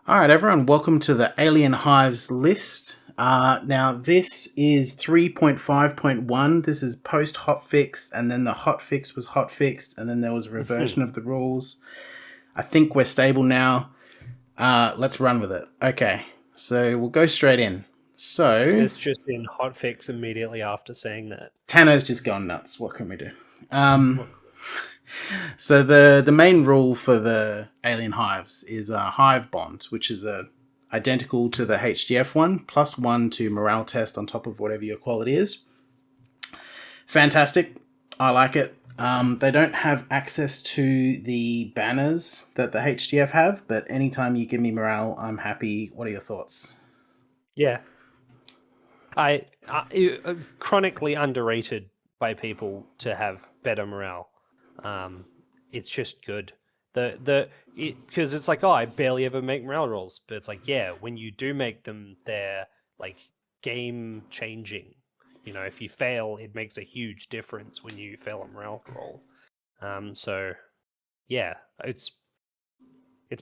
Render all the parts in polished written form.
All right, everyone, welcome to the Alien Hives list. Now, this is 3.5.1. This is post hotfix, and then the hotfix was hotfixed, and then there was a reversion of the rules. I think we're stable now. Let's run with it. Okay, so we'll go straight in. So, It's just in hotfix immediately after saying that. Tano's just gone nuts. What can we do? Um, What- so the main rule for the Alien Hives is a Hive Bond, which is identical to the HGF one, +1 to morale test on top of whatever your quality is. Fantastic. I like it. They don't have access to the banners that the HGF have, but anytime you give me morale, I'm happy. What are your thoughts? Yeah, I chronically underrated by people to have better morale. Um, it's just good. Because it's like, oh, I barely ever make morale rolls, but it's like, yeah, when you do make them, they're like game changing. You know, if you fail, it makes a huge difference when you fail a morale roll. So yeah, it's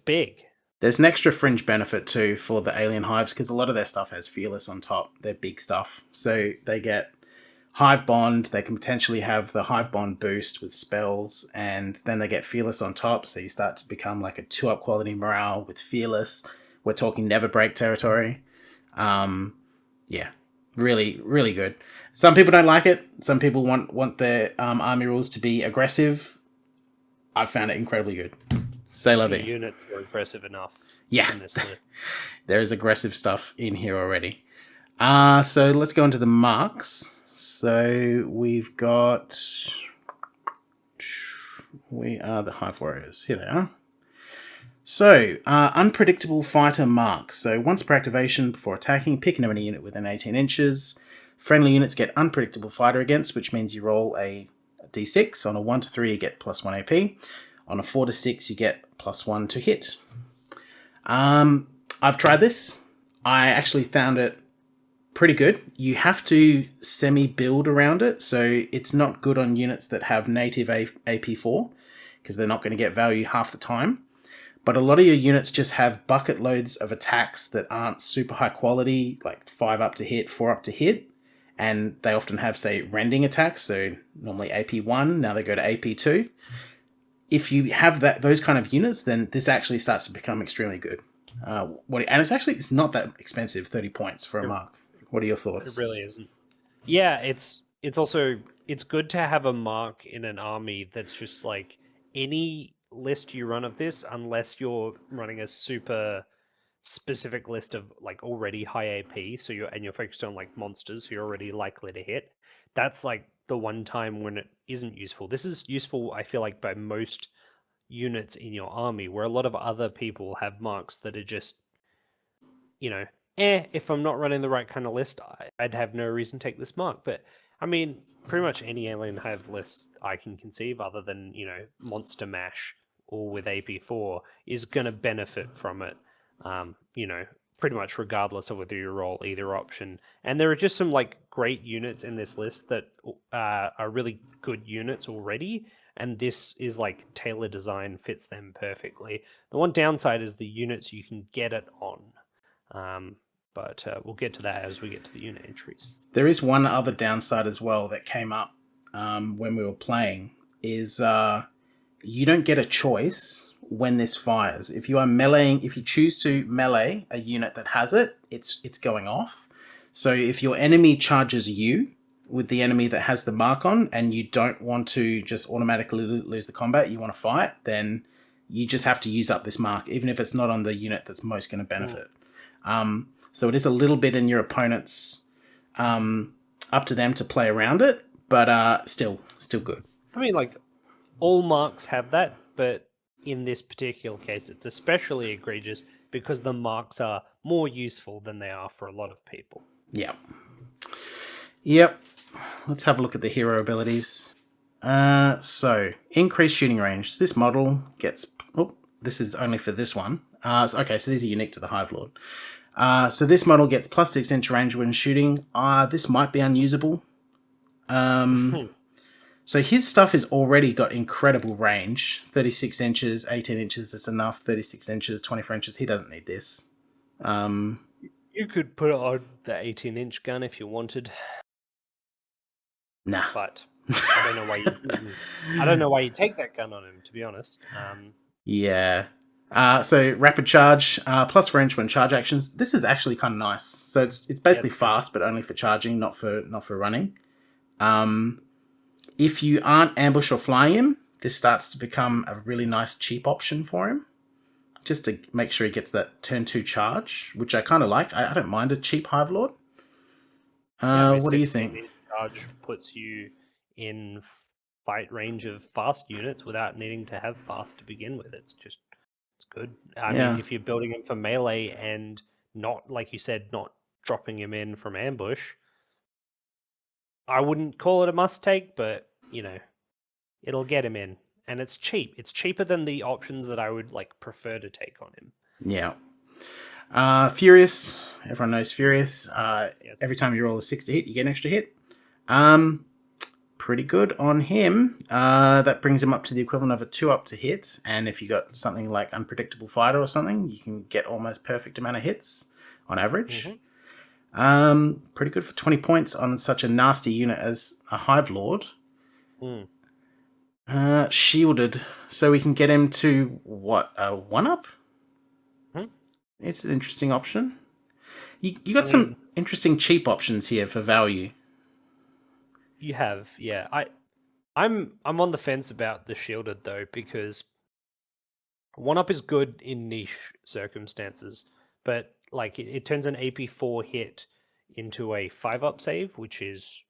big. There's an extra fringe benefit too for the Alien Hives because a lot of their stuff has Fearless on top. They're big stuff. So they get Hive Bond, they can potentially have the Hive Bond boost with spells, and then they get Fearless on top, so you start to become like a 2-up quality morale with Fearless. We're talking never break territory. Yeah, really, really good. Some people don't like it. Some people want their army rules to be aggressive. I found it incredibly good. Say la The vie. units were aggressive enough Yeah, in this list. there is aggressive stuff in here already. So let's go into the marks. So we've got. We are the Hive Warriors. Here they are. So, unpredictable fighter marks. So, once per activation, before attacking, pick an enemy unit within 18 inches. Friendly units get unpredictable fighter against, which means you roll a d6. On a 1 to 3, you get +1 AP. On a 4 to 6, you get +1 to hit. I've tried this. I actually found it pretty good. You have to semi-build around it, so it's not good on units that have native AP4 because they're not going to get value half the time. But a lot of your units just have bucket loads of attacks that aren't super high quality, like 5 up to hit, 4 up to hit, and they often have, say, rending attacks, so normally AP1, now they go to AP2. If you have those kind of units, then this actually starts to become extremely good. And it's not that expensive, 30 points for a It, mark. What are your it thoughts? really isn't. Yeah, it's also it's good to have a mark in an army that's just like any list you run of this, unless you're running a super specific list of like already high AP, so you're focused on like monsters who you're already likely to hit. That's like the one time when it isn't useful. This is useful, I feel like, by most units in your army, where a lot of other people have marks that are just, you know, if I'm not running the right kind of list, I'd have no reason to take this mark. But I mean, pretty much any alien hive list I can conceive, other than, Monster Mash or with AP4, is going to benefit from it. Pretty much regardless of whether you roll either option. And there are just some like great units in this list that are really good units already, and this is like tailor design fits them perfectly. The one downside is the units you can get it on. Um, but we'll get to that as we get to the unit entries. There is one other downside as well that came up when we were playing, is you don't get a choice when this fires. If you are meleeing, if you choose to melee a unit that has it, it's going off. So if your enemy charges you with the enemy that has the mark on, and you don't want to just automatically lose the combat, you want to fight, then you just have to use up this mark, even if it's not on the unit that's most going to benefit. So it is a little bit in your opponent's up to them to play around it, but still good. I mean, like, all marks have that, but in this particular case, it's especially egregious because the marks are more useful than they are for a lot of people. Yeah. Yep. Let's have a look at the hero abilities. So, increased shooting range. This model gets... Oh, this is only for this one. Okay, so these are unique to the Hive Lord. So this model gets +6 inch range when shooting. This might be unusable. So his stuff has already got incredible range. 36 inches, 18 inches, it's enough. 36 inches, 24 inches, he doesn't need this. You could put it on the 18-inch gun if you wanted. Nah. But I don't know why you I don't know why you take that gun on him, to be honest. Yeah. So rapid charge, plus range when charge actions. This is actually kind of nice. So it's basically fast, but only for charging, not for running. If you aren't ambush or flying him, this starts to become a really nice cheap option for him. Just to make sure he gets that turn 2 charge, which I kind of like. I don't mind a cheap Hive Lord. What do you think? Charge puts you in fight range of fast units without needing to have fast to begin with. It's good. I mean, if you're building him for melee and not, like you said, not dropping him in from ambush, I wouldn't call it a must take, but it'll get him in, and it's cheap. It's cheaper than the options that I would prefer to take on him. Yeah. Furious. Everyone knows Furious. Every time you roll a 6 to hit, you get an extra hit. Pretty good on him. That brings him up to the equivalent of a 2-up to hit, and if you got something like Unpredictable Fighter or something, you can get almost perfect amount of hits on average. Pretty good for 20 points on such a nasty unit as a Hive Lord. Shielded, so we can get him to what, a 1-up? It's an interesting option. You got some interesting cheap options here for value. You have, yeah. I'm on the fence about the shielded though, because 1-up is good in niche circumstances, but it turns an AP4 hit into a 5-up save, which is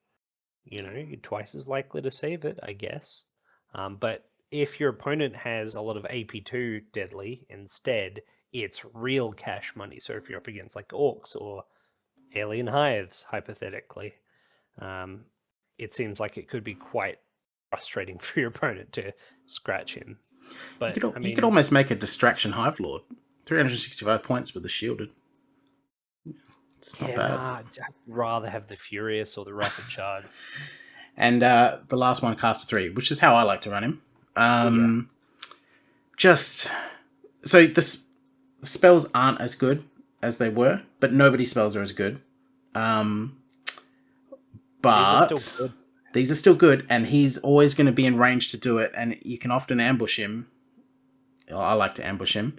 you're twice as likely to save it, I guess. But if your opponent has a lot of AP2 deadly instead, it's real cash money. So if you're up against orcs or alien hives, hypothetically, it seems like it could be quite frustrating for your opponent to scratch him. But you could almost make a distraction Hive Lord. 365 points with the shielded. It's not bad. I'd rather have the Furious or the Rapid Charge. And the last one, Caster 3, which is how I like to run him. Just so the spells aren't as good as they were, but nobody's spells are as good. But these are still good, and he's always going to be in range to do it, and you can often ambush him. I like to ambush him,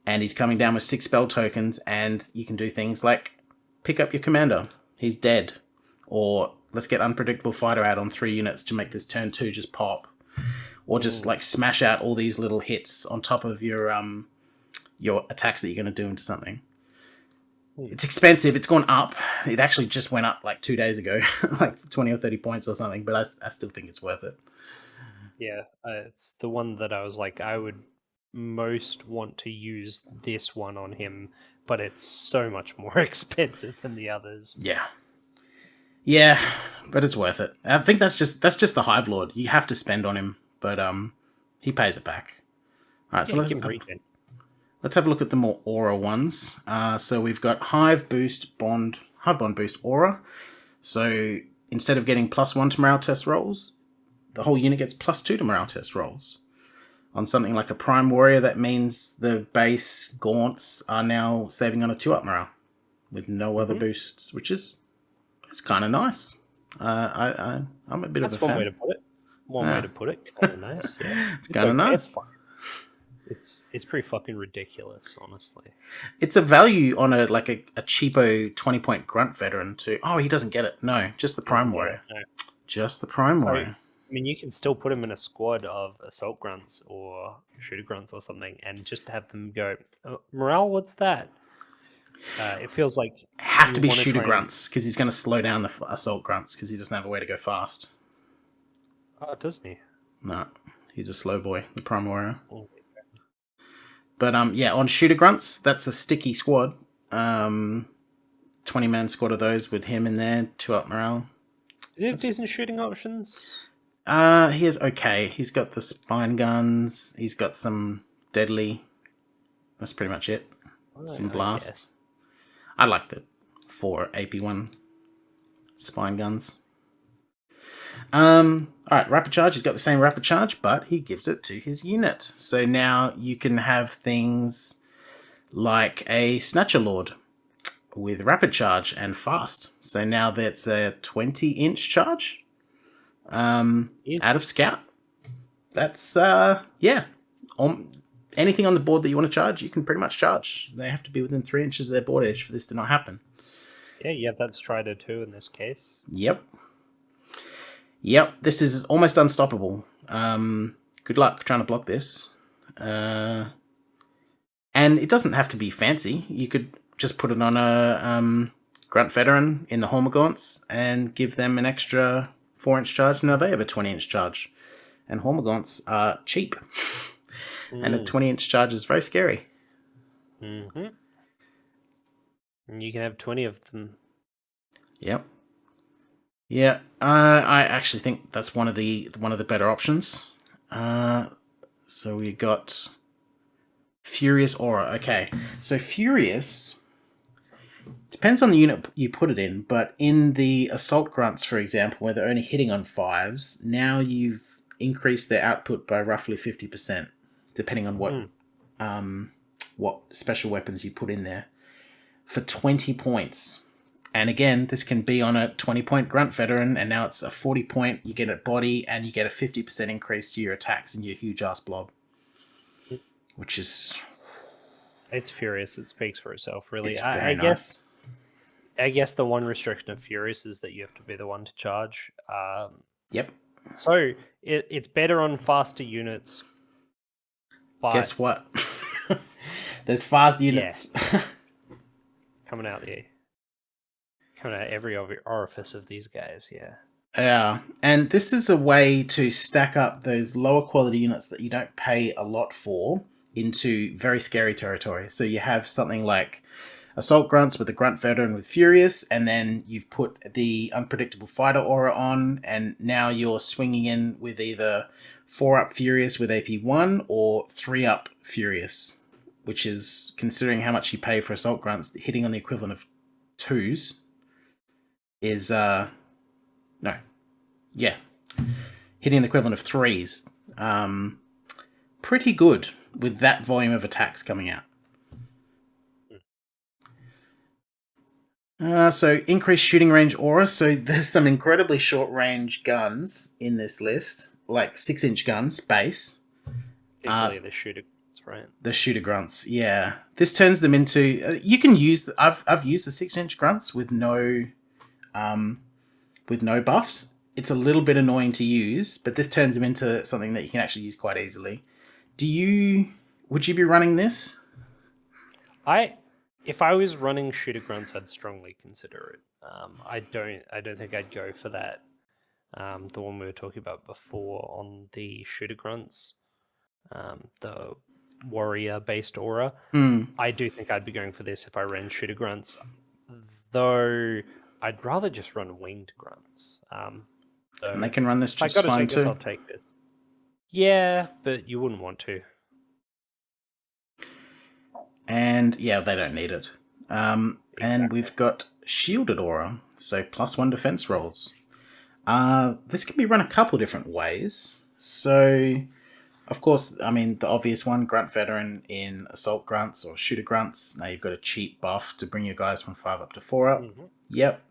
and he's coming down with 6 spell tokens, and you can do things like pick up your commander. He's dead. Or let's get Unpredictable Fighter out on 3 units to make this turn 2 just pop. Or just smash out all these little hits on top of your attacks that you're going to do into something. It's expensive. It's gone up. It actually just went up 2 days ago, 20 or 30 points or something, but I still think it's worth it. Yeah, it's the one that I was I would most want to use this one on him, but it's so much more expensive than the others. Yeah, but it's worth it. I think that's just the Hive Lord. You have to spend on him, but he pays it back. All right, so let's have a look at the more aura ones. So we've got Hive Bond Boost Aura. So instead of getting +1 to morale test rolls, the whole unit gets +2 to morale test rolls. On something like a Prime Warrior, that means the base gaunts are now saving on a 2-up morale with no other boosts, which is kind of nice. I'm a bit of a fan. That's one way to put it. Way to put it. Kind of nice. Yeah. It's kind of nice. It's pretty fucking ridiculous, honestly. It's a value on a cheapo 20-point Grunt veteran too. Oh, he doesn't get it. No, just the Prime Warrior. No. Just the Prime Warrior. I mean, you can still put him in a squad of Assault Grunts or Shooter Grunts or something, and just have them go, morale, what's that? It feels like have to be Shooter Grunts because he's going to slow down the Assault Grunts because he doesn't have a way to go fast. Oh, doesn't he? No, he's a slow boy, the Prime Warrior. But on Shooter Grunts, that's a sticky squad. 20-man squad of those with him in there, 2-up morale. Does he have decent shooting options? He is okay. He's got the spine guns. He's got some deadly. That's pretty much it. Some blast. I like the 4 AP1 spine guns. Alright, Rapid Charge. He's got the same Rapid Charge, but he gives it to his unit. So now you can have things like a Snatcher Lord with Rapid Charge and Fast. So now that's a 20-inch charge out of Scout. That's, yeah. Anything on the board that you want to charge, you can pretty much charge. They have to be within 3 inches of their board edge for this to not happen. Yeah, you have that Strider too in this case. Yep. This is almost unstoppable. Good luck trying to block this. And it doesn't have to be fancy. You could just put it on a Grunt Veteran in the Hormagaunts and give them an extra 4-inch charge. Now they have a 20-inch charge. And Hormagaunts are cheap. And a 20-inch charge is very scary. Mm-hmm. And you can have 20 of them. Yep. Yeah, I actually think that's one of the better options. So we got Furious Aura. Okay, so Furious depends on the unit you put it in, but in the Assault Grunts, for example, where they're only hitting on 5s, now you've increased their output by roughly 50%, depending on what special weapons you put in there, for 20 points. And again, this can be on a 20-point Grunt Veteran, and now it's a 40-point. You get a body, and you get a 50% increase to your attacks and your huge-ass blob. Which is... It's Furious. It speaks for itself, really. It's very nice. I guess the one restriction of Furious is that you have to be the one to charge. Yep. So, it's better on faster units. But guess what? There's fast units. Yeah. Coming out every orifice of these guys, yeah. Yeah, and this is a way to stack up those lower quality units that you don't pay a lot for into very scary territory. So you have something like Assault Grunts with the Grunt Veteran with Furious, and then you've put the Unpredictable Fighter aura on, and now you're swinging in with either 4-up Furious with AP 1 or 3-up Furious, which is, considering how much you pay for Assault Grunts, hitting on the equivalent of 2s is hitting the equivalent of 3s. Pretty good with that volume of attacks coming out. So increased shooting range aura. So there's some incredibly short range guns in this list, like 6-inch guns base. Particularly the shooter grunts, right? The shooter grunts, yeah. This turns them into you can use. I've used the 6-inch grunts with no buffs. It's a little bit annoying to use, but this turns them into something that you can actually use quite easily. Would you be running this? If I was running shooter grunts, I'd strongly consider it. I don't think I'd go for that. The one we were talking about before on the shooter grunts, the warrior based aura. I do think I'd be going for this if I ran shooter grunts, though I'd rather just run winged grunts. And they can run this just fine too. I'll take this. Yeah, but you wouldn't want to. And yeah, they don't need it. Exactly. And we've got shielded aura, so +1 defense rolls. This can be run a couple of different ways. So, of course, I mean, the obvious one, Grunt Veteran in Assault Grunts or Shooter Grunts. Now you've got a cheap buff to bring your guys from 5 up to 4 up. Mm-hmm. Yep.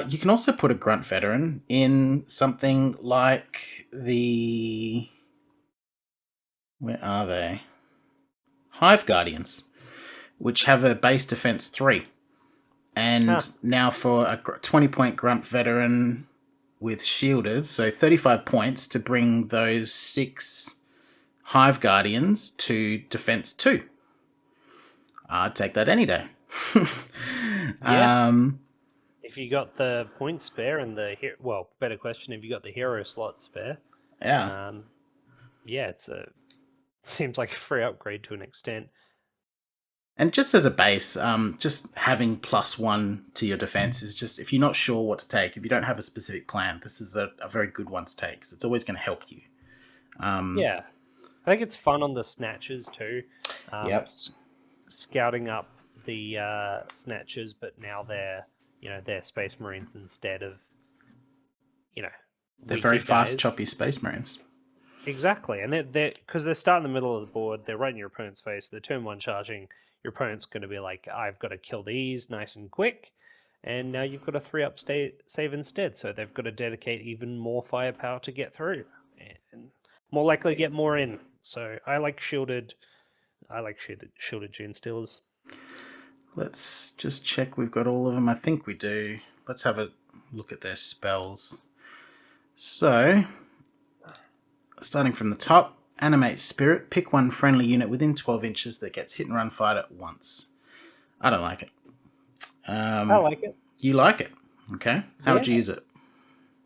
You can also put a Grunt Veteran in something like the... Where are they? Hive Guardians, which have a base defense 3. And now for a 20-point Grunt Veteran with shielded, so 35 points to bring those 6 Hive Guardians to defense 2. I'd take that any day. Yeah. If you got the point spare and better question, if you got the hero slot spare. Yeah. Yeah, seems like a free upgrade to an extent. And just as a base, just having +1 to your defense is just, if you're not sure what to take, if you don't have a specific plan, this is a very good one to take, because it's always going to help you. Yeah. I think it's fun on the Snatchers too. Yep. Scouting up the Snatchers, but now they're Space Marines instead of, They're very weaker fast, guys. choppy Space Marines. Exactly, and they're because they're starting in the middle of the board. They're right in your opponent's face. They're turn one charging. Your opponent's going to be like, "I've got to kill these nice and quick," and now you've got a 3-up save instead. So they've got to dedicate even more firepower to get through, and more likely to get more in. So I like shielded. I like shielded Gene Stealers. Let's just check we've got all of them. I think we do. Let's have a look at their spells. So, starting from the top, Animate Spirit. Pick one friendly unit within 12 inches that gets hit and run fired at once. I don't like it. I like it. You like it? Okay. How would you Yeah. use it?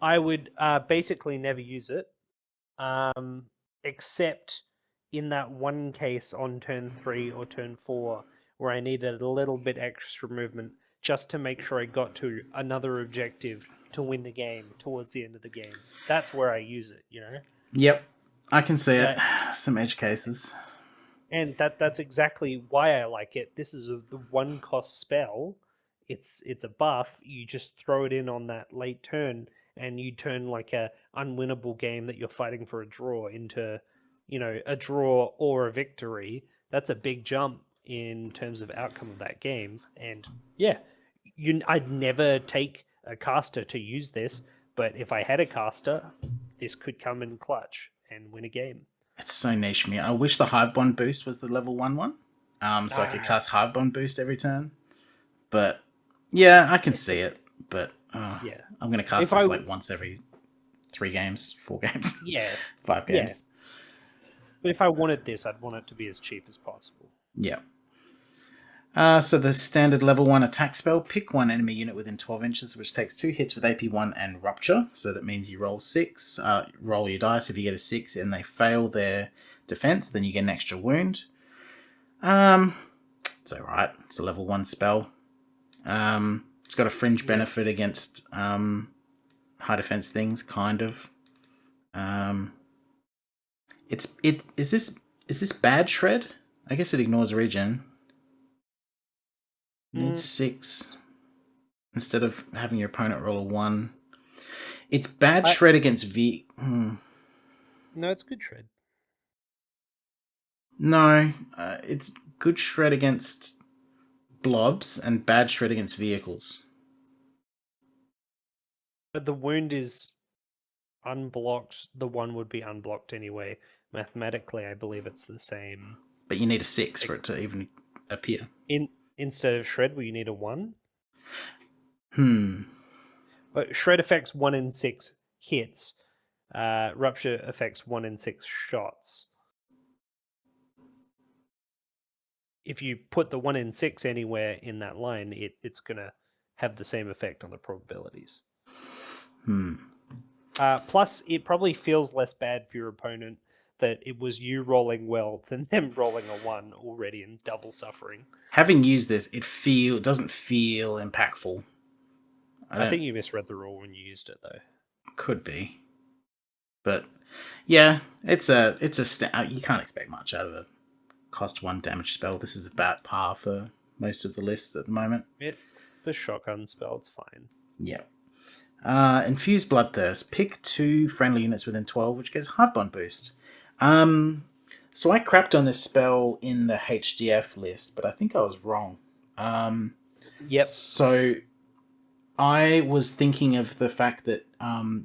I would basically never use it, except in that one case on turn 3 or turn 4 where I needed a little bit extra movement just to make sure I got to another objective to win the game towards the end of the game. That's where I use it, you know? Yep. I can see it. But, Some edge cases. and that's exactly why I like it. This is the one cost spell. It's a buff. You just throw it in on that late turn, and you turn like a unwinnable game that you're fighting for a draw into, a draw or a victory. That's a big jump in terms of outcome of that game. And yeah, I'd never take a caster to use this, but if I had a caster, this could come in clutch and win a game. It's so niche for me. I wish the Hive Bond boost was the level 1 one. So I could cast Hive Bond boost every turn. But yeah, I can see it. But Yeah. I'm going to cast this like once every 3 games, 4 games, Yeah. 5 games. But if I wanted this, I'd want it to be as cheap as possible. Yeah. So the standard level 1 attack spell, pick one enemy unit within 12 inches, which takes 2 hits with AP1 and Rupture. So that means you roll 6, roll your dice. If you get a 6 and they fail their defense, then you get an extra wound. It's alright. It's a level 1 spell. It's got a fringe benefit against high defense things, kind of. Is this bad shred? I guess it ignores regen. Needs 6 instead of having your opponent roll a 1. It's bad shred against V. No, it's good shred. No, it's good shred against blobs and bad shred against vehicles. But the wound is unblocked. The one would be unblocked anyway. Mathematically, I believe it's the same. But you need a 6 for it to even appear. Instead of shred, where you need a 1. Hmm. But shred affects 1 in 6 hits. Rupture affects 1 in 6 shots. If you put the 1 in 6 anywhere in that line, it's going to have the same effect on the probabilities. Plus, it probably feels less bad for your opponent that it was you rolling well than them rolling a 1 already and double suffering. Having used this, it doesn't feel impactful. I think you misread the rule when you used it, though. Could be, but yeah, it's a you can't expect much out of a cost 1 damage spell. This is about par for most of the lists at the moment. It's a shotgun spell. It's fine. Yeah. Infuse Bloodthirst. Pick 2 friendly units within 12, which gets Hive Bond boost. So I crapped on this spell in the HDF list, but I think I was wrong. Yep. So I was thinking of the fact that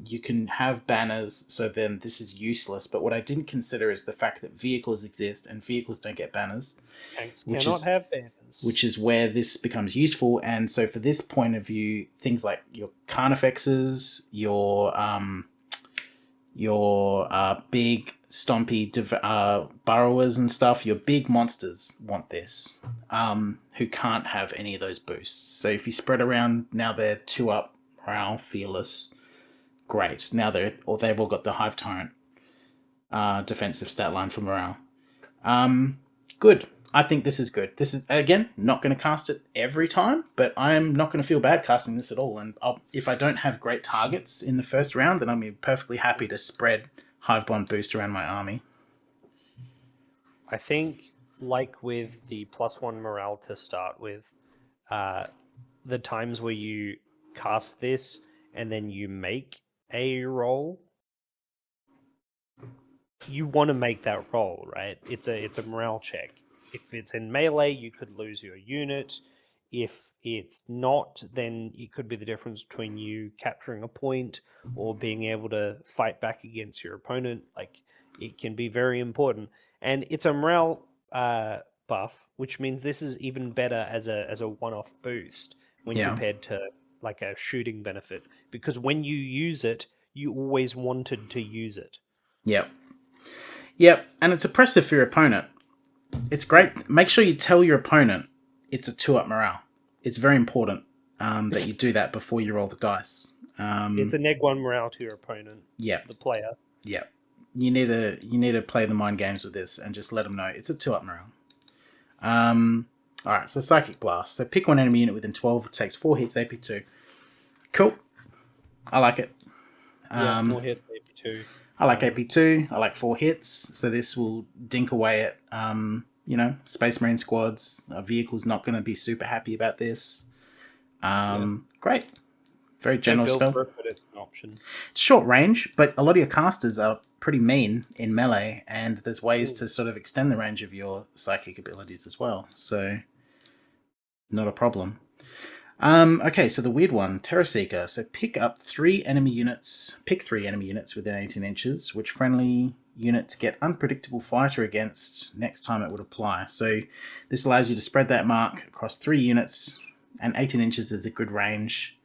you can have banners, so then this is useless. But what I didn't consider is the fact that vehicles exist and vehicles don't get banners. Tanks cannot have banners. Which is where this becomes useful. And so for this point of view, things like your Carnifexes, your big stompy burrowers and stuff, your big monsters want this, who can't have any of those boosts. So if you spread around, now they're 2-up, morale, fearless, great. Now they've all got the Hive Tyrant defensive stat line for morale. Good. I think this is good. This is, again, not going to cast it every time, but I'm not going to feel bad casting this at all. And if I don't have great targets in the first round, then I'm perfectly happy to spread Hive Bond boost around my army. I think, like with the +1 morale to start with, the times where you cast this and then you make a roll, you want to make that roll, right? It's a morale check. If it's in melee, you could lose your unit. If it's not, then it could be the difference between you capturing a point or being able to fight back against your opponent. Like, it can be very important, and it's a morale buff, which means this is even better as a one-off boost when Yeah. compared to like a shooting benefit, because when you use it, you always wanted to use it. Yep. Yep. And it's oppressive for your opponent. It's great. Make sure you tell your opponent it's a 2-up morale. It's very important that you do that before you roll the dice. It's a -1 morale to your opponent, Yeah. the player. Yeah. You need to play the mind games with this and just let them know it's a 2-up morale. All right, so Psychic Blast. So pick one enemy unit within 12. It takes 4 hits, AP2. Cool. I like it. Yeah, 4 hits, AP2. I like AP2. I like 4 hits. So this will dink away at, Space Marine squads. Our vehicle's not going to be super happy about this. Great. Very general Don't build spell. for it, but it's an option. It's short range, but a lot of your casters are pretty mean in melee, and there's ways to sort of extend the range of your psychic abilities as well. So, not a problem. Okay, so the weird one, Terror Seeker. So pick 3 enemy units within 18 inches, which friendly units get unpredictable fighter against next time it would apply. So this allows you to spread that mark across 3 units, and 18 inches is a good range.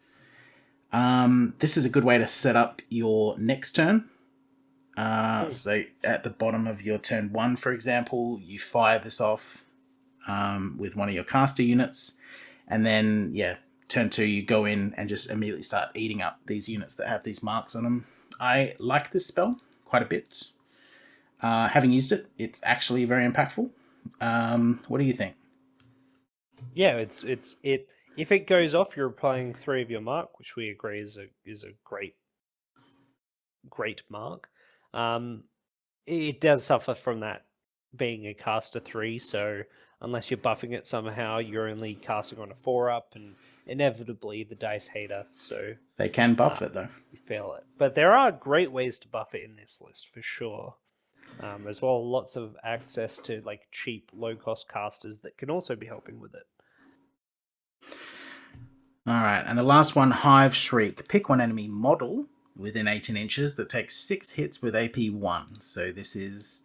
This is a good way to set up your next turn. So at the bottom of your turn 1, for example, you fire this off with one of your caster units, and then turn 2 you go in and just immediately start eating up these units that have these marks on them. I like this spell quite a bit. Having used it, it's actually very impactful. What do you think? Yeah, it's if it goes off, you're applying 3 of your mark, which we agree is a great mark. It does suffer from that being a caster 3, so unless you're buffing it somehow, you're only casting on a 4-up, and inevitably the dice hate us, so They can buff it though. you fail it. But there are great ways to buff it in this list for sure. As well, lots of access to like cheap, low-cost casters that can also be helping with it. All right, and the last one, Hive Shriek. Pick one enemy model within 18 inches that takes 6 hits with AP1. So this is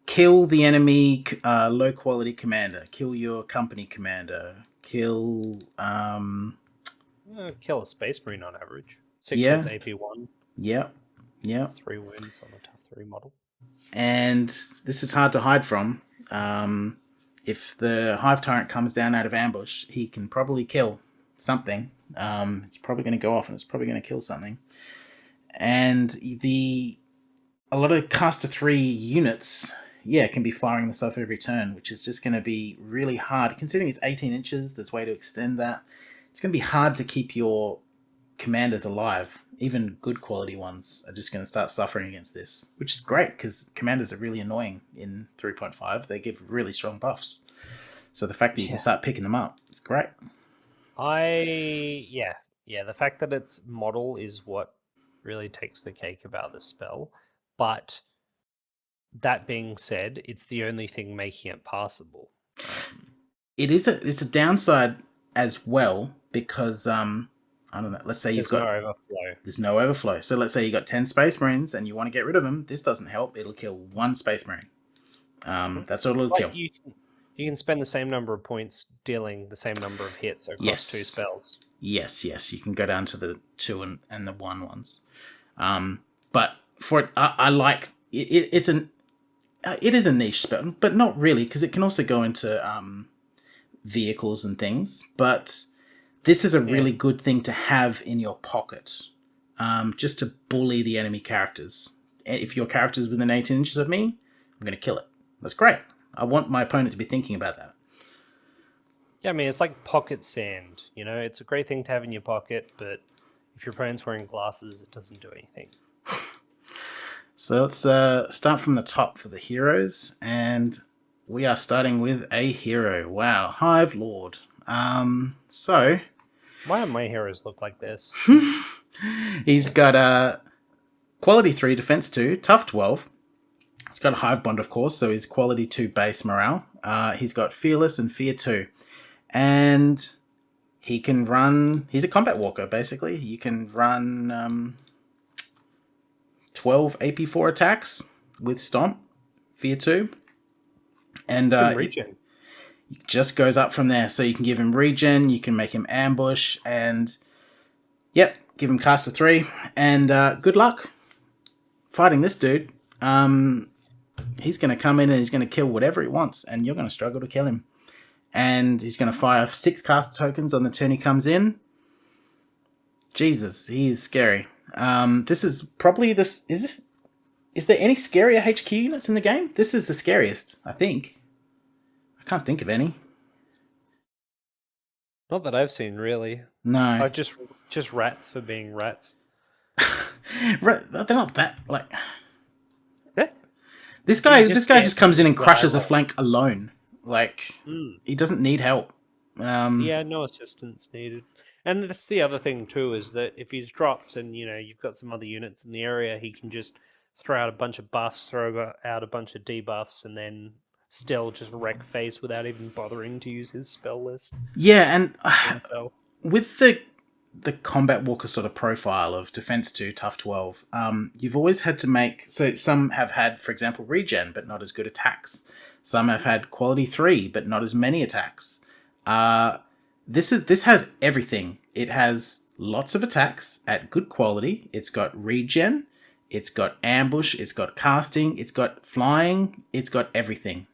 kill the enemy low-quality commander, kill your company commander, kill... Kill a Space Marine on average. 6 hits AP1. Yep. That's 3 wins on a tough 3 model. And this is hard to hide from. If the Hive Tyrant comes down out of ambush, he can probably kill something. It's probably going to go off and it's probably going to kill something. And a lot of caster 3 units, can be firing this off every turn, which is just going to be really hard. Considering it's 18 inches, there's a way to extend that. It's going to be hard to keep your commanders alive. Even good quality ones are just going to start suffering against this, which is great because commanders are really annoying in 3.5. They give really strong buffs. So the fact that you can start picking them up, it's great. The fact that it's model is what really takes the cake about this spell. But that being said, it's the only thing making it passable. It's a downside as well because I don't know. Let's say there's no overflow. There's no overflow. So let's say you got 10 Space Marines and you want to get rid of them. This doesn't help. It'll kill 1 Space Marine. That's all it'll kill. You can spend the same number of points dealing the same number of hits across 2 spells. Yes. You can go down to the 2 and the 1 ones. But for it, I like it. It is a niche spell, but not really because it can also go into vehicles and things. But this is a really good thing to have in your pocket, just to bully the enemy characters. If your character is within 18 inches of me, I'm going to kill it. That's great. I want my opponent to be thinking about that. Yeah, I mean, it's like pocket sand. You know, it's a great thing to have in your pocket, but if your opponent's wearing glasses, it doesn't do anything. So let's start from the top for the heroes, and we are starting with a hero. Wow, Hive Lord. So Why do my heroes look like this? He's got a quality 3, defense 2, tough 12. He's got a Hive Bond, of course, so he's quality 2 base morale. He's got fearless and fear 2. And he can run... He's a combat walker, basically. You can run 12 AP4 attacks with Stomp, fear 2. And Regen. it just goes up from there. So you can give him regen, you can make him ambush, and... Yep, give him caster 3. And good luck fighting this dude. He's going to come in and he's going to kill whatever he wants, and you're going to struggle to kill him. And he's going to fire 6 caster tokens on the turn he comes in. Jesus, he is scary. This is probably this. Is there any scarier HQ units in the game? This is the scariest, I think. I can't think of any. Not that I've seen, really. No. Oh, just rats for being rats. They're not that like. Eh? This guy just comes in and crushes a flank alone. Like he doesn't need help. Yeah, no assistance needed. And that's the other thing too, is that if he's dropped and you've got some other units in the area, he can just throw out a bunch of buffs, throw out a bunch of debuffs, and then still just wreck face without even bothering to use his spell list. Yeah, and with the combat walker sort of profile of defense 2, tough 12, you've always had to make... So some have had, for example, regen, but not as good attacks. Some have had quality 3, but not as many attacks. This has everything. It has lots of attacks at good quality. It's got regen. It's got ambush. It's got casting. It's got flying. It's got everything.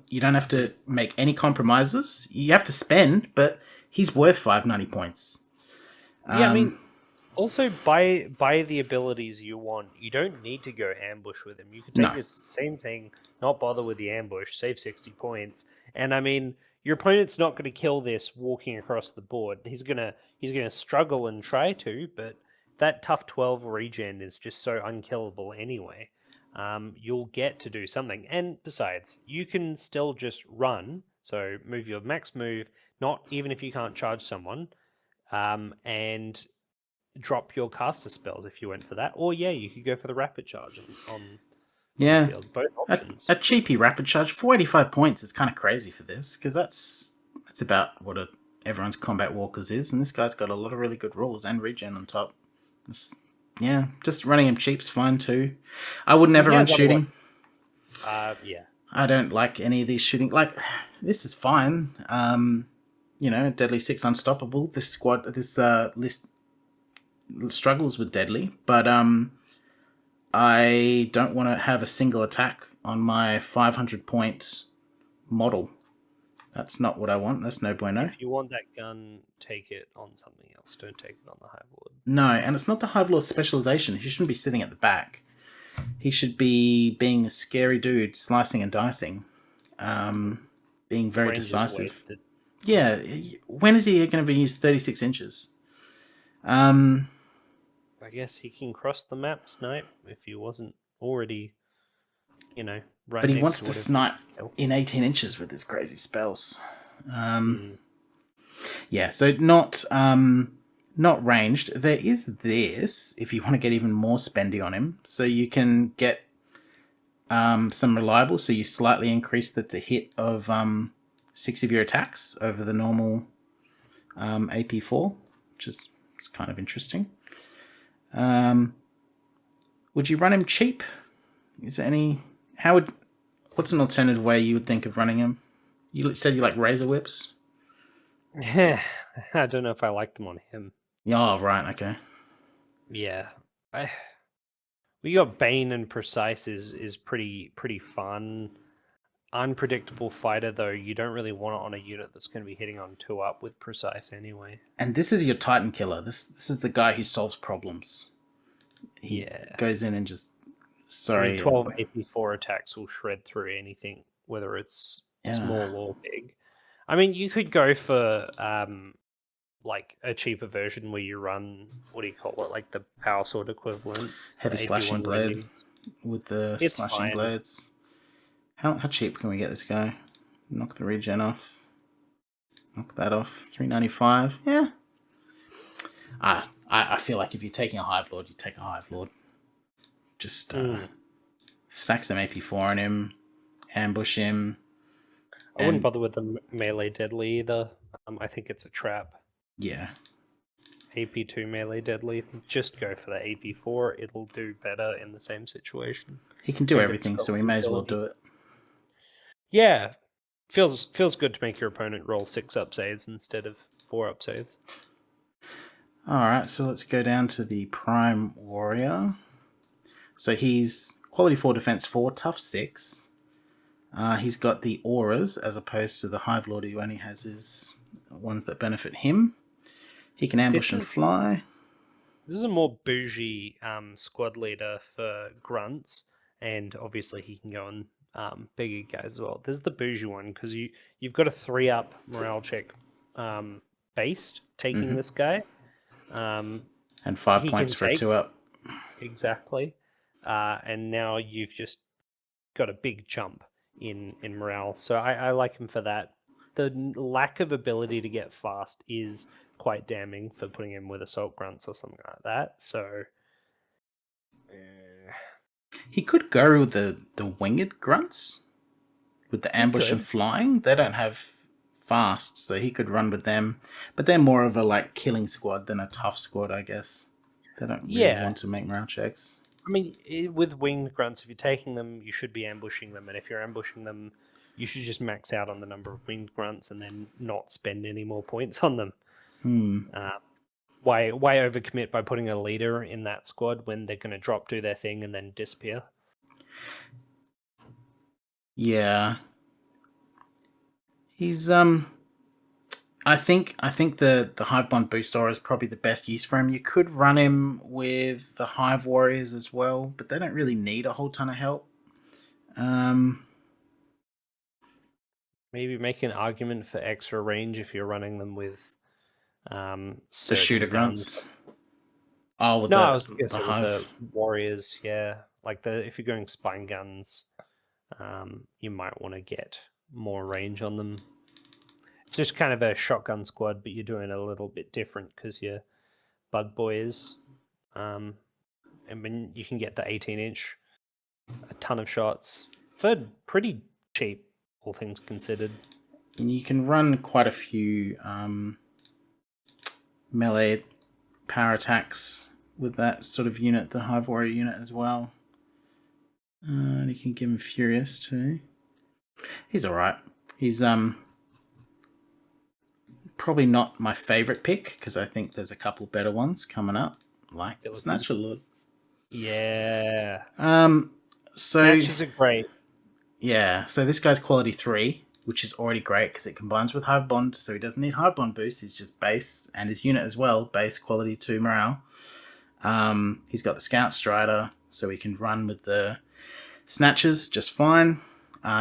You don't have to make any compromises. You have to spend, but he's worth 590 points. Yeah, I mean, also buy the abilities you want. You don't need to go ambush with him. You can take this same thing, not bother with the ambush, save 60 points, and I mean, your opponent's not going to kill this walking across the board. He's gonna struggle and try to, but that tough 12 regen is just so unkillable anyway. You'll get to do something, and besides, you can still just run. So move your max move, not even if you can't charge someone, and drop your caster spells if you went for that. Or you could go for the rapid charge on yeah, field. Both options. A cheapy rapid charge, 485 points is kind of crazy for this, because that's about what everyone's combat walkers is, and this guy's got a lot of really good rules and regen on top. Just running him cheap's fine too. I would never run shooting. Yeah. I don't like any of these shooting. Like, this is fine. Deadly 6 unstoppable. This list struggles with deadly, but I don't want to have a single attack on my 500 point model. That's not what I want. That's no bueno. If you want that gun, take it on something else. Don't take it on the Hive Lord. No, and it's not the Hive Lord specialization. He shouldn't be sitting at the back. He should be being a scary dude, slicing and dicing, being very decisive. Yeah, when is he going to be used 36 inches? I guess he can cross the map snipe if he wasn't already, right. But he wants to snipe in 18 inches with his crazy spells. Yeah, so not ranged. There is this, if you want to get even more spendy on him. So you can get some reliable, so you slightly increase the to hit of 6 of your attacks over the normal AP4, which is kind of interesting. Would you run him cheap? Is there any... What's an alternative way you would think of running him? You said you like razor whips? Yeah, I don't know if I like them on him. Oh, right, okay. Yeah. We got Bane and Precise is pretty fun. Unpredictable fighter, though. You don't really want it on a unit that's going to be hitting on 2-up with Precise anyway. And this is your Titan killer. This is the guy who solves problems. He goes in and just... 12 AP4 attacks will shred through anything, whether it's small or big. I mean, you could go for like a cheaper version where you run, what do you call it, like the power sword equivalent. Heavy slashing blade with the slashing blades. How cheap can we get this guy? Knock the regen off. Knock that off. 395. Yeah. I feel like if you're taking a Hive Lord, you take a Hive Lord. Just stack some AP4 on him, ambush him. I wouldn't bother with the melee deadly either. I think it's a trap. Yeah. AP2 melee deadly. Just go for the AP4. It'll do better in the same situation. He can do And everything, so we may as well do it. Yeah. Feels good to make your opponent roll 6-up saves instead of 4-up saves. Alright, so let's go down to the Prime Warrior. So he's quality 4, defense 4, tough 6. He's got the auras as opposed to the Hive Lord who only has his ones that benefit him. He can ambush and fly. This is a more bougie squad leader for grunts, and obviously he can go on bigger guys as well. This is the bougie one because you've got a 3-up morale check based taking this guy. And 5 points for a 2-up. Exactly. And now you've just got a big jump in morale. So I like him for that. The lack of ability to get fast is quite damning for putting him with Assault Grunts or something like that. So he could go with the Winged Grunts with the ambush and flying. They don't have fast, so he could run with them. But they're more of a like killing squad than a tough squad, I guess. They don't really want to make morale checks. I mean, with winged grunts, if you're taking them, you should be ambushing them, and if you're ambushing them, you should just max out on the number of winged grunts and then not spend any more points on them. Why overcommit by putting a leader in that squad when they're going to do their thing and then disappear? Yeah, he's I think the Hive Bond Boost Aura is probably the best use for him. You could run him with the Hive Warriors as well, but they don't really need a whole ton of help. Maybe make an argument for extra range if you're running them with the shooter grunts. Oh, with I was going to say with the warriors, yeah. Like if you're going spine guns, you might want to get more range on them. It's just kind of a shotgun squad, but you're doing it a little bit different because you're bug boys. And when you can get the 18-inch, a ton of shots for pretty cheap, all things considered. And you can run quite a few melee power attacks with that sort of unit, the Hive Warrior unit as well. And you can give him Furious too. He's alright. He's probably not my favourite pick because I think there's a couple better ones coming up, like Snatcher Lord. Yeah. Snatchers are great. Yeah, so this guy's quality 3, which is already great because it combines with Hive Bond, so he doesn't need Hive Bond boost. He's just base, and his unit as well, base quality 2 morale. He's got the Scout Strider, so he can run with the Snatchers just fine.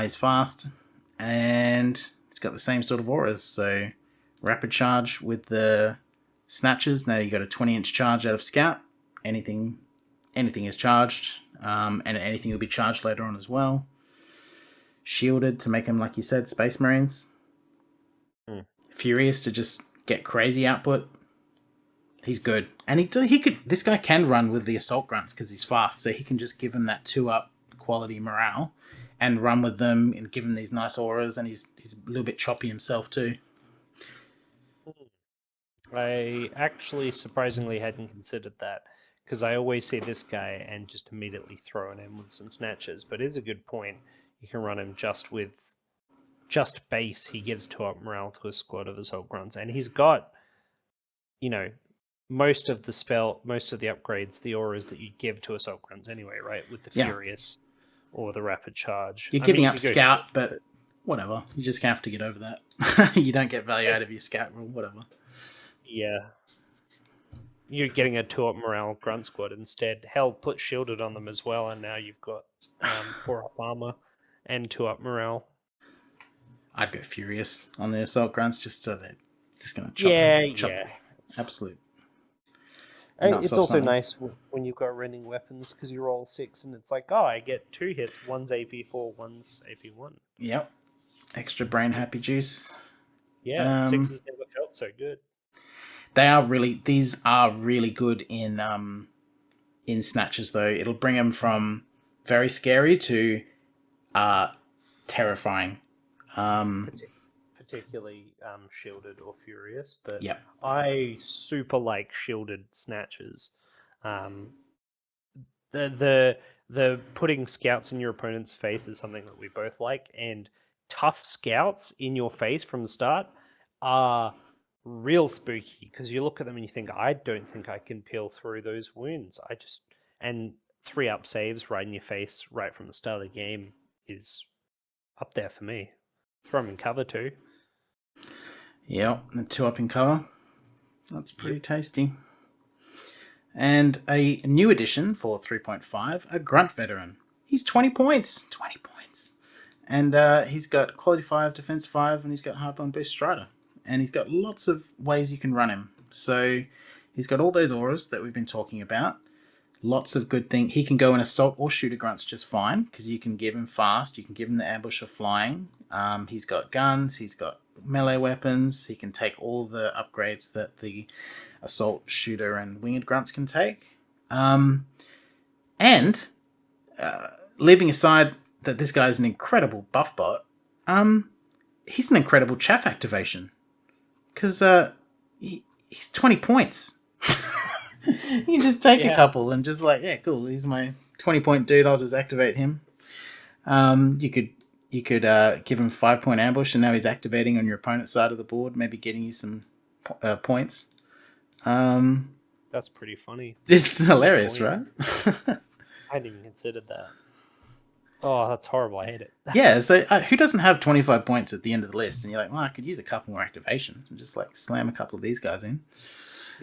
He's fast, and he's got the same sort of auras. So rapid charge with the Snatchers. Now you got a 20-inch charge out of Scout. Anything is charged, and anything will be charged later on as well. Shielded to make him, like you said, Space Marines. Furious to just get crazy output. He's good, and he could. This guy can run with the Assault Grunts because he's fast, so he can just give him that 2-up quality morale, and run with them and give him these nice auras. And he's a little bit choppy himself too. I actually surprisingly hadn't considered that because I always see this guy and just immediately throw in him with some snatches. But it is a good point. You can run him just base. He gives 2-up morale to a squad of Assault Grunts, and he's got, most of the upgrades, the auras that you give to Assault Grunts anyway, right? With the Furious or the Rapid Charge. You're giving up Scout, but whatever. You just have to get over that. You don't get value out of your Scout rule, whatever. Yeah. You're getting a 2-up morale grunt squad instead. Hell, put shielded on them as well, and now you've got 4-up armor and 2-up morale. I'd go Furious on the Assault Grunts just so they're just going to chop. Absolute. It's also nice when you've got rending weapons because you roll 6 and it's like, I get 2 hits. One's AP4, one's AP1. Yep. Extra brain happy juice. Yeah, sixes never felt so good. These are really good in snatches though. It'll bring them from very scary to terrifying. Particularly shielded or furious, but Yep. I super like shielded snatches. Um, the putting scouts in your opponent's face is something that we both like, and tough scouts in your face from the start are real spooky because you look at them and you think, I don't think I can peel through those wounds. And 3-up saves right in your face right from the start of the game is up there for me. Throw them in cover too. Yep, the 2-up in cover. That's pretty tasty. And a new addition for 3.5, a Grunt veteran. He's 20 points. 20 points. And he's got quality 5, defense 5, and he's got Hardbone Boost Strider. And he's got lots of ways you can run him. So he's got all those auras that we've been talking about. Lots of good things. He can go in Assault or Shooter Grunts just fine, because you can give him fast, you can give him the ambush of flying. He's got guns, he's got melee weapons, he can take all the upgrades that the Assault, Shooter, and Winged Grunts can take. And leaving aside that this guy is an incredible buff bot, he's an incredible chaff activation. Because he's 20 points. You just take a couple and just like, yeah, cool, he's my 20-point dude, I'll just activate him. You could give him 5-point ambush, and now he's activating on your opponent's side of the board, maybe getting you some points. That's pretty funny. This is hilarious, right? I hadn't even considered that. Oh, that's horrible. I hate it. Yeah, so who doesn't have 25 points at the end of the list? And you're like, well, I could use a couple more activations and just like slam a couple of these guys in.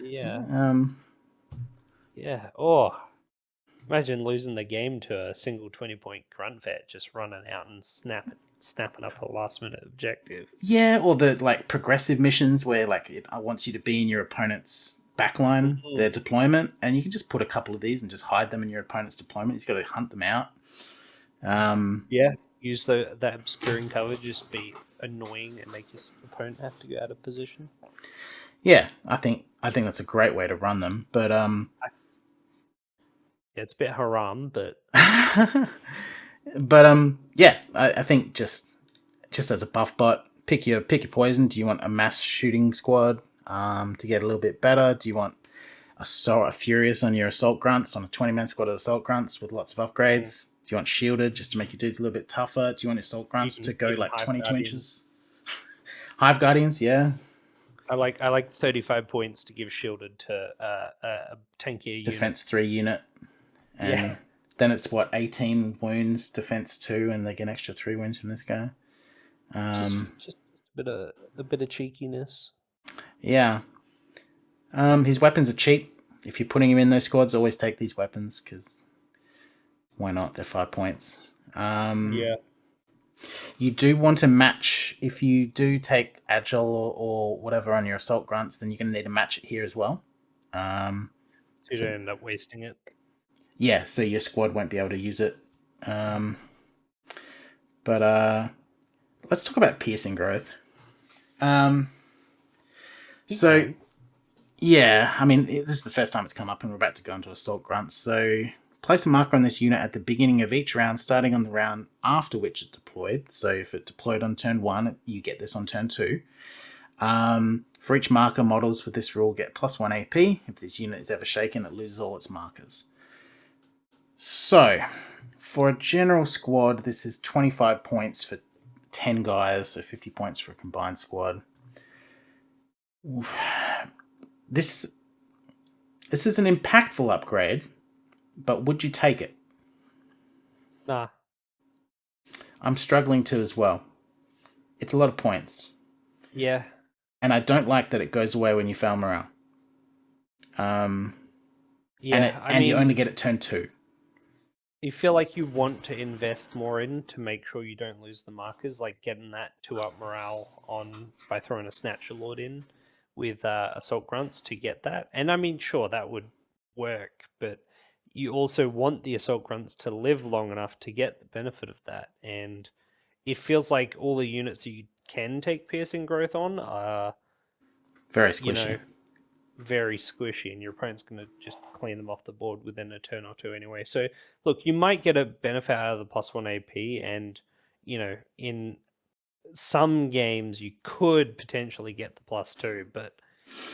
Yeah. Yeah. Oh, imagine losing the game to a single 20-point grunt vet just running out and snapping up a last-minute objective. Yeah, or the like progressive missions where like it wants you to be in your opponent's backline, their deployment, and you can just put a couple of these and just hide them in your opponent's deployment. He's got to hunt them out. Yeah, use that obscuring cover, just be annoying and make your opponent have to go out of position. Yeah, I think that's a great way to run them. But yeah, it's a bit haram, but yeah, I think just as a buff bot, pick your poison. Do you want a mass shooting squad to get a little bit better? Do you want a Furious on your Assault Grunts, on a 20-man squad of Assault Grunts with lots of upgrades? Do you want Shielded just to make your dudes a little bit tougher? Do you want Assault Grunts to go like 22 inches? Hive Guardians, yeah. I like 35 points to give Shielded to a tankier Defense 3 unit. And then it's 18 wounds, defense 2, and they get an extra 3 wounds from this guy. Just a bit of cheekiness. Yeah. His weapons are cheap. If you're putting him in those squads, always take these weapons, because why not? They're 5 points. Yeah. You do want to match, if you do take Agile or whatever on your Assault Grunts, then you're going to need to match it here as well. So you don't end up wasting it. Yeah, so your squad won't be able to use it. But let's talk about piercing growth. So, yeah, I mean, this is the first time it's come up, and we're about to go into Assault Grunts. So, place a marker on this unit at the beginning of each round, starting on the round after which it deployed. So, if it deployed on turn 1, you get this on turn 2. For each marker, models with this rule get +1 AP. If this unit is ever shaken, it loses all its markers. So, for a general squad, this is 25 points for 10 guys, so 50 points for a combined squad. This is an impactful upgrade, but would you take it? Nah. I'm struggling to as well. It's a lot of points. Yeah. And I don't like that it goes away when you fail morale. And you only get it turn 2. You feel like you want to invest more in to make sure you don't lose the markers, like getting that 2-up morale on by throwing a Snatcher Lord in with Assault Grunts to get that. And I mean, sure, that would work, but you also want the Assault Grunts to live long enough to get the benefit of that. And it feels like all the units you can take piercing growth on are, Very you squishy. know, very squishy, and your opponent's going to just clean them off the board within a turn or two anyway. So, look, you might get a benefit out of the +1 AP, and, in some games you could potentially get the +2, but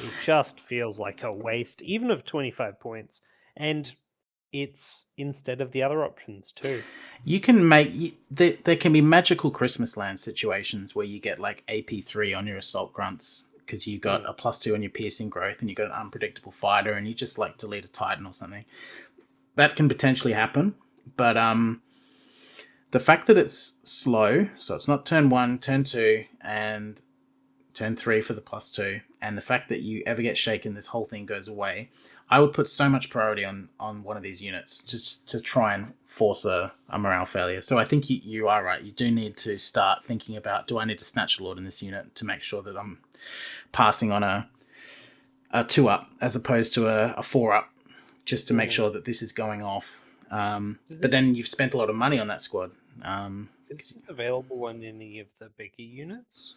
it just feels like a waste, even of 25 points. And it's instead of the other options too. You can there can be magical Christmas land situations where you get like AP3 on your Assault Grunts because you got a +2 on your piercing growth and you got an unpredictable fighter and you just like delete a Titan or something. That can potentially happen, but the fact that it's slow, so it's not turn 1, turn 2, and turn 3 for the +2, and the fact that you ever get shaken, this whole thing goes away. I would put so much priority on one of these units just to try and force a morale failure. So I think you are right. You do need to start thinking about, do I need to Snatcher Lord in this unit to make sure that I'm passing on a 2-up as opposed to a 4-up, just to make sure that this is going off. But then you've spent a lot of money on that squad. Is this available on any of the bigger units?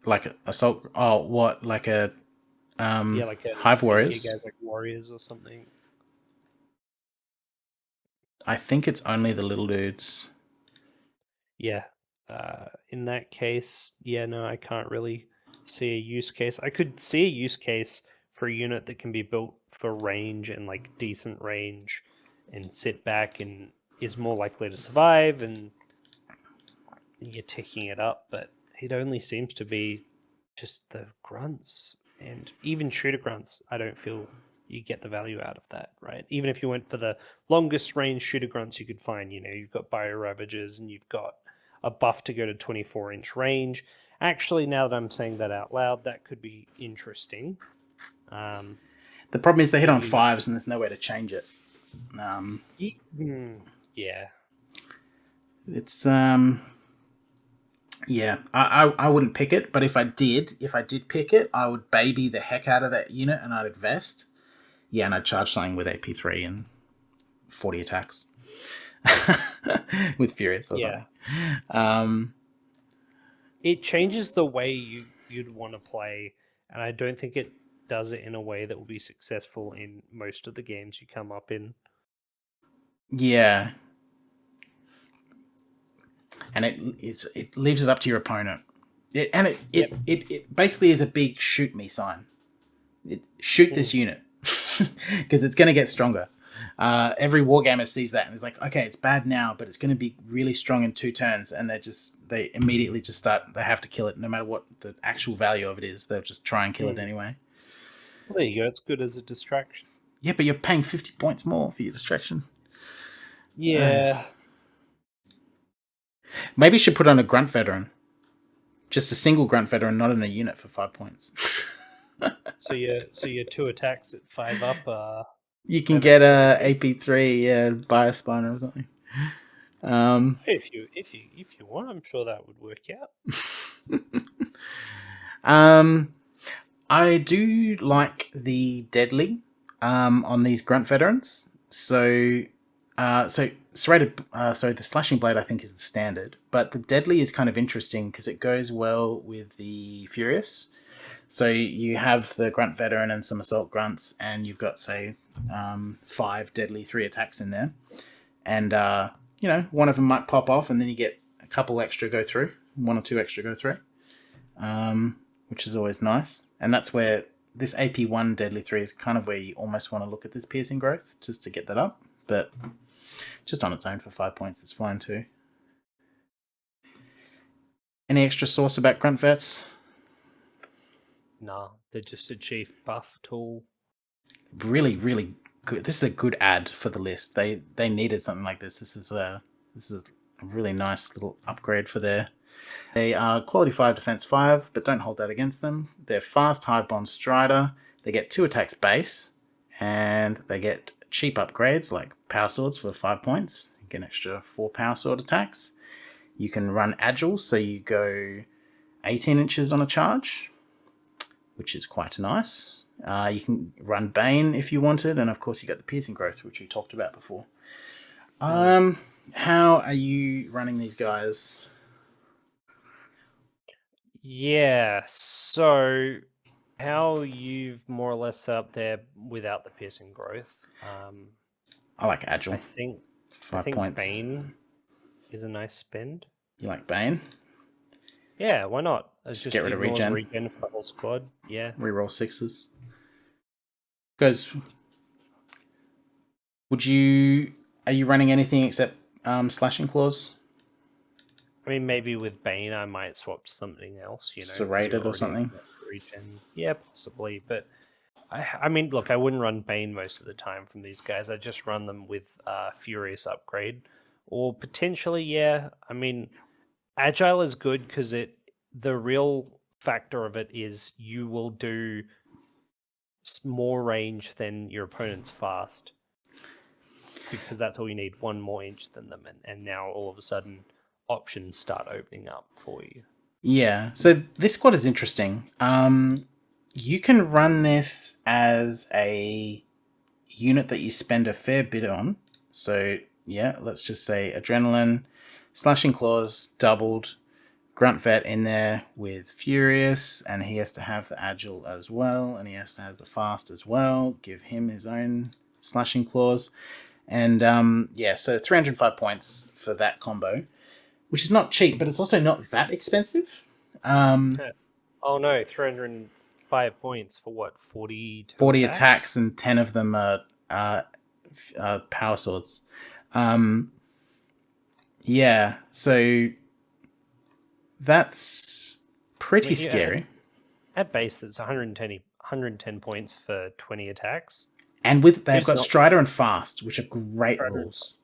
Like assault. Oh, what? Like a Like Hive Warriors. guys like Warriors or something. I think it's only the little dudes. Yeah. In that case, no, I can't really see a use case. I could see a use case for a unit that can be built for range and like decent range and sit back and is more likely to survive, and you're ticking it up, but it only seems to be just the grunts, and even shooter grunts. I don't feel you get the value out of that, right? Even if you went for the longest range shooter grunts you could find, you've got bio ravagers and you've got a buff to go to 24-inch range. Actually, now that I'm saying that out loud, that could be interesting. The problem is they hit on 5s and there's nowhere to change it. Yeah. It's yeah, I wouldn't pick it, but if I did pick it, I would baby the heck out of that unit and I'd invest. Yeah, and I'd charge something with AP3 and 40 attacks. With Furious or something. It changes the way you'd want to play, and I don't think it does it in a way that will be successful in most of the games you come up in. Yeah. And it leaves it up to your opponent. It basically is a big shoot me sign. Shoot this unit because it's going to get stronger. Every wargamer sees that and is like, okay, it's bad now, but it's going to be really strong in 2 turns, and they immediately just start. They have to kill it, no matter what the actual value of it is. They'll just try and kill it anyway. Well, there you go. It's good as a distraction. Yeah, but you're paying 50 points more for your distraction. Yeah. Maybe you should put on a Grunt Veteran. Just a single Grunt Veteran, not in a unit for 5 points. So your 2 attacks at 5 up. You can get a AP3 Biospiner or something. If you want, I'm sure that would work out. I do like the deadly on these Grunt Veterans. So serrated. So the slashing blade I think is the standard, but the deadly is kind of interesting because it goes well with the furious. So you have the Grunt Veteran and some Assault Grunts, and you've got, say, 5 deadly 3 attacks in there. And, one of them might pop off, and then you get a couple extra go through, 1 or 2 extra go through, which is always nice. And that's where this AP1 deadly 3 is kind of where you almost want to look at this piercing growth, just to get that up. But just on its own for 5 points, it's fine too. Any extra sauce about Grunt Vets? Nah, they're just a chief buff tool. Really, really good. This is a good ad for the list. They needed something like this. This is a really nice little upgrade for their. They are quality 5, defense 5, but don't hold that against them. They're fast Hive Bond Strider. They get 2 attacks base, and they get cheap upgrades like Power Swords for 5 points. You get an extra 4 Power Sword attacks. You can run Agile, so you go 18 inches on a charge, which is quite nice. You can run Bane if you wanted, and of course you got the piercing growth, which we talked about before. How are you running these guys? Yeah, so how you've more or less set up there without the piercing growth. I like I Agile. think I 5 think points. Bane is a nice spend. You like Bane? Yeah, why not? Just Just get rid of ignore the regen. regen for the whole squad. Yeah. Reroll sixes. Because would you? Are you running anything except slashing claws? I mean, maybe with Bane, I might swap to something else, because you're Serrated or already something? at regen. Yeah, possibly. But I mean, look, I wouldn't run Bane most of the time from these guys. I just run them with Furious upgrade, or potentially, yeah. I mean, Agile is good because the real factor of it is you will do more range than your opponent's fast, because that's all you need, one more inch than them, and now all of a sudden options start opening up for you. Yeah. So this squad is interesting. You can run this as a unit that you spend a fair bit on. So yeah, let's just say adrenaline, slashing claws doubled, grunt vet in there with furious, and he has to have the agile as well, and he has to have the fast as well. Give him his own slashing claws, and yeah, so 305 points for that combo, which is not cheap, but it's also not that expensive. Um, Oh no, 305 points for what, 42 40 attacks? attacks and 10 of them are power swords. Um, yeah, so that's I pretty mean, yeah, scary. at base, that's 110 points for 20 attacks. And with they've Who's got not Strider and Fast, which are great Strider? rules.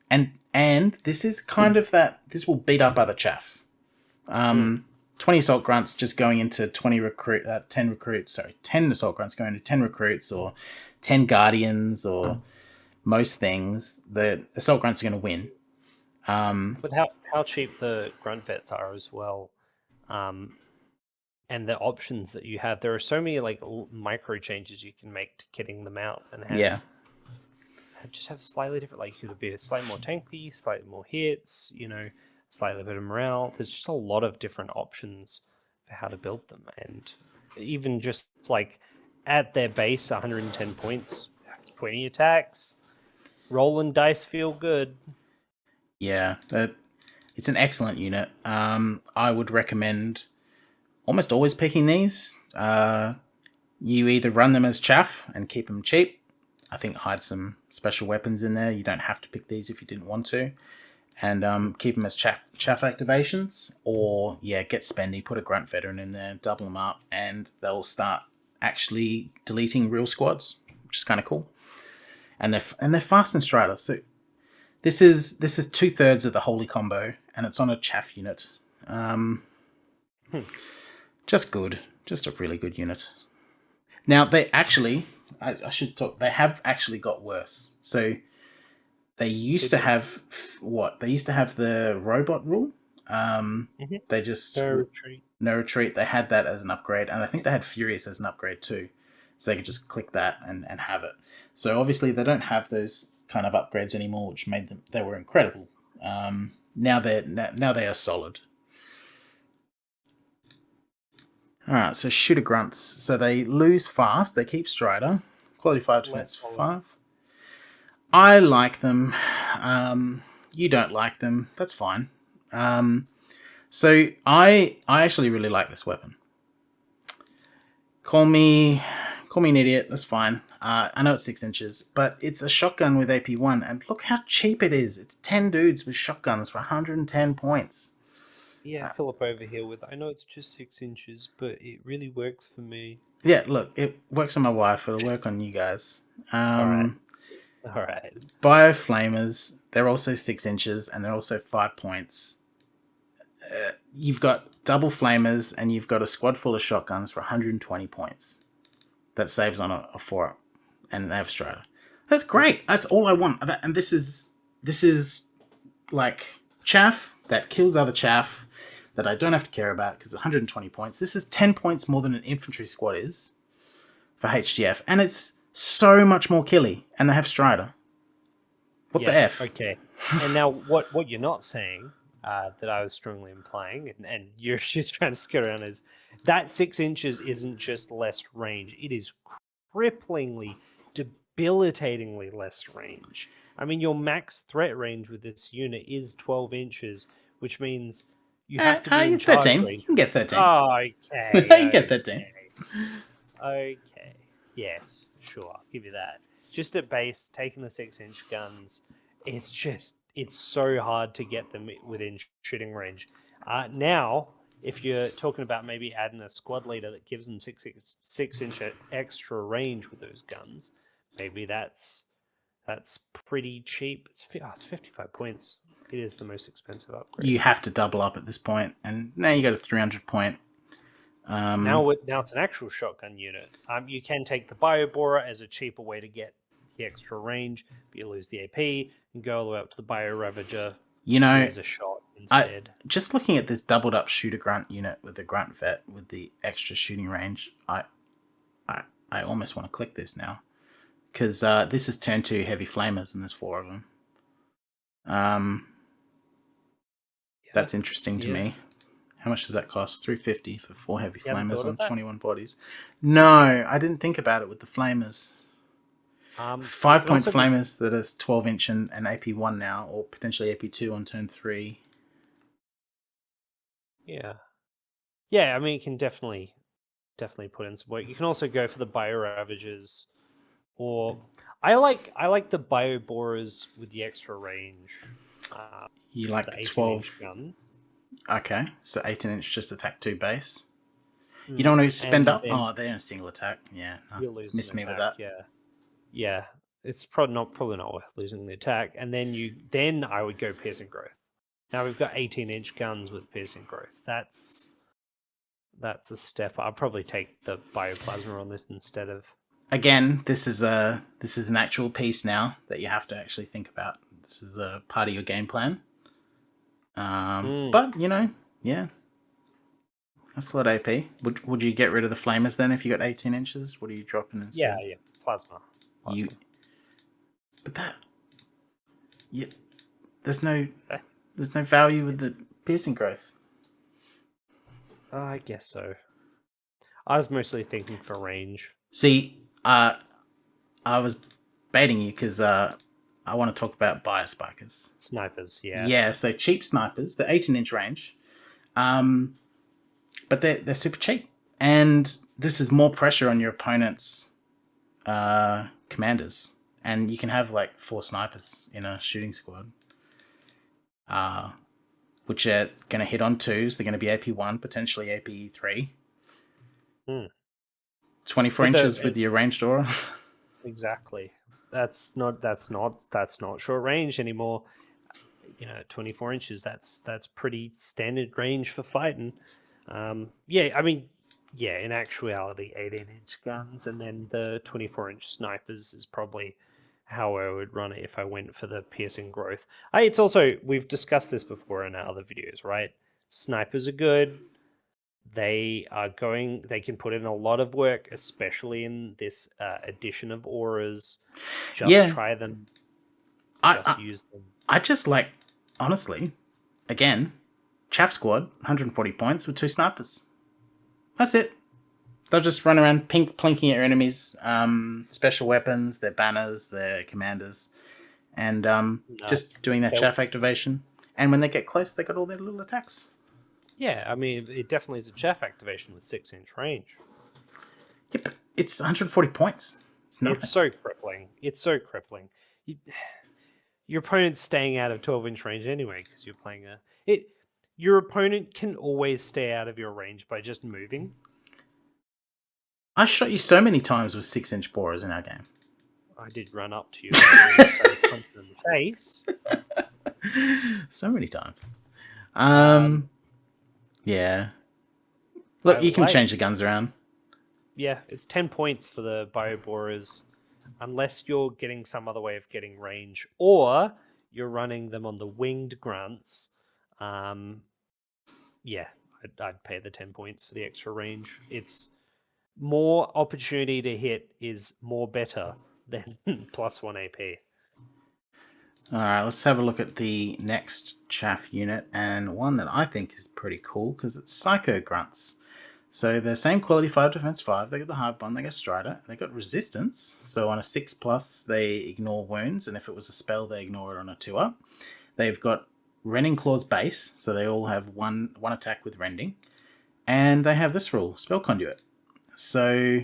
And this is kind of that. This will beat up other chaff. Hmm. 20 assault grunts just going into 10 recruits. Sorry, 10 assault grunts going into 10 recruits, or 10 guardians, or most things. The assault grunts are going to win. With how cheap the grunt vets are as well, um, and the options that you have, there are so many like micro changes you can make to getting them out, and Yeah, just have slightly different. Like you could be slightly more tanky, slightly more hits, slightly better morale. There's just a lot of different options for how to build them, and even just like at their base, 110 points, 20 attacks, rolling dice feel good. yeah. It's an excellent unit. I would recommend almost always picking these. You either run them as chaff and keep them cheap. I think hide some special weapons in there. You don't have to pick these if you didn't want to. And keep them as chaff activations. Or, yeah, get spendy, put a grunt veteran in there, double them up, and they'll start actually deleting real squads, which is kind of cool. And they're fast and strider. So this is 2/3 of the holy combo, and it's on a chaff unit. Um, Hmm. just good. Just a really good unit. Now they actually, I should talk. They have actually got worse. So they used Did to they? have what? They used to have the robot rule. Mm-hmm. They just No retreat. no retreat. They had that as an upgrade, and I think they had Furious as an upgrade too. So they could just click that and have it. So obviously they don't have those kind of upgrades anymore, which made them they were incredible. Now they are solid. All right, so shooter grunts. So they lose fast. They keep Strider. Quality 5, Less defense solid. 5. I like them. You don't like them. That's fine. So I actually really like this weapon. Call me an idiot. That's fine. I know it's 6 inches, but it's a shotgun with AP1, and look how cheap it is. It's 10 dudes with shotguns for 110 points. Yeah, Philip over here with, I know it's just 6 inches, but it really works for me. Yeah, look, it works on my wife. It'll work on you guys. All right. All right. Bio flamers. They're also 6 inches, and they're also 5 points. You've got double flamers, and you've got a squad full of shotguns for 120 points. That saves on a 4-up, and they have Strider. That's great. That's all I want. And this is like chaff that kills other chaff that I don't have to care about because 120 points. This is 10 points more than an infantry squad is for HDF, and it's so much more killy. And they have Strider. What the Yeah. f? Okay. And now, what you're not saying that I was strongly implying, and you're just trying to skirt around, is that 6 inches isn't just less range, it is cripplingly, debilitatingly less range. I mean, your max threat range with this unit is 12 inches, which means you have to be in charge 13. range. You can get 13. You can get Okay, 13. okay. Yes, sure, I'll give you that. Just at base, taking the 6-inch guns, it's so hard to get them within shooting range. Now, if you're talking about maybe adding a squad leader that gives them 6-inch extra range with those guns, maybe that's pretty cheap. It's 55 points. It is the most expensive upgrade. You have to double up at this point, and now you got a 300 point. Now it's an actual shotgun unit. You can take the Bio-Borer as a cheaper way to get the extra range, but you lose the AP and go all the way up to the Bio-Ravager. You know, As a shot instead. Just looking at this doubled up shooter grunt unit with the grunt vet with the extra shooting range, I almost want to click this now because this is turn 2 heavy flamers and there's 4 of them. That's interesting to me. How much does that cost? 350 for 4 heavy flamers on 21 bodies. No, I didn't think about it with the flamers. 5-point flamers that is 12-inch and AP1 now, or potentially AP2 on turn 3. Yeah. Yeah, I mean, you can definitely put in some work. You can also go for the Bio-Ravagers, or I like the Bio-Borers with the extra range. You like the 12 guns. Okay, so 18-inch just attack 2 base. You don't want to spend up. Oh, they're in a single attack. Yeah, you'll lose. Miss me with that. Yeah. It's probably not worth losing the attack. And then I would go piercing growth. Now we've got 18-inch guns with piercing growth. That's a step. I'll probably take the bioplasma on this instead of. Again, this is an actual piece now that you have to actually think about. This is a part of your game plan. But yeah, that's a lot of AP. Would you get rid of the flamers then if you got 18 inches? What are you dropping instead? Yeah, plasma. But there's no value with the piercing growth. I guess so. I was mostly thinking for range. See, I was baiting you because I want to talk about bias spikers. Snipers, yeah. Yeah, so cheap snipers, the 18-inch range, but they're super cheap, and this is more pressure on your opponent's commanders, and you can have like 4 snipers in a shooting squad, which are going to hit on 2s. They're going to be AP1, potentially AP3. 24 inches with your ranged aura. Exactly. That's not short range anymore. 24 inches. That's pretty standard range for fighting. In actuality, 18-inch guns and then the 24-inch snipers is probably how I would run it if I went for the piercing growth. It's also, we've discussed this before in our other videos, right? Snipers are good. They can put in a lot of work, especially in this edition of auras. Try them. Use them. I just like, honestly, again, Chaff Squad, 140 points with 2 snipers. That's it. They'll just run around plinking at your enemies, special weapons, their banners, their commanders, and just doing that chaff activation. And when they get close, they got all their little attacks. Yeah, I mean, it definitely is a chaff activation with 6-inch range. Yeah, but it's 140 points. It's so crippling. Your opponent's staying out of 12-inch range anyway because you're playing your opponent can always stay out of your range by just moving. I shot you so many times with 6-inch borers in our game. I did run up to you and punch you in the face. So many times. Yeah. Look, you can change the guns around. Yeah, it's 10 points for the Bio-Borers, unless you're getting some other way of getting range, or you're running them on the winged grunts. I'd pay the 10 points for the extra range. It's more opportunity to hit is more better than +1 AP. All right, let's have a look at the next chaff unit, and one that I think is pretty cool because it's Psycho-Grunts. So they're same quality 5 defense 5. They got the Hive Bond, they got Strider, they got Resistance. So on a 6+, they ignore wounds, and if it was a spell, they ignore it on a 2-up. They've got Rending Claws base, so they all have one attack with Rending. And they have this rule, Spell Conduit. So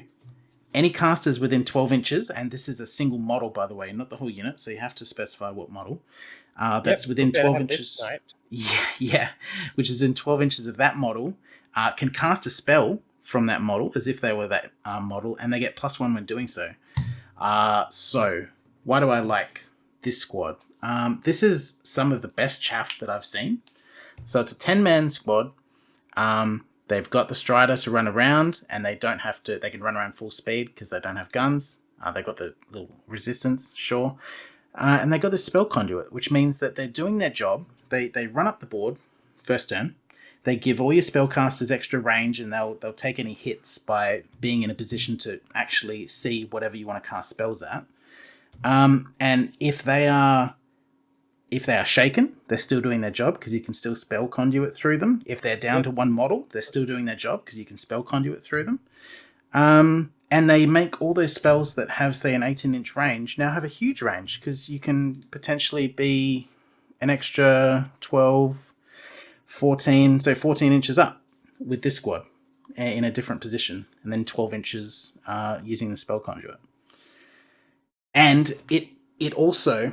any casters within 12 inches, and this is a single model, by the way, not the whole unit, so you have to specify what model. That's within 12 inches. Yeah, which is in 12 inches of that model, can cast a spell from that model as if they were that model, and they get +1 when doing so. So, why do I like this squad? This is some of the best chaff that I've seen. So, it's a 10-man squad. They've got the Strider to run around, and they don't have to. They can run around full speed because they don't have guns. They've got the little resistance, sure. And they got this spell conduit, which means that they're doing their job. They run up the board first turn. They give all your spellcasters extra range, and they'll take any hits by being in a position to actually see whatever you want to cast spells at. And if they are shaken, they're still doing their job because you can still spell conduit through them. If they're down to one model, they're still doing their job because you can spell conduit through them. And they make all those spells that have, say, an 18-inch range now have a huge range because you can potentially be an extra 12, 14, so 14 inches up with this squad in a different position, and then 12 inches using the spell conduit. And it also,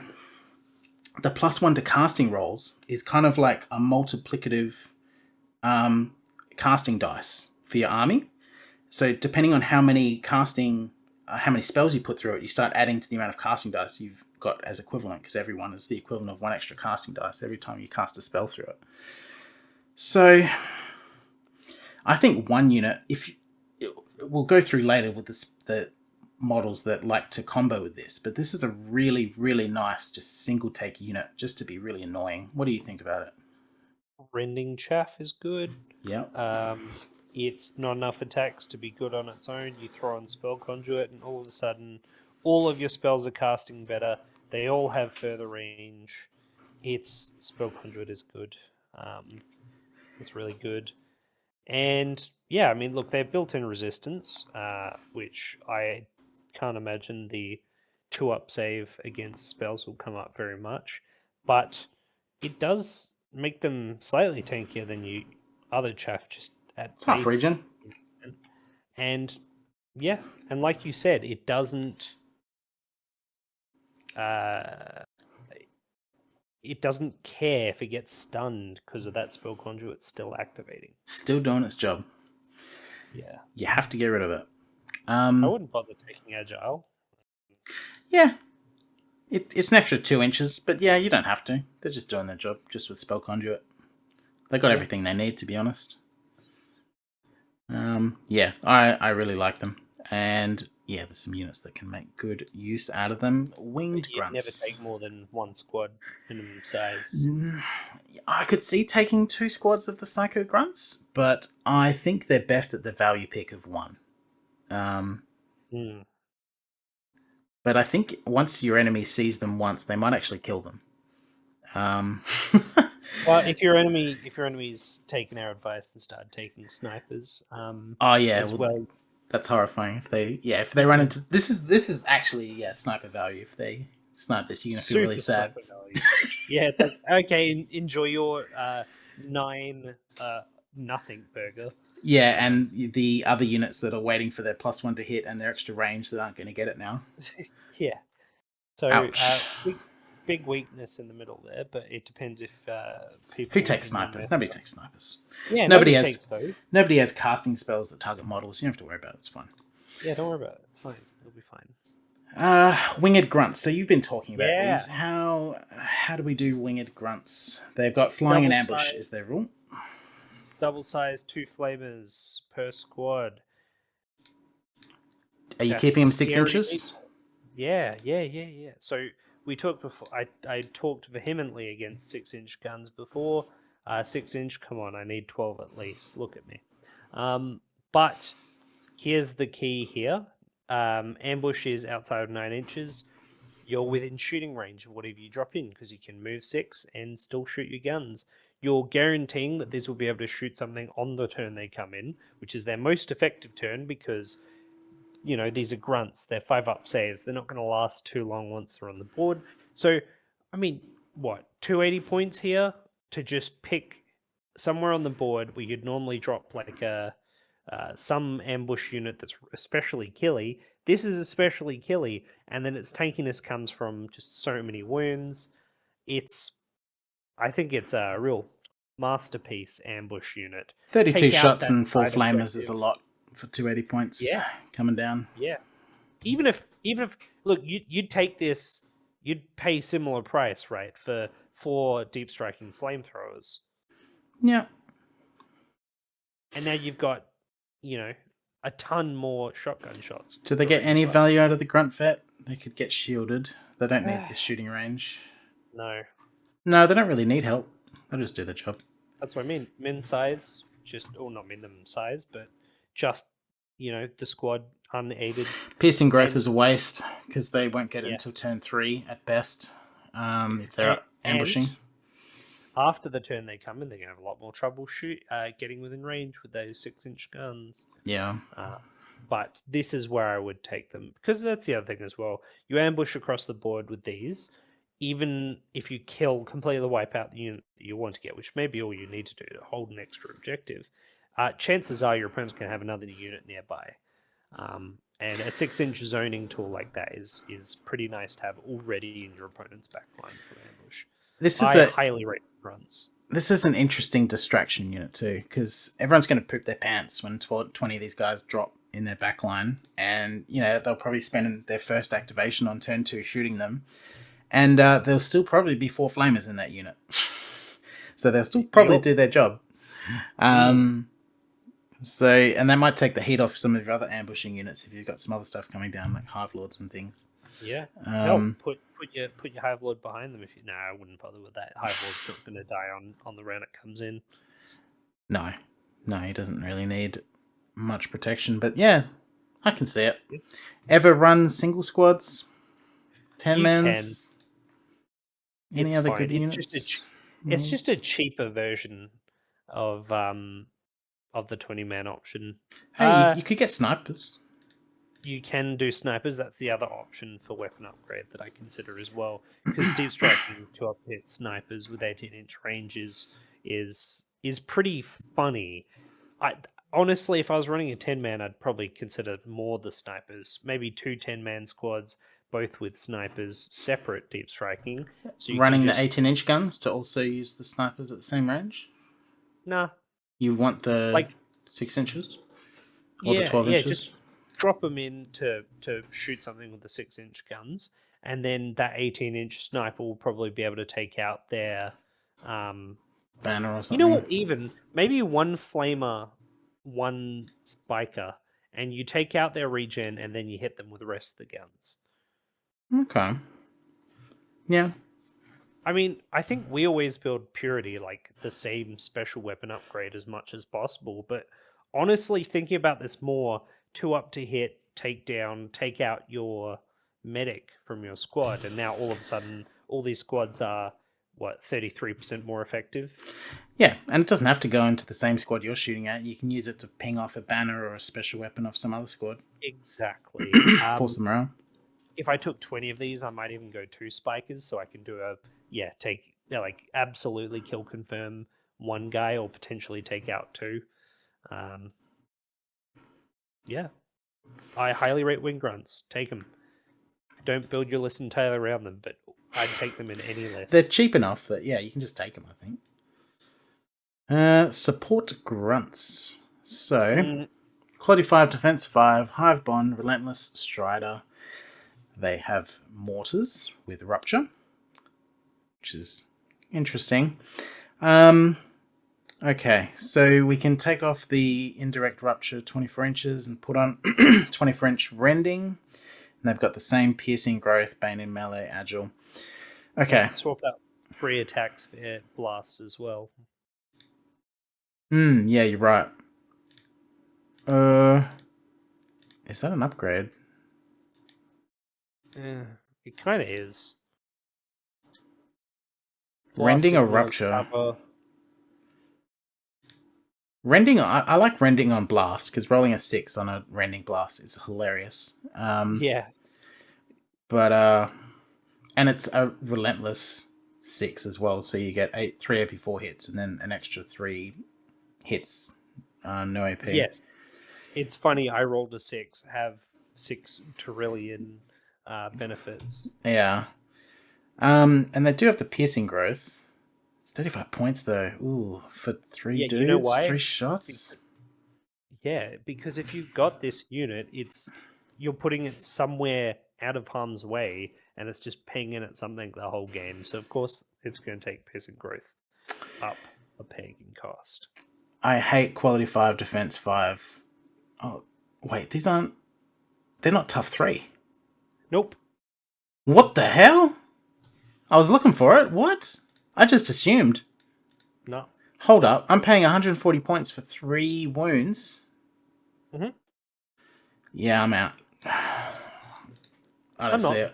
the +1 to casting rolls is kind of like a multiplicative casting dice for your army. So depending on how many spells you put through it, you start adding to the amount of casting dice you've got as equivalent, because everyone is the equivalent of 1 extra casting dice every time you cast a spell through it. So I think one unit, we'll go through later with the models that like to combo with this, but this is a really, really nice just single take unit just to be really annoying. What do you think about it? Rending chaff is good. Yeah. It's not enough attacks to be good on its own. You throw on spell conduit, and all of a sudden, all of your spells are casting better. They all have further range. Its spell conduit is good. It's really good. And yeah, I mean, look, they've built-in resistance, which I can't imagine the 2-up save against spells will come up very much, but it does make them slightly tankier than you other chaff just at It's half base. region. And yeah, and like you said, it doesn't. It doesn't care if it gets stunned because of that spell conduit still activating. Still doing its job. Yeah. You have to get rid of it. I wouldn't bother taking agile. Yeah. It's an extra 2 inches, but yeah, you don't have to. They're just doing their job, just with spell conduit. They got everything they need, to be honest. Yeah, I really like them. And yeah, there's some units that can make good use out of them. Winged Grunts. Never take more than one squad minimum size. I could see taking 2 squads of the Psycho-Grunts, but I think they're best at the value pick of 1. But I think once your enemy sees them once, they might actually kill them. Well, if your enemy's taken our advice and started taking snipers, oh yeah, as well. That's horrifying. If they run into this is actually sniper value. If they snipe this, you're gonna feel really sad. Yeah, it's like, okay, enjoy your 9 nothing burger. Yeah, and the other units that are waiting for their +1 to hit and their extra range that aren't going to get it now. Yeah. So ouch. Big weakness in the middle there, but it depends if people. Who takes snipers? Nobody takes snipers. Yeah, nobody takes those. Nobody has casting spells that target models. You don't have to worry about it. It's fine. Yeah, don't worry about it. It's fine. It'll be fine. Winged Grunts. So you've been talking about these. How do we do Winged Grunts? They've got flying and ambush. Is their rule? Double size 2 flamers per squad. Are you keeping them 6 inches? Yeah. So we talked before. I talked vehemently against 6-inch guns before. 6-inch, come on, I need 12 at least. Look at me. But here's the key here. Ambush is outside of 9 inches. you're within shooting range of whatever you drop in because you can move 6 and still shoot your guns. You're guaranteeing that these will be able to shoot something on the turn they come in, which is their most effective turn because, these are grunts. They're 5-up saves. They're not going to last too long once they're on the board. So, I mean, what, 280 points here to just pick somewhere on the board where you'd normally drop like some ambush unit that's especially killy. This is especially killy, and then its tankiness comes from just so many wounds. I think it's a real masterpiece ambush unit. 32 Take out shots that and 4 side flamers is a objective. lot for 280 points Yeah, coming down. yeah. Even if look, you'd take this, you'd pay similar price, right, for 4 deep striking flamethrowers. Yeah. And now you've got, a ton more shotgun shots. Do they get any value out of the grunt vet? They could get shielded. They don't need this shooting range. No. No, they don't really need help. They'll just do the job. That's what I mean. Min size, not minimum size, but just, the squad unaided. Piercing growth is a waste because they won't get it until turn 3 at best if they're ambushing. And after the turn they come in, they're going to have a lot more trouble getting within range with those 6-inch guns. Yeah. But this is where I would take them, because that's the other thing as well. You ambush across the board with these, even if you completely wipe out the unit that you want to get, which may be all you need to do to hold an extra objective, chances are your opponent's going to have another unit nearby. And a 6-inch zoning tool like that is pretty nice to have already in your opponent's backline for ambush. I highly rate grunts. This is an interesting distraction unit too, because everyone's going to poop their pants when 20 of these guys drop in their backline, and they'll probably spend their first activation on turn 2 shooting them, and there'll still probably be 4 flamers in that unit, so they'll still probably do their job. So, and that might take the heat off some of your other ambushing units if you've got some other stuff coming down, like Hive Lords and things. Yeah. Put your Hive Lord behind them if you. No, I wouldn't bother with that. Hive Lord's not going to die on the round it comes in. No, he doesn't really need much protection, but yeah, I can see it. Yeah. Ever run single squads? 10-mans? Any other good units? It's just a cheaper version of the 20-man option. Hey, you could get snipers. You can do snipers. That's the other option for weapon upgrade that I consider as well. Because deep striking 2-up hit snipers with 18-inch range is pretty funny. Honestly, if I was running a 10-man, I'd probably consider more the snipers. Maybe 2 10-man squads, both with snipers, separate deep striking. So running the 18-inch guns to also use the snipers at the same range? Nah. You want the 6 inches? Or the 12 inches? Just drop them in to shoot something with the 6-inch guns, and then that 18-inch sniper will probably be able to take out their banner or something. You know what? Even maybe 1 flamer, 1 spiker, and you take out their regen, and then you hit them with the rest of the guns. Okay. Yeah. I mean, I think we always build Purity like the same special weapon upgrade as much as possible, but honestly, thinking about this more, 2-up to hit, take down, take out your medic from your squad, and now all of a sudden, all these squads are, 33% more effective? Yeah, and it doesn't have to go into the same squad you're shooting at. You can use it to ping off a banner or a special weapon off some other squad. Exactly. Force them around. If I took 20 of these, I might even go 2 spikers, so I can do absolutely kill confirm 1 guy or potentially take out 2. Yeah. I highly rate wing grunts. Take them. Don't build your list entirely around them, but I'd take them in any list. They're cheap enough that, you can just take them, I think. Support grunts. So, quality 5, defense 5, Hive Bond, Relentless, Strider. They have mortars with Rupture, which is interesting. Okay, so we can take off the indirect Rupture 24 inches and put on 24-inch Rending. And they've got the same piercing growth, Bane in melee, agile. Okay. Swap out 3 attacks for blast as well. Yeah, you're right. Is that an upgrade? Yeah. It kind of is. Rending or Blasting heals Rupture? cover. Rending, I like Rending on Blast, because rolling a 6 on a Rending Blast is hilarious. Yeah. But, and it's a relentless 6 as well, so you get 3 AP4 hits, and then an extra 3 hits, no AP. Yes. It's funny, I rolled a 6, have 6 trillion benefits. Yeah. And they do have the piercing growth. It's 35 points though. Ooh, for 3 Yeah, dudes, you know why? 3 shots. Yeah, because if you've got this unit, you're putting it somewhere out of harm's way, and it's just pinging at something the whole game. So of course, it's going to take piercing growth up a peg in cost. I hate quality 5, defense 5. Oh, wait, they're not tough 3. Nope. What the hell? I was looking for it. What? I just assumed. No. Hold up, I'm paying 140 points for 3 wounds. Mm-hmm. Yeah, I'm out. I don't see it.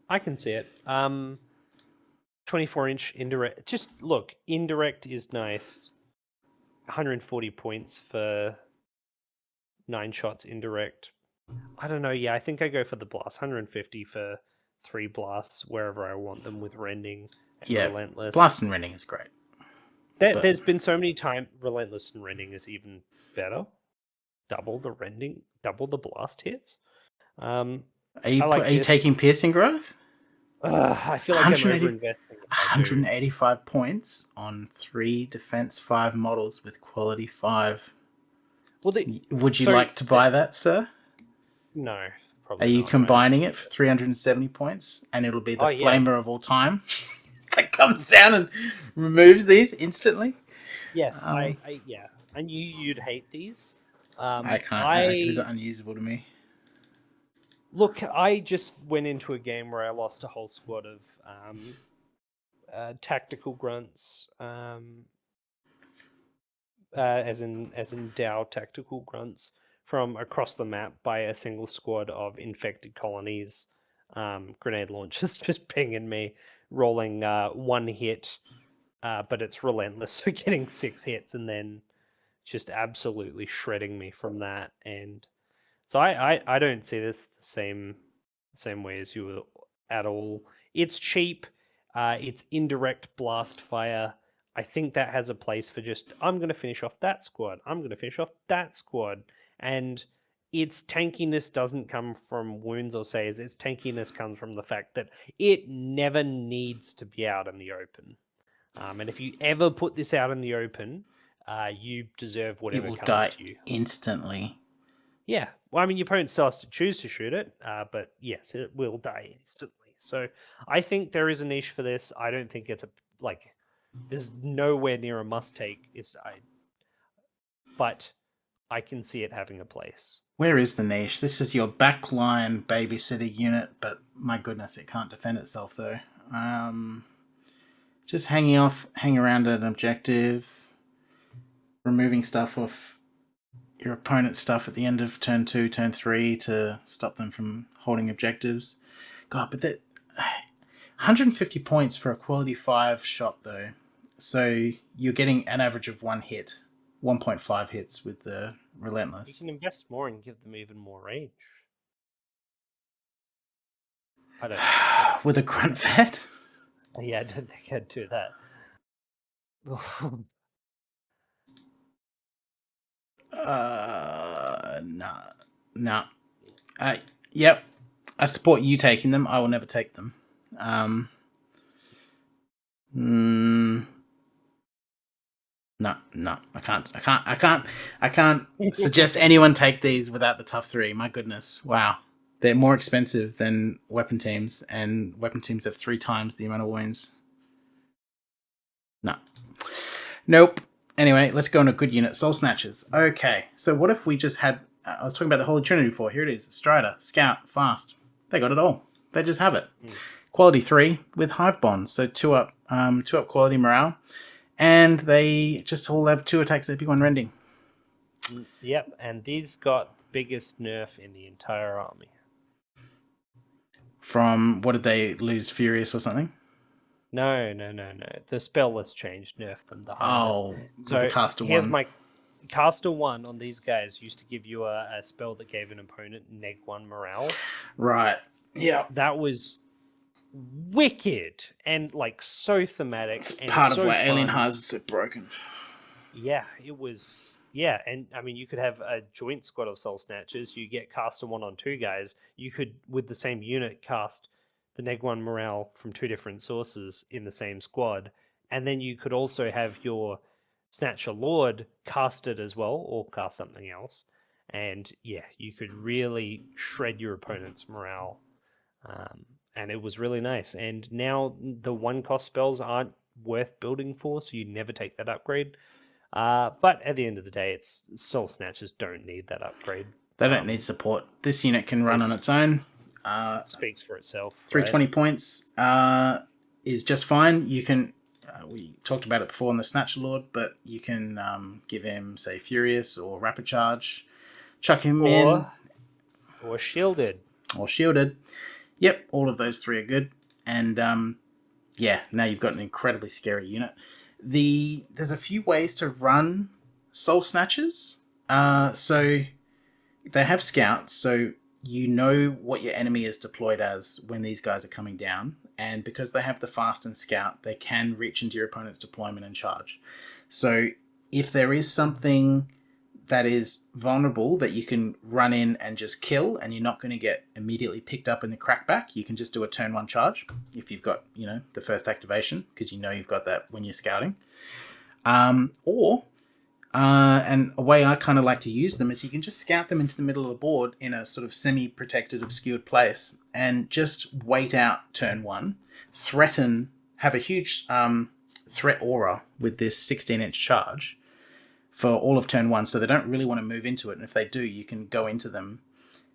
I can see it. 24-inch indirect. Just look, indirect is nice. 140 points for 9 shots indirect. I don't know. Yeah, I think I go for the blast. 150 for 3 blasts wherever I want them with rending and relentless. Blast and rending is great. There's been so many times relentless and rending is even better. Double the rending, double the blast hits. Are you taking piercing growth? I feel like I'm over-investing. 185 points on 3 defense 5 models with quality 5. Well, would you like to buy that, sir? No, probably Are you not, combining it for 370 points? And it'll be the flamer of all time that comes down and removes these instantly? Yes, I knew you'd hate these. I can't. It is unusable to me. Look, I just went into a game where I lost a whole squad of tactical grunts, as in Dow tactical grunts from across the map by a single squad of infected colonies, grenade launchers just pinging me, rolling 1 hit, but it's relentless, so getting 6 hits and then just absolutely shredding me from that. And so I don't see this the same way as you at all. It's cheap. It's indirect blast fire. I think that has a place for just, I'm going to finish off that squad. I'm going to finish off that squad. And its tankiness doesn't come from wounds or saves. Its tankiness comes from the fact that it never needs to be out in the open. And if you ever put this out in the open, you deserve whatever comes to you. It will die instantly. Yeah. Well, I mean, your opponent still has to choose to shoot it, but yes, it will die instantly. So I think there is a niche for this. I don't think it's there's nowhere near a must take. But I can see it having a place. Where is the niche? This is your backline babysitter unit, but my goodness, it can't defend itself though. Just hang around an objective, removing stuff off your opponent's stuff at the end of turn 2, turn 3 to stop them from holding objectives. God, but that 150 points for a quality 5 shot though. So you're getting an average of 1 hit, 1.5 hits with the relentless. You can invest more and give them even more range. I don't know. With a grunt vet? Yeah, I don't think I'd do that. No. Yep. I support you taking them. I will never take them. No. I can't suggest anyone take these without the tough 3. My goodness. Wow. They're more expensive than weapon teams, and weapon teams have 3 times the amount of wounds. No. Nope. Anyway, let's go on a good unit. Soul-Snatchers. Okay, so what if we just had... I was talking about the Holy Trinity before. Here it is. Strider, Scout, Fast. They got it all. They just have it. Quality 3 with Hive Bonds. So 2 up quality morale. And they just all have 2 attacks at big 1 rending. Yep, and these got the biggest nerf in the entire army. From what did they lose? Furious or something? No. The spell list changed, nerfed them, the Hiders. Oh, with the So caster here's one. my caster one on these guys used to give you a spell that gave an opponent -1 morale. Right. Yeah. That was wicked and like so thematic It's and part of so why Alien fun. Hives is so broken. Yeah, it was. Yeah, and I mean, you could have a joint squad of Soul-Snatchers. You get caster one on two guys. You could, with the same unit, cast the -1 morale from two different sources in the same squad. And then you could also have your Snatcher Lord cast it as well, or cast something else. And yeah, you could really shred your opponent's morale. And it was really nice. And now the one cost spells aren't worth building for, so you never take that upgrade. But at the end of the day, it's Soul-Snatchers don't need that upgrade. They don't need support. This unit can run on its own. Speaks for itself, 320 right? points is just fine. You can. We talked about it before on the Snatcher Lord, but you can give him, say, Furious or Rapid Charge, chuck him in, Or shielded. or Shielded. Yep, all of those three are good. And yeah, now you've got an incredibly scary unit. There's a few ways to run Soul-Snatchers. So they have scouts, so you know what your enemy is deployed as when these guys are coming down, and because they have the fast and scout, they can reach into your opponent's deployment and charge. So if there is something that is vulnerable that you can run in and just kill, and you're not going to get immediately picked up in the crackback, you can just do a turn one charge if you've got, the first activation, because you've got that when you're scouting. And a way I kind of like to use them is you can just scout them into the middle of the board in a sort of semi-protected, obscured place and just wait out turn one, have a huge threat aura with this 16-inch charge for all of turn one, so they don't really want to move into it. And if they do, you can go into them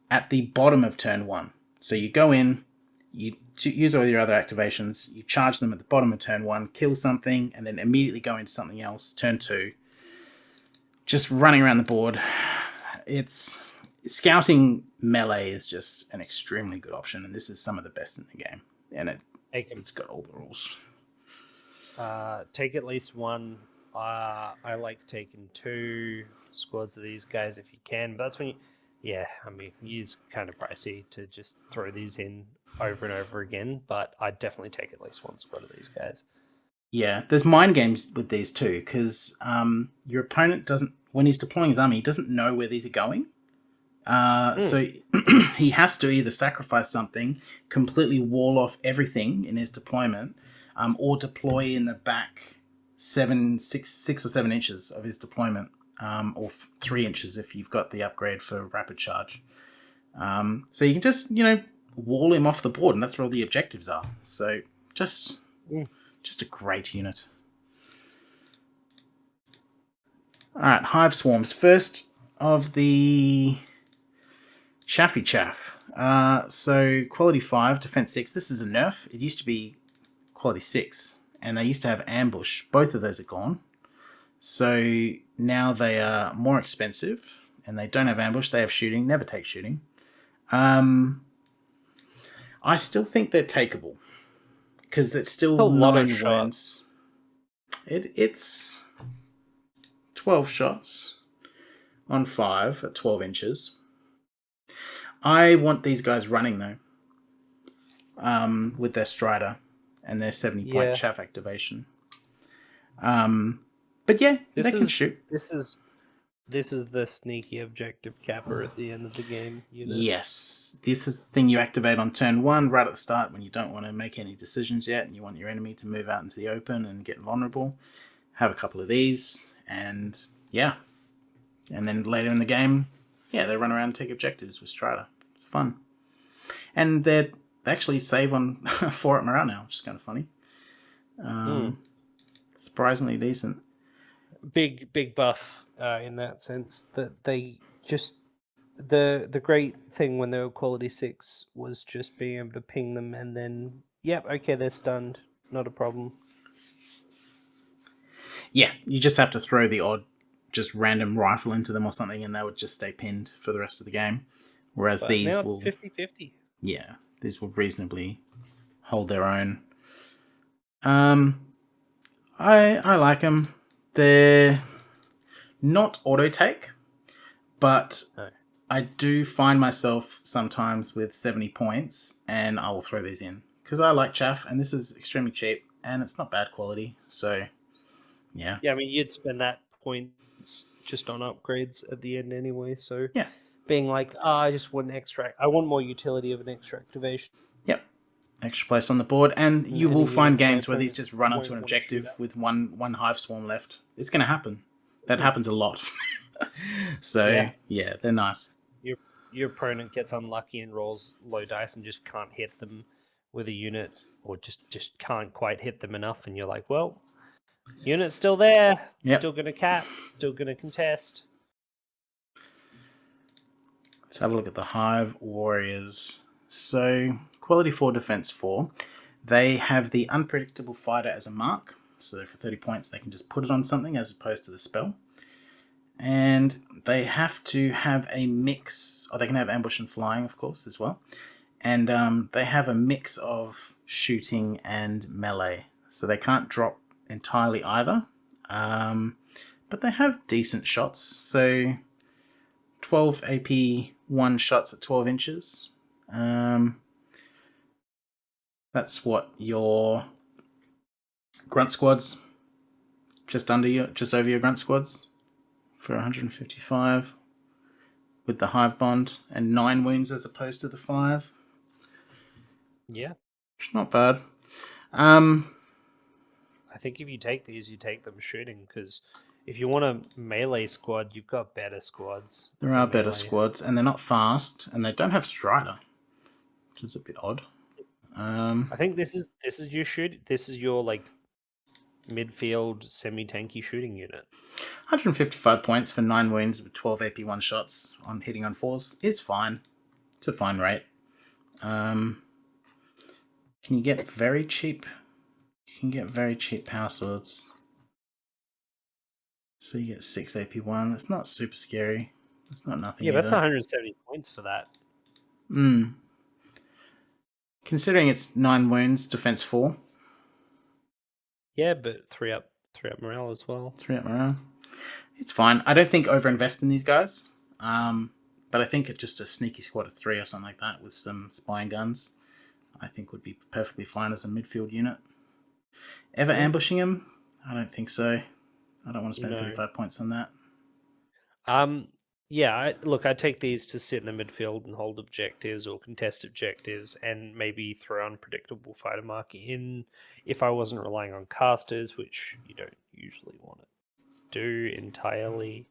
at the bottom of turn one. So you go in, you use all your other activations, you charge them at the bottom of turn one, kill something, and then immediately go into something else, turn two. Just running around the board. It's scouting melee is just an extremely good option, and this is some of the best in the game. And it's got all the rules. Take at least one. I like taking 2 squads of these guys if you can, but that's when it's kind of pricey to just throw these in over and over again, but I'd definitely take at least one squad of these guys. Yeah, there's mind games with these too, because your opponent doesn't, when he's deploying his army, he doesn't know where these are going. So he has to either sacrifice something, completely wall off everything in his deployment, or deploy in the back 6 or 7 inches of his deployment, or 3 inches if you've got the upgrade for rapid charge. So you can just, wall him off the board, and that's where all the objectives are. So just a great unit. All right, Hive Swarms. First of the Chaffy Chaff. So quality 5, defense 6. This is a nerf. It used to be quality 6, and they used to have ambush. Both of those are gone. So now they are more expensive, and they don't have ambush. They have shooting. Never take shooting. I still think they're takeable, because it's still a lot 9 of wounds. It's 12 shots on 5 at 12 inches. I want these guys running, though, with their Strider and their 70-point chaff activation. But yeah, they can shoot. This is the sneaky objective capper at the end of the game. Yes. This is the thing you activate on turn 1 right at the start when you don't want to make any decisions yet and you want your enemy to move out into the open and get vulnerable. Have a couple of these, and yeah. And then later in the game, they run around and take objectives with Strider. Fun. And they actually save on 4 at morale now, which is kind of funny. Surprisingly decent. Big buff in that sense, that they just the great thing when they were quality 6 was just being able to ping them and then they're stunned, not a problem. Yeah, you just have to throw the odd just random rifle into them or something and they would just stay pinned for the rest of the game. Whereas these now will... it's 50-50. Yeah, these will reasonably hold their own. I like them. They're not auto take, but No. I do find myself sometimes with 70 points, and I will throw these in because I like chaff, and this is extremely cheap, and it's not bad quality. So, yeah. Yeah, I mean, you'd spend that points just on upgrades at the end anyway. So, Yeah. being like, I just want extra. I want more utility of an extra activation. Yep. Extra place on the board, and you And a will unit find that my games where these opponent just run onto an won't want to shoot objective at. with one Hive Swarm left. It's going to happen. That happens a lot. Yeah. Yeah, they're nice. Your opponent gets unlucky and rolls low dice and just can't hit them with a unit, or just can't quite hit them enough, and you're like, well, unit's still there, Yep. still gonna cap, still gonna contest. Let's have a look at the Hive Warriors. So, quality 4, defense 4. They have the unpredictable fighter as a mark. So for 30 points, they can just put it on something as opposed to the spell. And they have to have a mix, or they can have ambush and flying, of course, as well. And they have a mix of shooting and melee. So they can't drop entirely either. But they have decent shots. So 12 AP 1 shots at 12 inches. That's what your grunt squads, just over your grunt squads for 155 with the hive bond and 9 wounds as opposed to the 5. Yeah, It's not bad. I think if you take these, you take them shooting, because if you want a melee squad, you've got better squads. There are better squads, and they're not fast, and they don't have Strider, which is a bit odd. I think this is your shoot. This is your like midfield semi-tanky shooting unit. 155 points for 9 wounds with 12 AP 1 shots on hitting on 4s is fine. It's a fine rate. Can you get very cheap? You can get very cheap power swords. So you get 6 AP 1. That's not super scary. That's not nothing Yeah, either. that's 170 points for that. Considering it's 9 wounds, defense 4. Yeah, but 3 up morale as well. 3 up morale. It's fine. I don't think overinvest in these guys. But I think it's just a sneaky squad of 3 or something like that with some spying guns, I think would be perfectly fine as a midfield unit. Ever ambushing him? I don't think so. I don't want to spend 35 points on that. Yeah, I take these to sit in the midfield and hold objectives or contest objectives, and maybe throw unpredictable fighter mark in if I wasn't relying on casters, which you don't usually want to do entirely,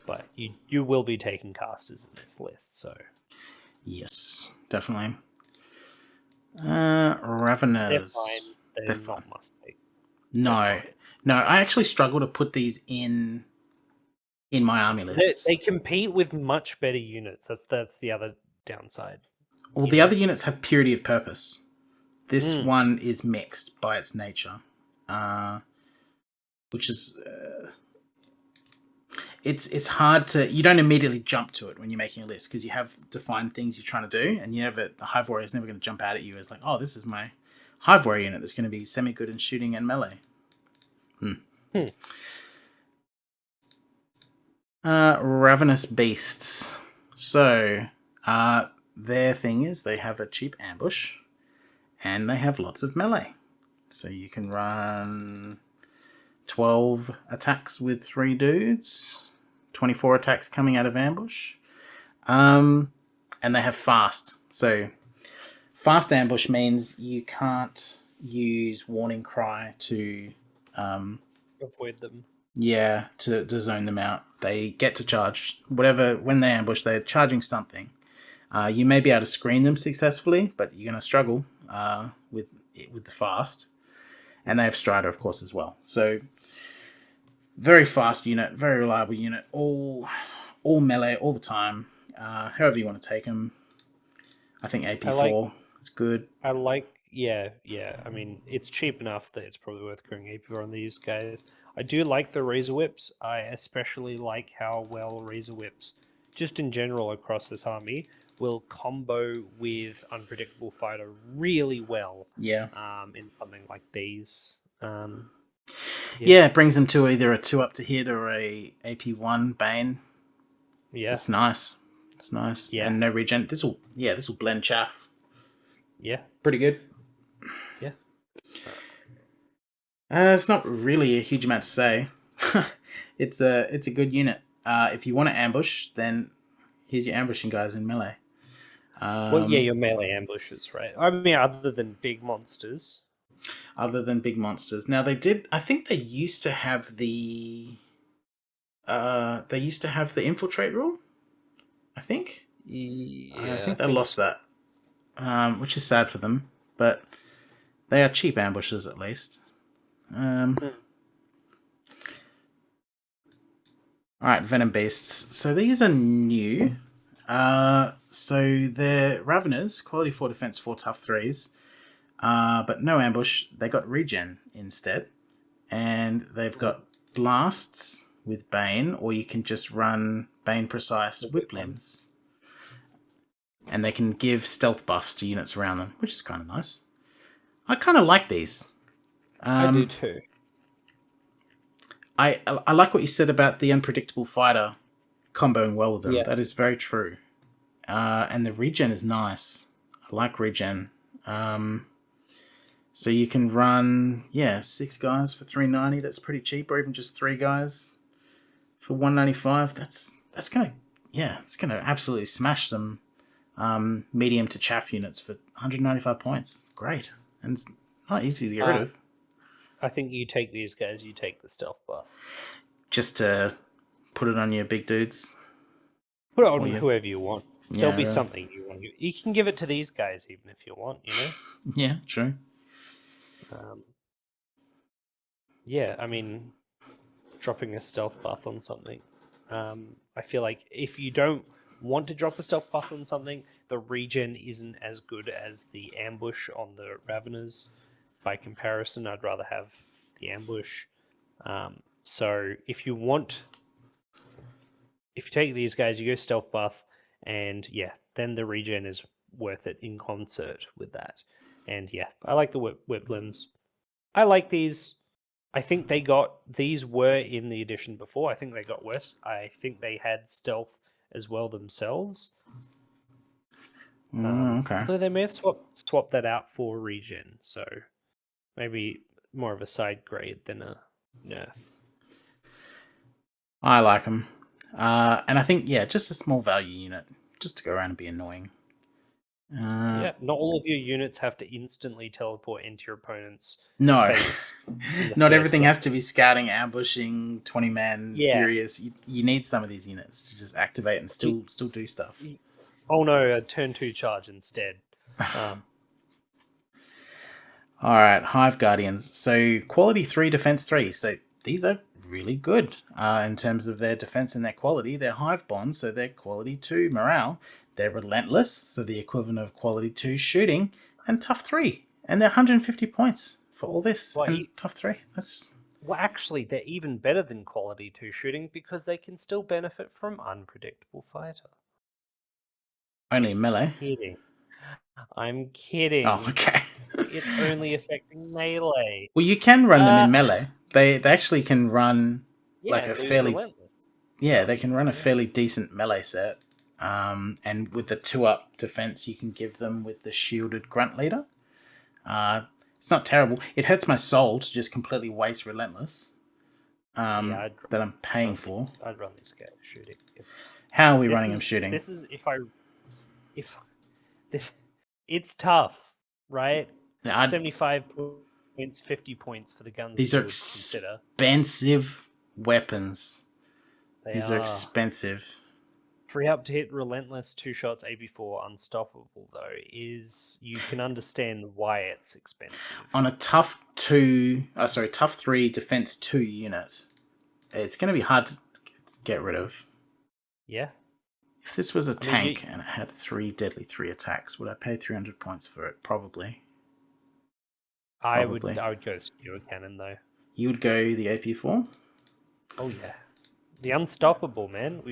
but you will be taking casters in this list, so yes, definitely. Ravenous. they're fine. They're not must take. No, I actually struggle to put these in my army lists. They compete with much better units. That's the other downside. Well, the other units have purity of purpose. This one is mixed by its nature, which is it's hard to. You don't immediately jump to it when you're making a list because you have defined things you're trying to do, and the Hive Warrior is never going to jump out at you as like, oh, this is my Hive Warrior unit that's going to be semi good in shooting and melee. Ravenous Beasts. So, their thing is they have a cheap ambush, and they have lots of melee. So you can run 12 attacks with 3 dudes, 24 attacks coming out of ambush, and they have fast. So, fast ambush means you can't use Warning Cry to avoid them. Yeah, to zone them out. They get to charge. When they ambush, they're charging something. You may be able to screen them successfully, but you're going to struggle with the fast. And they have Strider, of course, as well. So, very fast unit, very reliable unit, all melee all the time. However you want to take them. I think AP4 is good. Yeah. I mean, it's cheap enough that it's probably worth going AP4 on these guys. I do like the Razor Whips. I especially like how well Razor Whips, just in general across this army, will combo with Unpredictable Fighter really well. Yeah. In something like these. Yeah, it brings them to either a 2-up to hit or a AP1 Bane. Yeah. It's nice. It's nice. Yeah. And no regen. This will blend chaff. Yeah. Pretty good. Yeah. It's not really a huge amount to say. It's a good unit. If you want to ambush, then here's your ambushing guys in melee. Well, yeah, your melee ambushes, right? I mean, other than big monsters. Other than big monsters. Now I think they used to have the infiltrate rule. I think. Yeah, I think they lost that, which is sad for them. But they are cheap ambushes at least. Alright, Venom Beasts. So these are new. So they're Ravenous, quality 4 defense, 4 tough 3s. But no ambush. They got regen instead. And they've got blasts with Bane, or you can just run Bane Precise Whip Limbs. And they can give stealth buffs to units around them, which is kind of nice. I kind of like these. I do too. I like what you said about the Unpredictable Fighter comboing well with them. Yeah. That is very true. And the regen is nice. I like regen. So you can run 6 guys for $390. That's pretty cheap, or even just 3 guys for $195. That's gonna absolutely smash some medium to chaff units for 195 points. Great, and it's not easy to get rid of. I think you take these guys. You take the stealth buff. Just to put it on your big dudes. Put it on whoever you want. There'll be really. something you want. You can give it to these guys even if you want. Yeah, true. Yeah, I mean, dropping a stealth buff on something. I feel like if you don't want to drop a stealth buff on something, the regen isn't as good as the ambush on the Ravenous. By comparison, I'd rather have the ambush. So if you take these guys, you go stealth buff, and then the regen is worth it in concert with that. And I like the whip limbs. I like these. I think these were in the edition before. I think they got worse. I think they had stealth as well themselves. Okay. Although they may have swapped that out for regen, so maybe more of a side grade than a nerf. I like them. And I think, just a small value unit, just to go around and be annoying. Not all of your units have to instantly teleport into your opponent's No. face. Not everything has to be scouting, ambushing, 20-man, furious. You need some of these units to just activate and still do stuff. Oh no, a turn 2 charge instead. Alright, Hive Guardians. So quality 3, defense 3. So these are really good in terms of their defense and their quality. They're Hive Bonds, so they're quality 2 morale. They're relentless, so the equivalent of quality 2 shooting, and tough 3. And they're 150 points for all this. And tough 3. Well, actually, they're even better than quality 2 shooting because they can still benefit from Unpredictable Fighter. Only melee. I'm kidding. Oh, okay. It's only affecting melee. Well, you can run them in melee. They actually can run like a fairly relentless. They can run a fairly decent melee set. And with the 2-up defense, you can give them with the shielded Grunt leader. It's not terrible. It hurts my soul to just completely waste relentless. That I'm paying for. I'd run this guy shooting. How are we running him shooting? This is it's tough, right? 75 points, 50 points for the guns. These are expensive weapons. These are expensive. 3-up to hit relentless, 2 shots, AP4 unstoppable though you can understand why it's expensive. On a tough 3 defense 2 unit, it's going to be hard to get rid of. Yeah. If this was a tank and it had 3 deadly 3 attacks, would I pay 300 points for it? Probably. I would go Skewer Cannon though. You would go the AP4? Oh yeah. The unstoppable, man.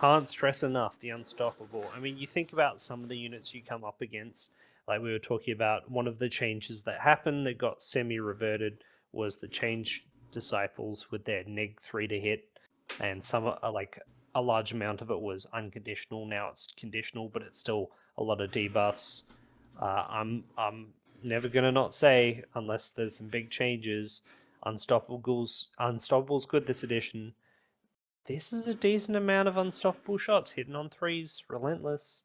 Can't stress enough the unstoppable. I mean, you think about some of the units you come up against. Like we were talking about, one of the changes that happened that got semi-reverted was the change disciples with their neg 3 to hit, and some like a large amount of it was unconditional. Now it's conditional, but it's still a lot of debuffs. I'm never gonna not say, unless there's some big changes, Unstoppable's good this edition. This is a decent amount of unstoppable shots, hitting on 3s, relentless.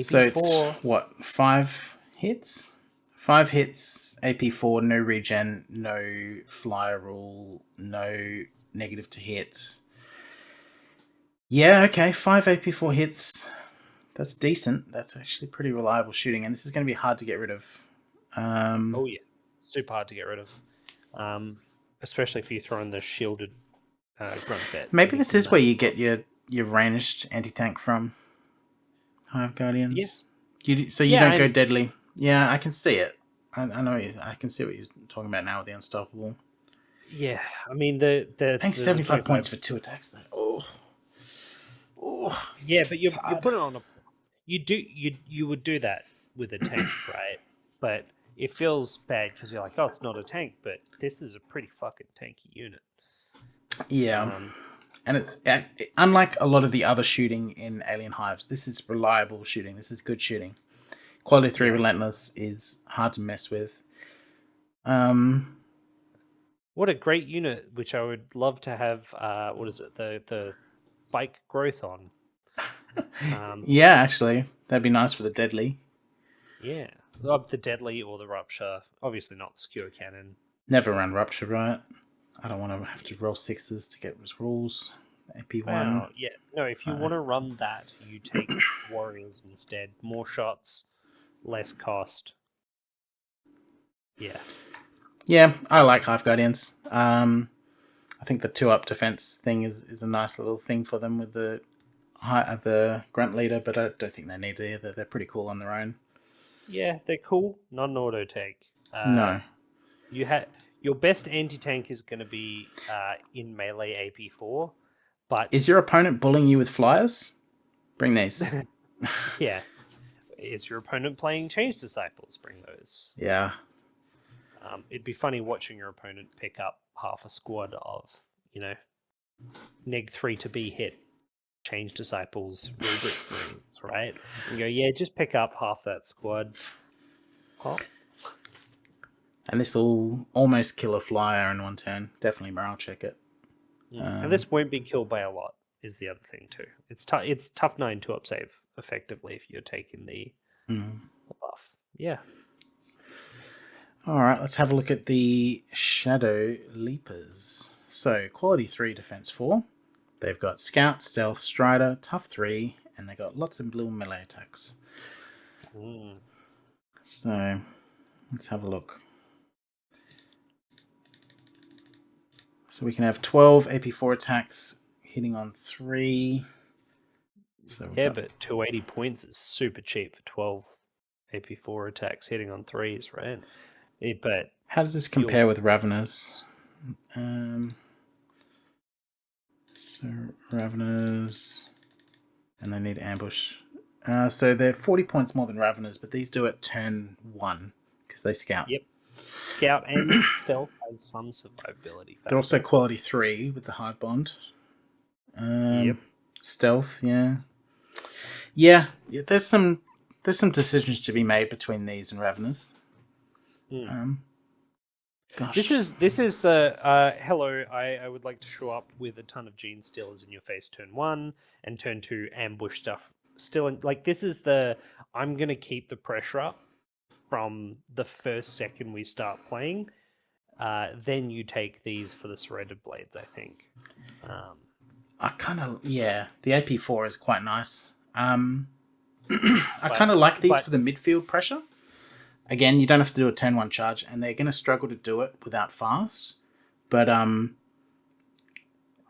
So it's AP4. what, 5 hits? 5 hits, AP4, no regen, no flyer rule, no negative to hit. Yeah, okay, 5 AP4 hits. That's decent. That's actually pretty reliable shooting, and this is going to be hard to get rid of. Oh yeah, super hard to get rid of, especially if you throw in the shielded grunt vet. Maybe this is where you get your ranged anti-tank from. Hive Guardians. Yeah. So you don't go deadly. Yeah, I can see it. I know. I can see what you're talking about now with the unstoppable. Yeah, I mean I think 75 points for 2 attacks though. Oh. Yeah, but you're putting on a. You would do that with a tank, right? But it feels bad because you're like, oh, it's not a tank, but this is a pretty fucking tanky unit. Yeah. And it's unlike a lot of the other shooting in Alien Hives. This is reliable shooting. This is good shooting. Quality 3 Relentless is hard to mess with. What a great unit, which I would love to have. What is it? The bike growth on. Yeah, actually, that'd be nice for the deadly. Yeah, the deadly or the rupture. Obviously, not the skewer cannon. Never run rupture, right? I don't want to have to roll 6s to get rules. AP1. Wow, yeah. No, if you want to run that, you take warriors instead. More shots, less cost. Yeah. Yeah, I like Hive Guardians. I think the 2-up defense thing is a nice little thing for them with the grunt leader, but I don't think they need it either. They're pretty cool on their own. Yeah, they're cool. Not an auto take. No. Your best anti-tank is going to be in melee AP4, but is your opponent bullying you with flyers? Bring these. Yeah. Is your opponent playing Change Disciples? Bring those. Yeah. It'd be funny watching your opponent pick up half a squad of, neg 3 to be hit Change Disciples rubric marines, right? And go, yeah, just pick up half that squad. Hop. And this will almost kill a flyer in one turn. Definitely morale check it. And this won't be killed by a lot, is the other thing too. It's tough 9 to up save effectively if you're taking the buff. Yeah. All right, let's have a look at the Shadow Leapers. So, quality 3, defense 4. They've got Scout, Stealth, Strider, Tough 3, and they've got lots of little melee attacks. So, let's have a look. So we can have 12 AP4 attacks hitting on 3. So yeah, but 280 points is super cheap for 12 AP4 attacks hitting on 3s, right? But how does this compare with Ravenous? So Ravenous, and they need ambush. So they're 40 points more than Ravenous, but these do it turn 1 because they scout. Yep. Scout and Stealth has some survivability. They're also quality 3 with the hard bond. Yep. Stealth, yeah. Yeah, there's some decisions to be made between these and Ravenous. Gosh. This is the hello. I would like to show up with a ton of Gene Stealers in your face turn 1 and turn 2 ambush stuff. Still, this is the I'm gonna keep the pressure up from the first second we start playing. Then you take these for the Serrated Blades, I think. I kind of the AP4 is quite nice. I kind of like these for the midfield pressure. Again, you don't have to do a turn 1 charge, and they're going to struggle to do it without fast. But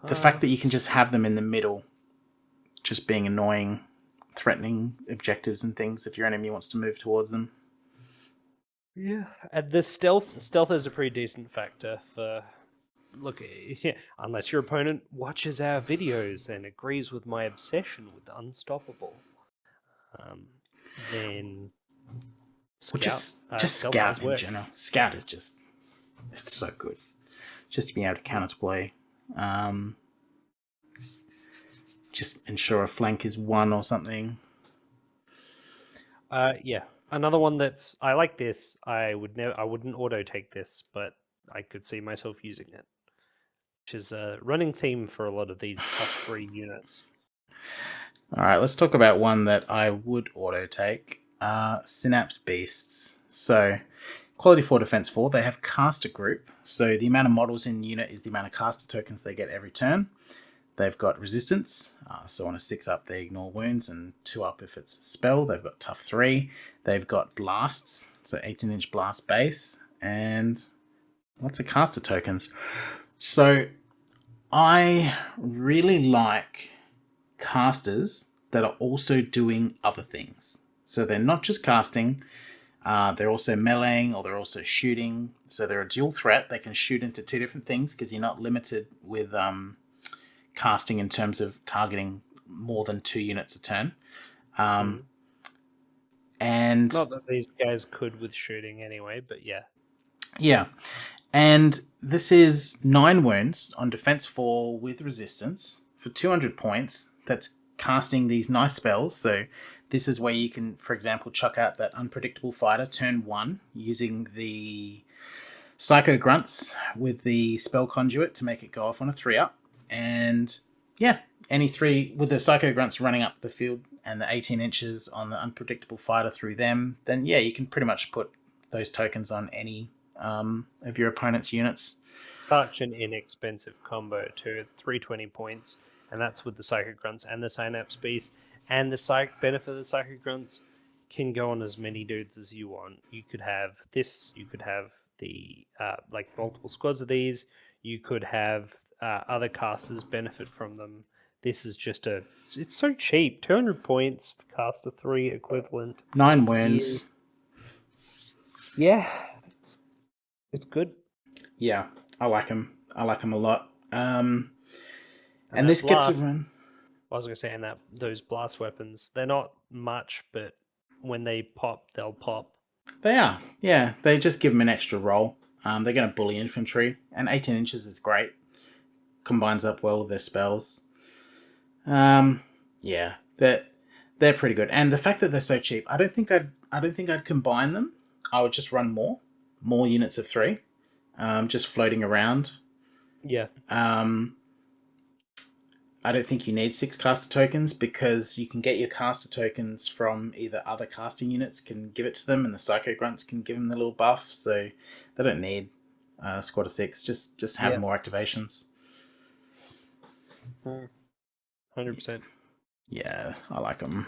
the fact that you can just have them in the middle, just being annoying, threatening objectives and things if your enemy wants to move towards them. Yeah, and the stealth is a pretty decent factor for look, yeah, unless your opponent watches our videos and agrees with my obsession with Unstoppable, then Or Scout, just Stealth Scout does in work. general. Scout is just, it's so good. Just to be able to Yeah. counter play. Just ensure a flank is one or something. Yeah. Another one that's I like this. I wouldn't auto take this, but I could see myself using it. Which is a running theme for a lot of these tough 3 units. Alright, let's talk about one that I would auto take. Synapse Beasts. So, quality 4, defense 4. They have caster group. So, the amount of models in unit is the amount of caster tokens they get every turn. They've got resistance, so on a 6 up they ignore wounds, and 2 up if it's a spell. They've got tough 3. They've got blasts, so 18-inch blast base, and lots of caster tokens. So I really like casters that are also doing other things. So they're not just casting, they're also meleeing or they're also shooting. So they're a dual threat. They can shoot into 2 different things because you're not limited with casting in terms of targeting more than 2 units a turn. And Not that these guys could with shooting anyway, but yeah. yeah, and this is 9 wounds on defense 4 with resistance for 200 points. That's casting these nice spells. So this is where you can, for example, chuck out that unpredictable fighter turn 1 using the Psycho-Grunts with the spell conduit to make it go off on a 3 up. And yeah, any 3 with the Psycho-Grunts running up the field and the 18 inches on the unpredictable fighter through them, then yeah, you can pretty much put those tokens on any of your opponent's units. Such an inexpensive combo too. It's 320 points, and that's with the Psycho-Grunts and the Synapse Beast. And the benefit of the Psycho-Grunts can go on as many dudes as you want. You could have this, you could have the like multiple squads of these, you could have other casters benefit from them. This is just it's so cheap. 200 points for caster 3 equivalent. 9 wounds. Yeah, it's good. Yeah, I like them. I like them a lot. And And this gets a blast, run. I was going to say, and that those blast weapons, they're not much, but when they pop, they'll pop. They are. Yeah, they just give them an extra roll. They're going to bully infantry, and 18 inches is great. Combines up well with their spells. Yeah, they're pretty good. And the fact that they're so cheap, I don't think I'd combine them. I would just run more units of 3, just floating around. Yeah. I don't think you need 6 caster tokens because you can get your caster tokens from either other casting units can give it to them, and the Psycho-Grunts can give them the little buff. So they don't need a squad of 6. Just have more activations. 100%. Yeah, I like them.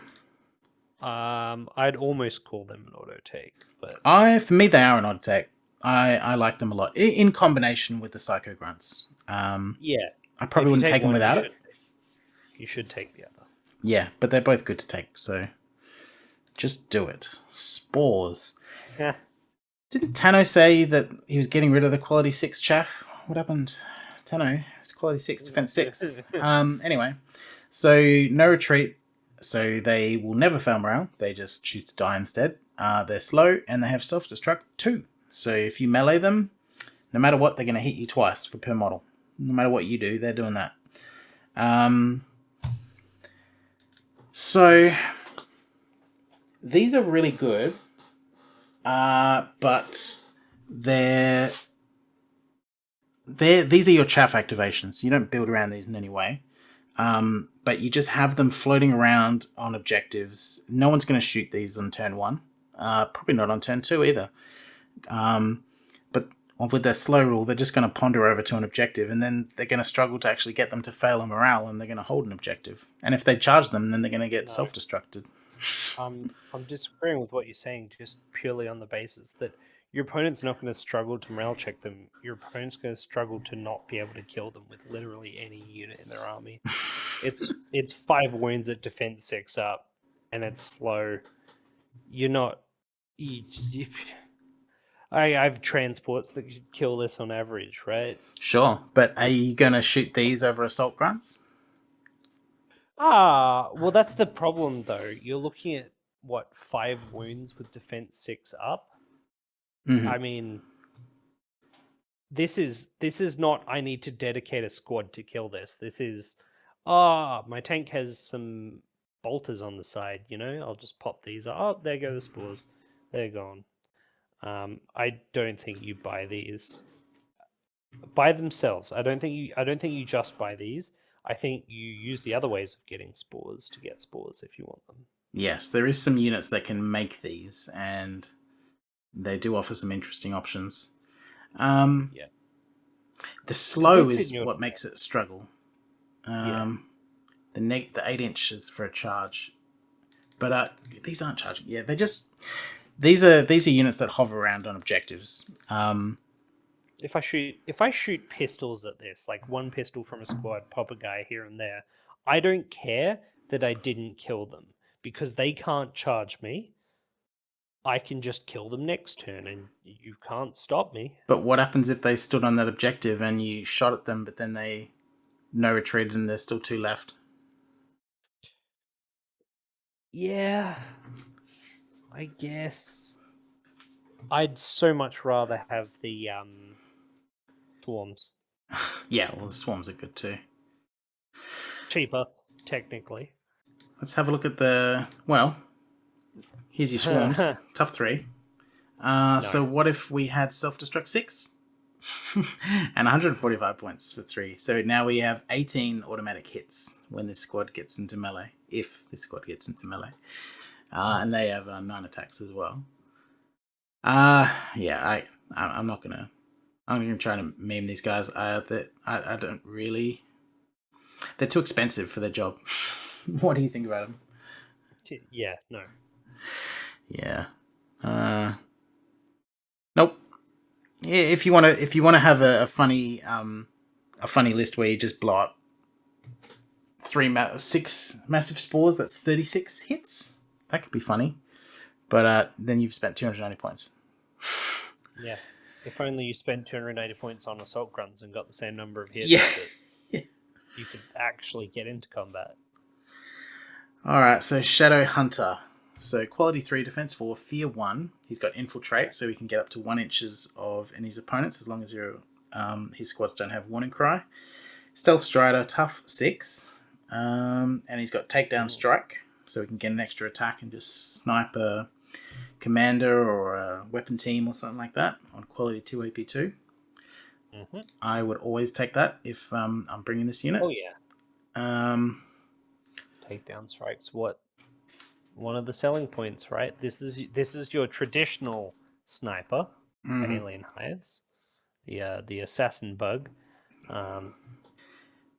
I'd almost call them an auto take, but For me, they are an odd take. I like them a lot in combination with the Psycho-Grunts. yeah, I probably wouldn't take them without it. You should take the other. Yeah, but they're both good to take, so just do it. Spores. Yeah. Didn't Tano say that he was getting rid of the quality 6 chaff? What happened? Tano, it's quality 6, defense 6. Anyway, so no retreat, so they will never fail morale. They just choose to die instead. They're slow, and they have self-destruct 2. So if you melee them, no matter what, they're going to hit you twice per model. No matter what you do, they're doing that. So these are really good, but these are your chaff activations. You don't build around these in any way, but you just have them floating around on objectives. No one's going to shoot these on turn 1, probably not on turn 2 either. But with their slow rule, they're just going to ponder over to an objective, and then they're going to struggle to actually get them to fail a morale, and they're going to hold an objective. And if they charge them, then they're going to get self-destructed. I'm disagreeing with what you're saying, just purely on the basis that your opponent's not going to struggle to morale check them. Your opponent's going to struggle to not be able to kill them with literally any unit in their army. It's 5 wounds at defense 6 up, and it's slow. You're not. I have transports that could kill this on average, right? Sure, but are you going to shoot these over Assault Grunts? Well, that's the problem though. You're looking at what 5 wounds with defense 6 up. Mm-hmm. I mean, this is not. I need to dedicate a squad to kill this. This is, my tank has some bolters on the side. I'll just pop these. Oh, there go the spores. They're gone. I don't think you buy these by themselves. I don't think you. I don't think you just buy these. I think you use the other ways of getting spores to get spores if you want them. Yes, there is some units that can make these, and they do offer some interesting options. Yeah, The because slow they sit in is your what makes it struggle. yeah. The 8 inch is for a charge, but these aren't charging. Yeah, these are units that hover around on objectives. If I shoot pistols at this, like one pistol from a squad, pop a guy here and there, I don't care that I didn't kill them because they can't charge me. I can just kill them next turn, and you can't stop me. But what happens if they stood on that objective and you shot at them, but then they no retreated and there's still 2 left? Yeah, I guess I'd so much rather have the swarms. Yeah, well, the swarms are good too. Cheaper, technically. Let's have a look at the. Well, here's your swarms. Tough 3. No. So what if we had self-destruct 6? And 145 points for 3. So now we have 18 automatic hits when this squad gets into melee. If this squad gets into melee. And they have 9 attacks as well. Yeah, I'm not gonna. I'm gonna try to meme these guys. I don't really. They're too expensive for their job. What do you think about them? Yeah, no. Yeah. Nope. Yeah, if you wanna have a funny list where you just blow up 6 massive spores, that's 36 hits. That could be funny. But then you've spent 290 points. Yeah. If only you spent 280 points on assault grunts and got the same number of hits Yeah. that you could actually get into combat. Alright, so Shadow Hunter. So quality 3, defense 4, fear 1. He's got infiltrate, so he can get up to 1 inches of any of his opponents as long as his squads don't have warning cry. Stealth Strider, tough 6. And he's got takedown strike, so he can get an extra attack and just snipe a commander or a weapon team or something like that on quality 2 AP2. Mm-hmm. I would always take that if I'm bringing this unit. Oh yeah. Takedown strikes. What? One of the selling points, right? This is your traditional sniper, Mm-hmm. alien hives, the assassin bug.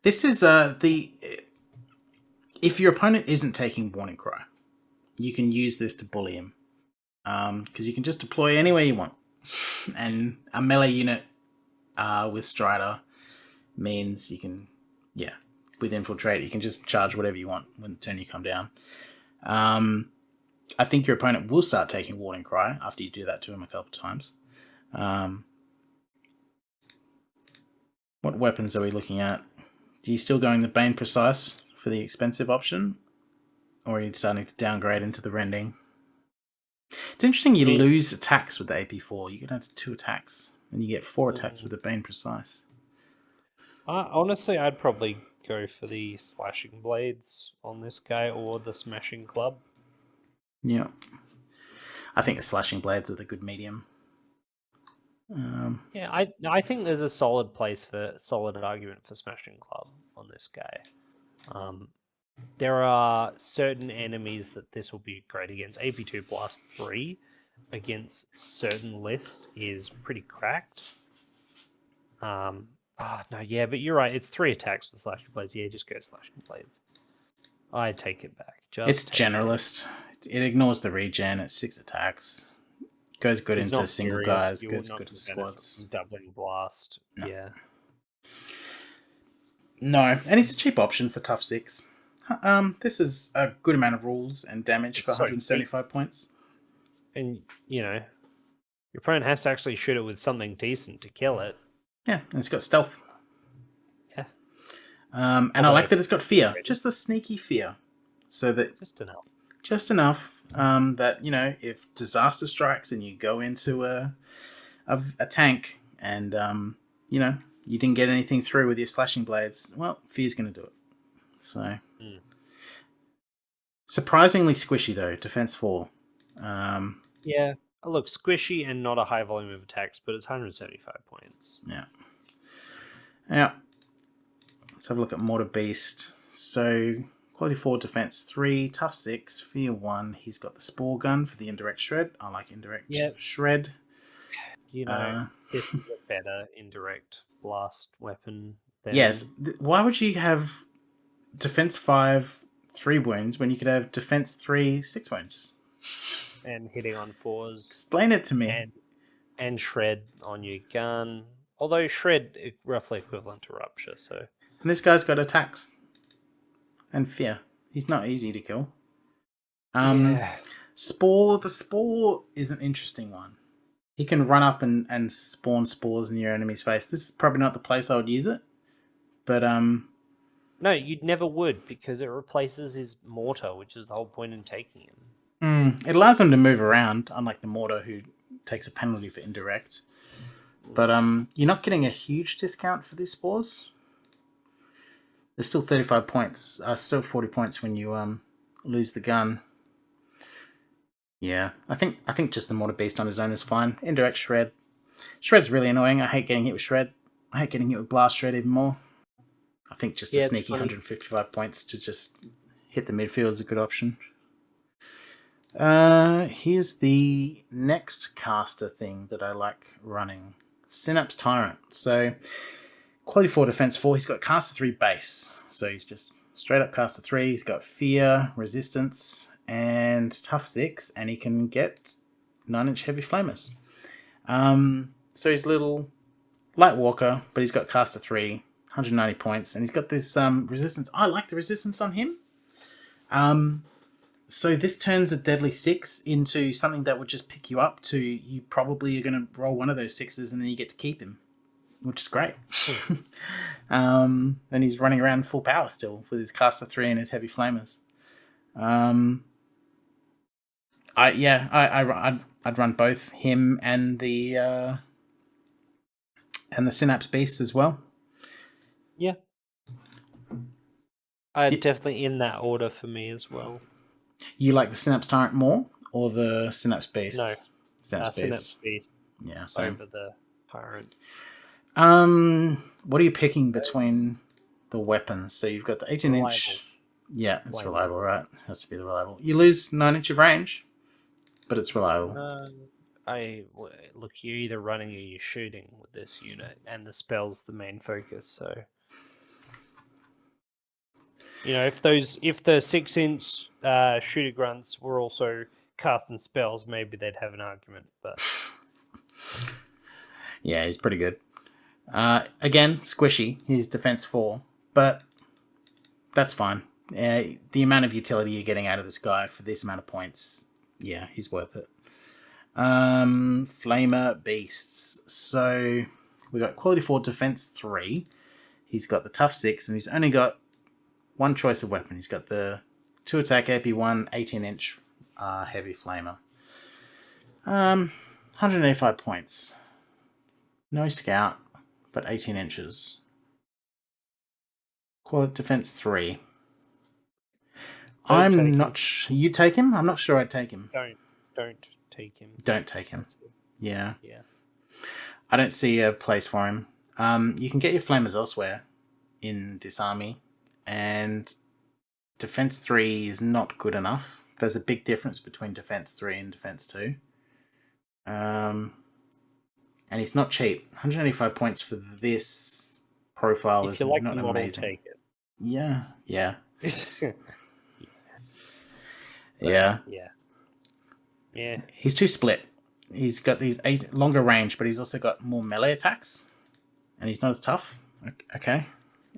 This is if your opponent isn't taking warning cry, you can use this to bully him. Because you can just deploy anywhere you want. And a melee unit with Strider means you can, with Infiltrate, you can just charge whatever you want when the turn you come down. I think your opponent will start taking Warning Cry after you do that to him a couple times. What weapons are we looking at? Are you still going the Bane Precise for the expensive option? Or are you starting to downgrade into the Rending? It's interesting you lose attacks with the AP4. You get down to 2 attacks, and you get 4 attacks with the Bane Precise. Honestly, I'd probably go for the Slashing Blades on this guy or the Smashing Club. Yeah. I think the Slashing Blades are the good medium. Yeah, I think there's a solid argument for Smashing Club on this guy. There are certain enemies that this will be great against. AP2 Blast 3 against certain list is pretty cracked. No, yeah, but you're right. It's 3 attacks with Slashing Blades. Yeah, just go Slashing Blades. I take it back. It's generalist. It ignores the regen. It's 6 attacks. Goes good into single guys. Goes good to squads. Doubling blast. No. Yeah. No, and it's a cheap option for tough 6. This is a good amount of rules and damage for 175 points. And Your opponent has to actually shoot it with something decent to kill it. Yeah, and it's got stealth. Yeah. And I Although like that it's got fear, ready. just the sneaky fear, so that Just enough. that if disaster strikes and you go into a tank and you didn't get anything through with your slashing blades, well, fear's going to do it. So surprisingly squishy though, defense 4. Yeah. Look, squishy and not a high volume of attacks, but it's 175 points. Yeah. Let's have a look at Mortar Beast. So quality 4, defense 3, tough 6, fear 1. He's got the Spore gun for the indirect shred. I like indirect shred. This is a better indirect blast weapon than... Yes. Why would you have defense 5, 3 wounds when you could have defense 3, 6 wounds? And hitting on 4s. Explain it to me. And shred on your gun. Although shred is roughly equivalent to rupture, so... And this guy's got attacks. And fear. He's not easy to kill. Spore. The Spore is an interesting one. He can run up and spawn spores in your enemy's face. This is probably not the place I would use it. But no, you'd never would, because it replaces his mortar, which is the whole point in taking him. It allows him to move around, unlike the mortar, who takes a penalty for indirect. But you're not getting a huge discount for these spores. There's still 35 points. Still 40 points when you lose the gun. Yeah, I think just the Mortar Beast on his own is fine. Indirect shred. Shred's really annoying. I hate getting hit with shred. I hate getting hit with blast shred even more. I think just a sneaky 155 points to just hit the midfield is a good option. Here's the next caster thing that I like running. Synapse Tyrant. So, quality 4, defense 4. He's got caster 3 base. So he's just straight up caster 3. He's got fear, resistance, and tough 6. And he can get 9-inch heavy flamers. So he's a little light walker, but he's got caster 3, 190 points. And he's got this resistance. I like the resistance on him. So this turns a deadly 6 into something that would just pick you up to, you probably are going to roll one of those 6s and then you get to keep him, which is great. And he's running around full power still with his caster 3 and his heavy flamers. I'd run both him and the Synapse Beasts as well. Yeah. I'd definitely in that order for me as well. You like the Synapse Tyrant more or the Synapse Beast? No. Synapse Beast. Yeah, same. Over the Tyrant. What are you picking between the weapons? So you've got the 18-inch. Yeah, it's reliable, right? It has to be the reliable. You lose 9-inch of range, but it's reliable. Look, you're either running or you're shooting with this unit, and the spell's the main focus, so... if the 6-inch shooter grunts were also casting spells, maybe they'd have an argument. But yeah, he's pretty good. Again, squishy. He's defense 4, but that's fine. The amount of utility you're getting out of this guy for this amount of points, yeah, he's worth it. Flamer Beasts. So we got quality 4, defense 3. He's got the tough 6, and he's only got one choice of weapon. He's got the 2 attack AP 1 18-inch heavy flamer. 185 points. No scout, but 18 inches. Quality defense 3. I'm not. You take him? I'm not sure I'd take him. Don't take him. Don't take him. Yeah. Yeah. I don't see a place for him. You can get your flamers elsewhere in this army. And defense 3 is not good enough. There's a big difference between defense 3 and defense 2. And he's not cheap. 185 points for this profile is not amazing. Take it. Yeah. Yeah. He's too split. He's got these 8 longer range, but he's also got more melee attacks. And he's not as tough. Okay.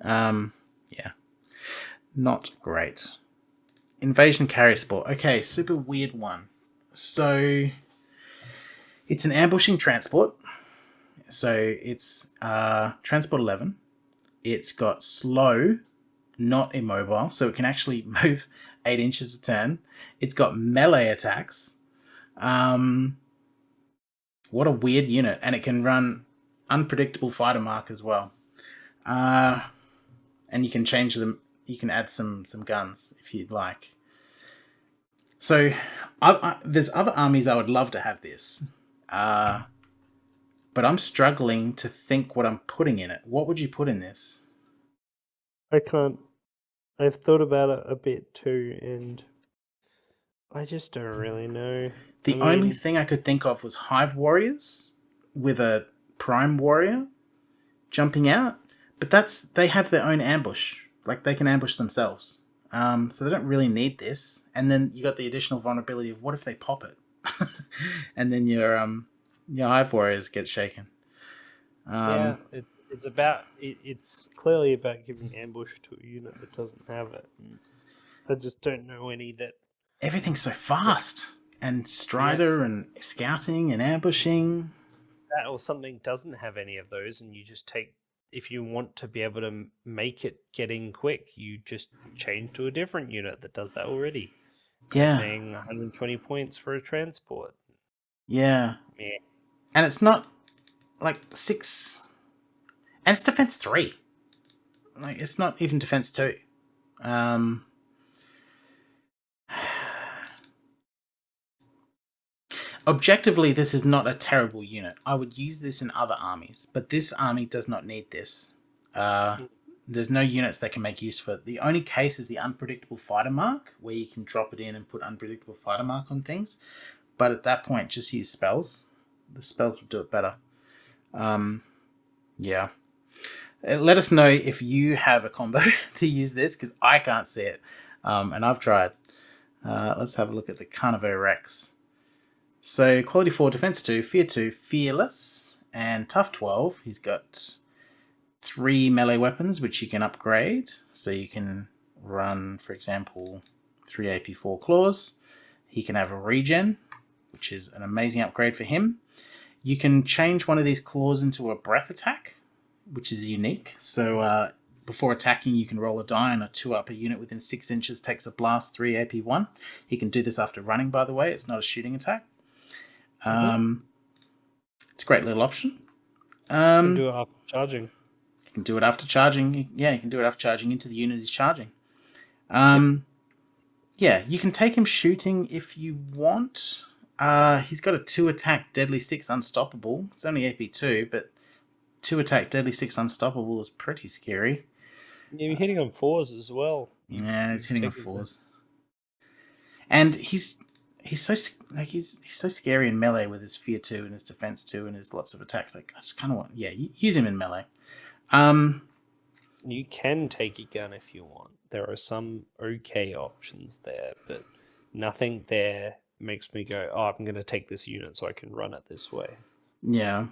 Yeah. Not great. Invasion Carrier Spore. Okay, super weird one. So It's an ambushing transport. So it's transport 11. It's got slow, not immobile, so it can actually move 8 inches a turn. It's got melee attacks. What a weird unit. And it can run unpredictable fighter mark as well. And you can change them. You can add some guns if you'd like. So there's other armies I would love to have this. But I'm struggling to think what I'm putting in it. What would you put in this? I can't. I've thought about it a bit too, and I just don't really know. The only thing I could think of was Hive Warriors with a Prime Warrior jumping out, but they have their own ambush. Like they can ambush themselves, so they don't really need this. And then you got the additional vulnerability of what if they pop it, and then your Hive Warriors get shaken. Yeah, it's clearly about giving ambush to a unit that doesn't have it. And I just don't know any that. Everything's so fast, and Strider and scouting and ambushing. That or something doesn't have any of those, and you just take. If you want to be able to make it get in quick, you just change to a different unit that does that already. Yeah, Paying 120 points for a transport. yeah, Yeah. and it's not like 6, and it's defense 3. Like it's not even defense 2. Um, Objectively, this is not a terrible unit. I would use this in other armies, but this army does not need this. There's no units that can make use of it. The only case is the unpredictable fighter mark, where you can drop it in and put unpredictable fighter mark on things. But at that point, just use spells. The spells would do it better. Yeah. Let us know if you have a combo to use this, because I can't see it. And I've tried. Let's have a look at the Carnivo-rex. So quality 4, defense 2, fear 2, fearless, and tough 12. He's got 3 melee weapons which you can upgrade. So you can run, for example, 3 AP4 claws. He can have a regen, which is an amazing upgrade for him. You can change one of these claws into a breath attack, which is unique. So before attacking, you can roll a die, and a 2-up. A unit within 6 inches takes a blast 3 AP1. He can do this after running, by the way. It's not a shooting attack. It's a great little option. You can do it after charging. You can do it after charging. Yeah, you can do it after charging into the unit he's charging. Yeah, you can take him shooting if you want. He's got a 2-attack Deadly 6 Unstoppable. It's only AP2, but 2-attack Deadly 6 Unstoppable is pretty scary. You're hitting on 4s as well. Yeah, he's hitting on 4s. And he's so so scary in melee with his fear 2 and his defense 2 and his lots of attacks. Like I just kind of want use him in melee. You can take a gun if you want. There are some okay options there, but nothing there makes me go, "Oh, I'm going to take this unit so I can run it this way." Yeah,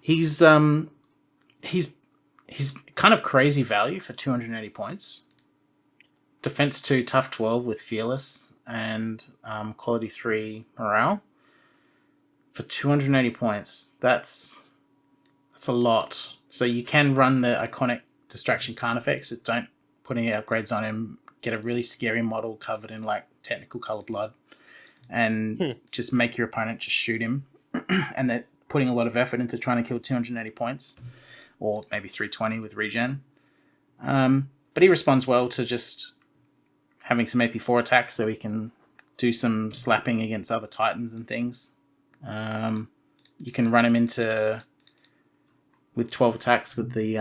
he's kind of crazy value for 280 points. Defense 2, tough 12 with fearless, and quality 3 morale for 280 points. That's a lot. So you can run the iconic distraction Carnifex. Just don't put any upgrades on him. Get a really scary model covered in like technical color blood, and just make your opponent just shoot him. And they're putting a lot of effort into trying to kill 280 points, or maybe 320 with regen. But he responds well to just having some AP4 attacks, so he can do some slapping against other Titans and things. You can run him into with 12 attacks with the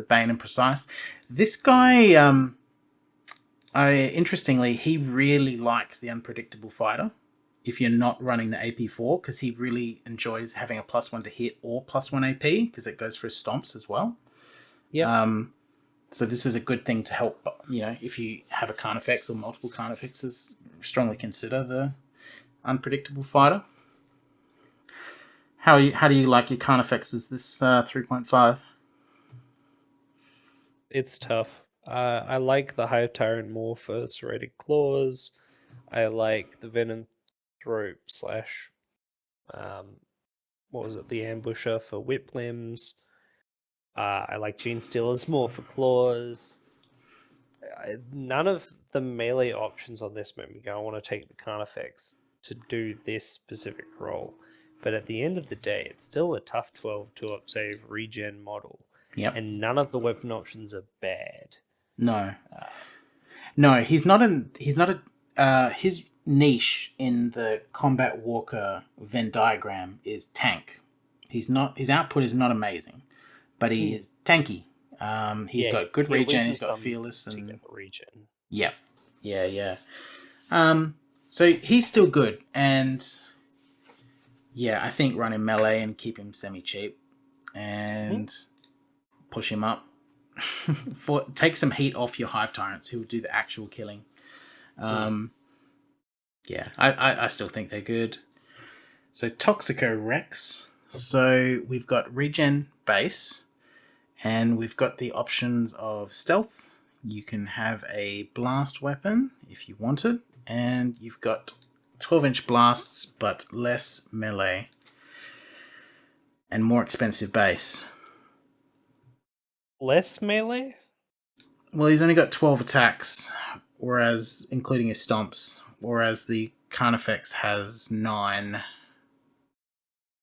Bane and Precise. This guy, interestingly, he really likes the unpredictable fighter. If you're not running the AP4, because he really enjoys having a +1 to hit or +1 AP, because it goes for his stomps as well. Yeah. So this is a good thing to help, if you have a Carnifex or multiple Carnifexes, strongly consider the unpredictable fighter. How do you like your Carnifexes this 3.5? It's tough. I like the Hive Tyrant more for serrated claws. I like the Venom throat / What was it? The Ambusher for whip limbs. I like Gene Stealers more for claws. None of the melee options on this make me go, I want to take the Carnifex to do this specific role. But at the end of the day, it's still a tough 12 to up save regen model. Yep. And none of the weapon options are bad. No. No, he's not his niche in the Combat Walker Venn diagram is tank. His output is not amazing, but he is tanky. He's got good regen, he's got fearless and to get the regen. Yep. Yeah. So he's still good, and yeah, I think run him melee and keep him semi-cheap and push him up. Take some heat off your Hive Tyrants who will do the actual killing. Yeah, I still think they're good. So Toxico-rex. So we've got regen base, and we've got the options of stealth. You can have a blast weapon if you want it, and you've got 12-inch blasts but less melee and more expensive base. Less melee? Well, he's only got 12 attacks, whereas including his stomps, whereas the Carnifex has 9,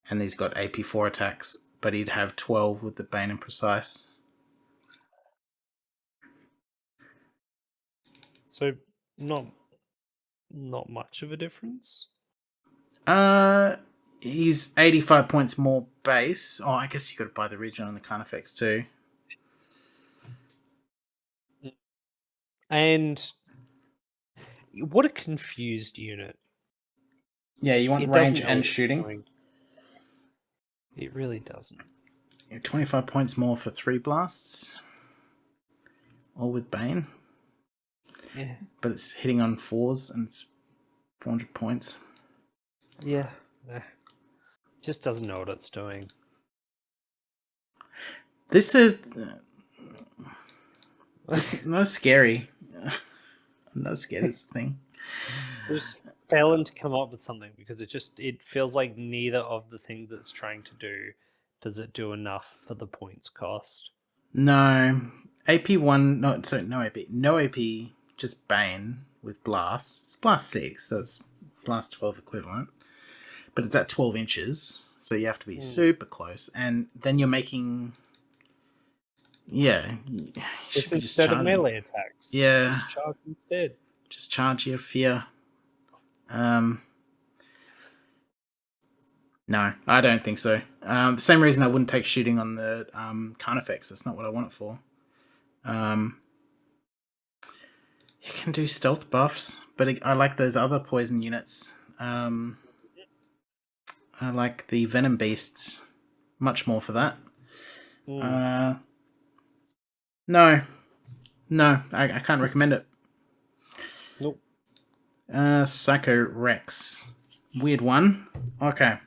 and he's got AP4 attacks, but he'd have 12 with the Bane and Precise. So not much of a difference. He's 85 points more base. Oh, I guess you got to buy the regen on the Carnifex too. And what a confused unit. Yeah, you want range and shooting? It really doesn't. 25 points more for 3 blasts. All with Bane. Yeah. But it's hitting on 4s and it's 400 points. Yeah. Just doesn't know what it's doing. This is... it's not scary. I'm not scared of this thing. Just failing to come up with something because it feels like neither of the things it's trying to do does it do enough for the points cost. No. AP1, no AP, just Bane with Blast. It's Blast 6, so it's Blast 12 equivalent. But it's at 12 inches, so you have to be super close. And then you're making... Yeah. It's instead of melee attacks. Yeah. Just charge instead. Just charge your fear. No, I don't think so. Same reason I wouldn't take shooting on the Carnifex. That's not what I want it for. You can do stealth buffs, but I like those other poison units. I like the Venom Beasts much more for that. No, I can't recommend it. Nope. Psycho-Grunts. Weird one. Okay.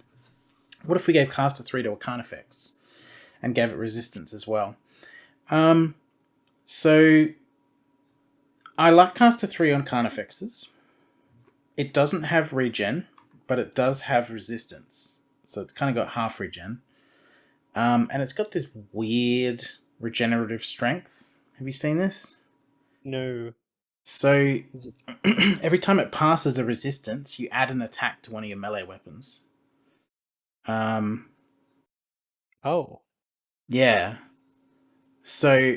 What if we gave Caster 3 to a Carnifex and gave it resistance as well? So I like Caster 3 on Carnifexes. It doesn't have regen, but it does have resistance. So it's kind of got half regen. And it's got this weird regenerative strength. Have you seen this? No. So every time it passes a resistance, you add an attack to one of your melee weapons. Oh. Yeah. So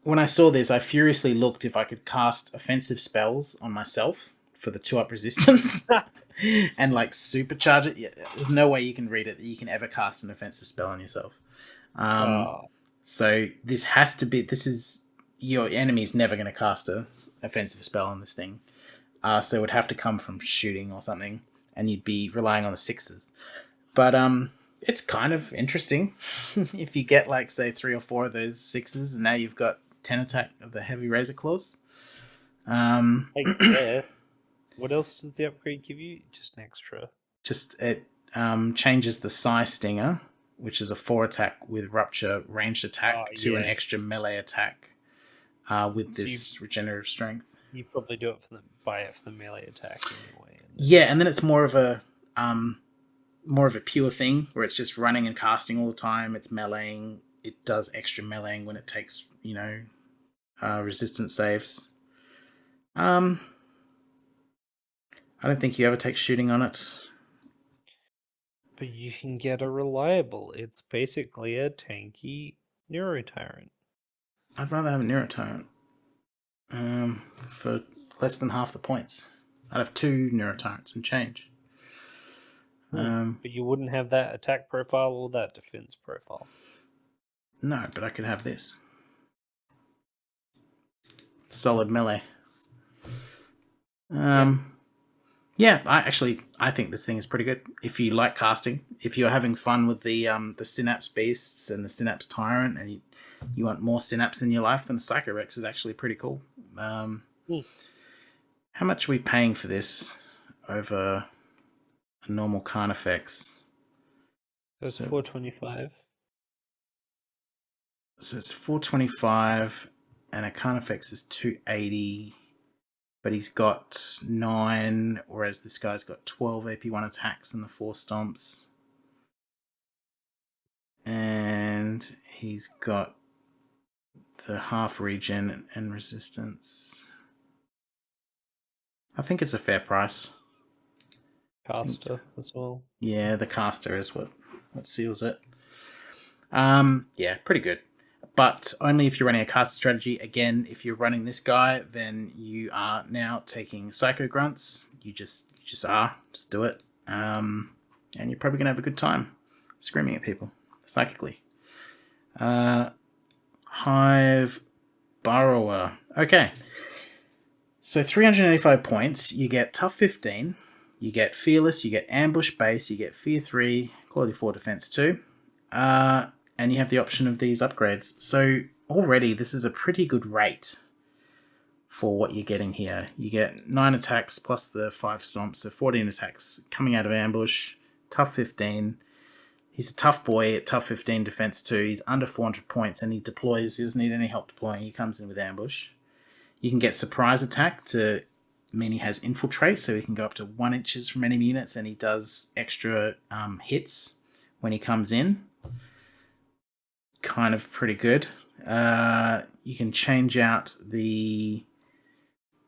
when I saw this, I furiously looked if I could cast offensive spells on myself for the 2-up resistance and like supercharge it. Yeah, there's no way you can read it that you can ever cast an offensive spell on yourself. So this is your enemy's never going to cast a offensive spell on this thing. So it would have to come from shooting or something, and you'd be relying on the 6s. But it's kind of interesting if you get like say 3 or 4 of those 6s, and now you've got 10 attack of the heavy razor claws. I guess. What else does the upgrade give you? Just an extra. Just it changes the Psy Stinger, which is a 4 attack with rupture ranged attack, to an extra melee attack with this regenerative strength. You probably do it buy it for the melee attack anyway. Yeah, and then it's more of a more of a pure thing where it's just running and casting all the time. It's meleeing. It does extra meleeing when it takes, resistance saves. I don't think you ever take shooting on it. But you can get a reliable. It's basically a tanky Neuro-Tyrant. I'd rather have a Neuro Tyrant for less than half the points. I'd have 2 Neuro Tyrants and change. But you wouldn't have that attack profile or that defense profile. No, but I could have this. Solid melee. Yeah, I think this thing is pretty good. If you like casting, if you're having fun with the Synapse Beasts and the Synapse Tyrant, and you want more Synapse in your life, then Psycho-Rex is actually pretty cool. How much are we paying for this over a normal Carnifex? That's $425. So it's $425, and a Carnifex is $280. But he's got 9, whereas this guy's got 12 AP1 attacks and the 4 stomps. And he's got the half regen and resistance. I think it's a fair price. Caster as well. Yeah, the caster is what seals it. Yeah, pretty good. But only if you're running a caster strategy. Again, if you're running this guy, then you are now taking Psycho-Grunts. You just do it. And you're probably going to have a good time screaming at people psychically. Hive Burrower. Okay. So 385 points. You get Tough 15. You get Fearless. You get Ambush Base. You get Fear 3. Quality 4 Defense 2. And you have the option of these upgrades. So already this is a pretty good rate for what you're getting here. You get 9 attacks plus the 5 stomps, so 14 attacks coming out of ambush, tough 15. He's a tough boy at tough 15, defense 2. He's under 400 points and he deploys. He doesn't need any help deploying. He comes in with ambush. You can get surprise attack to mean he has infiltrate, so he can go up to 1 inches from enemy units and he does extra hits when he comes in. Kind of pretty good. You can change out the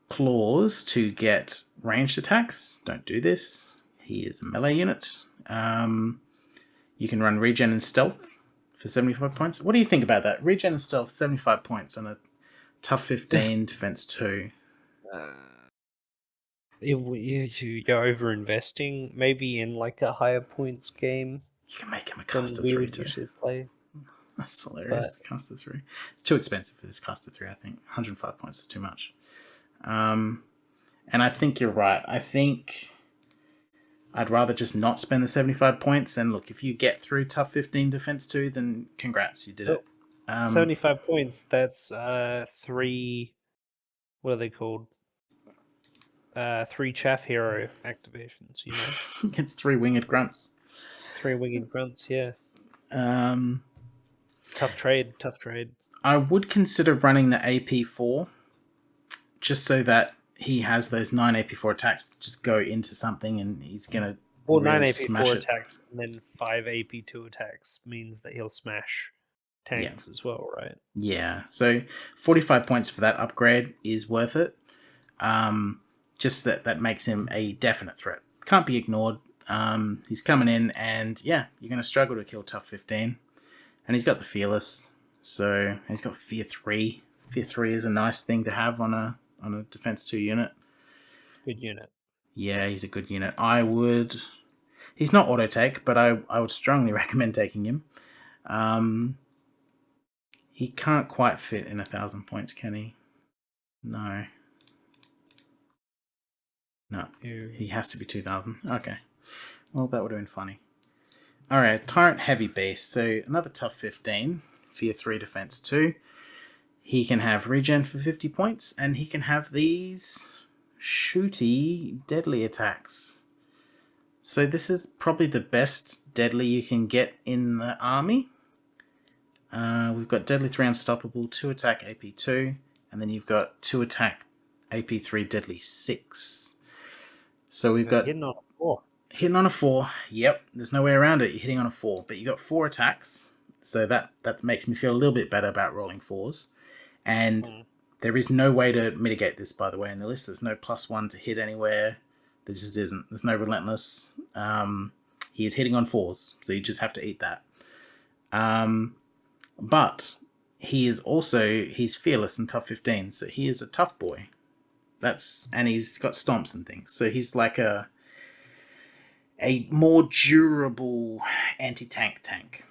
claws to get ranged attacks. Don't do this. He is a melee unit. You can run regen and stealth for 75 points. What do you think about that? Regen and stealth, 75 points on a tough 15, defense 2. You're over investing. Maybe in like a higher points game. You can make him a caster 3 too. Play. That's hilarious. Caster 3. It's too expensive for this caster 3, I think. 105 points is too much. And I think you're right. I think I'd rather just not spend the 75 points. And look, if you get through tough 15 defense 2, then congrats, you did it. 75 points, that's 3... What are they called? 3 chaff hero activations, you know? It's 3 winged grunts. 3 winged grunts, yeah. It's tough trade. I would consider running the AP4 just so that he has those 9 AP4 attacks just go into something and he's going to really 9 AP4 attacks and then 5 AP2 attacks means that he'll smash tanks as well, right? Yeah, so 45 points for that upgrade is worth it. Just that makes him a definite threat. Can't be ignored. He's coming in and yeah, you're going to struggle to kill tough 15. And he's got the Fearless, so he's got Fear 3. Fear 3 is a nice thing to have on a Defense 2 unit. Good unit. Yeah, he's a good unit. He's not auto-take, but I would strongly recommend taking him. He can't quite fit in 1,000 points, can he? No. He has to be 2,000. Okay. Well, that would have been funny. Alright, Tyrant Heavy Beast. So another tough 15. Fear 3, Defense 2. He can have regen for 50 points, and he can have these shooty deadly attacks. So this is probably the best deadly you can get in the army. We've got Deadly 3 Unstoppable, 2 attack AP2, and then you've got 2 attack AP3 Deadly 6. So we've got... Getting on 4. Hitting on a 4. Yep, there's no way around it. You're hitting on a 4, but you got 4 attacks, so that makes me feel a little bit better about rolling 4s. And there is no way to mitigate this, by the way, in the list. There's no +1 to hit anywhere. There just isn't. There's no relentless. He is hitting on 4s, so you just have to eat that. But he's fearless and tough 15, so he is a tough boy. And he's got stomps and things, so he's like a more durable anti-tank tank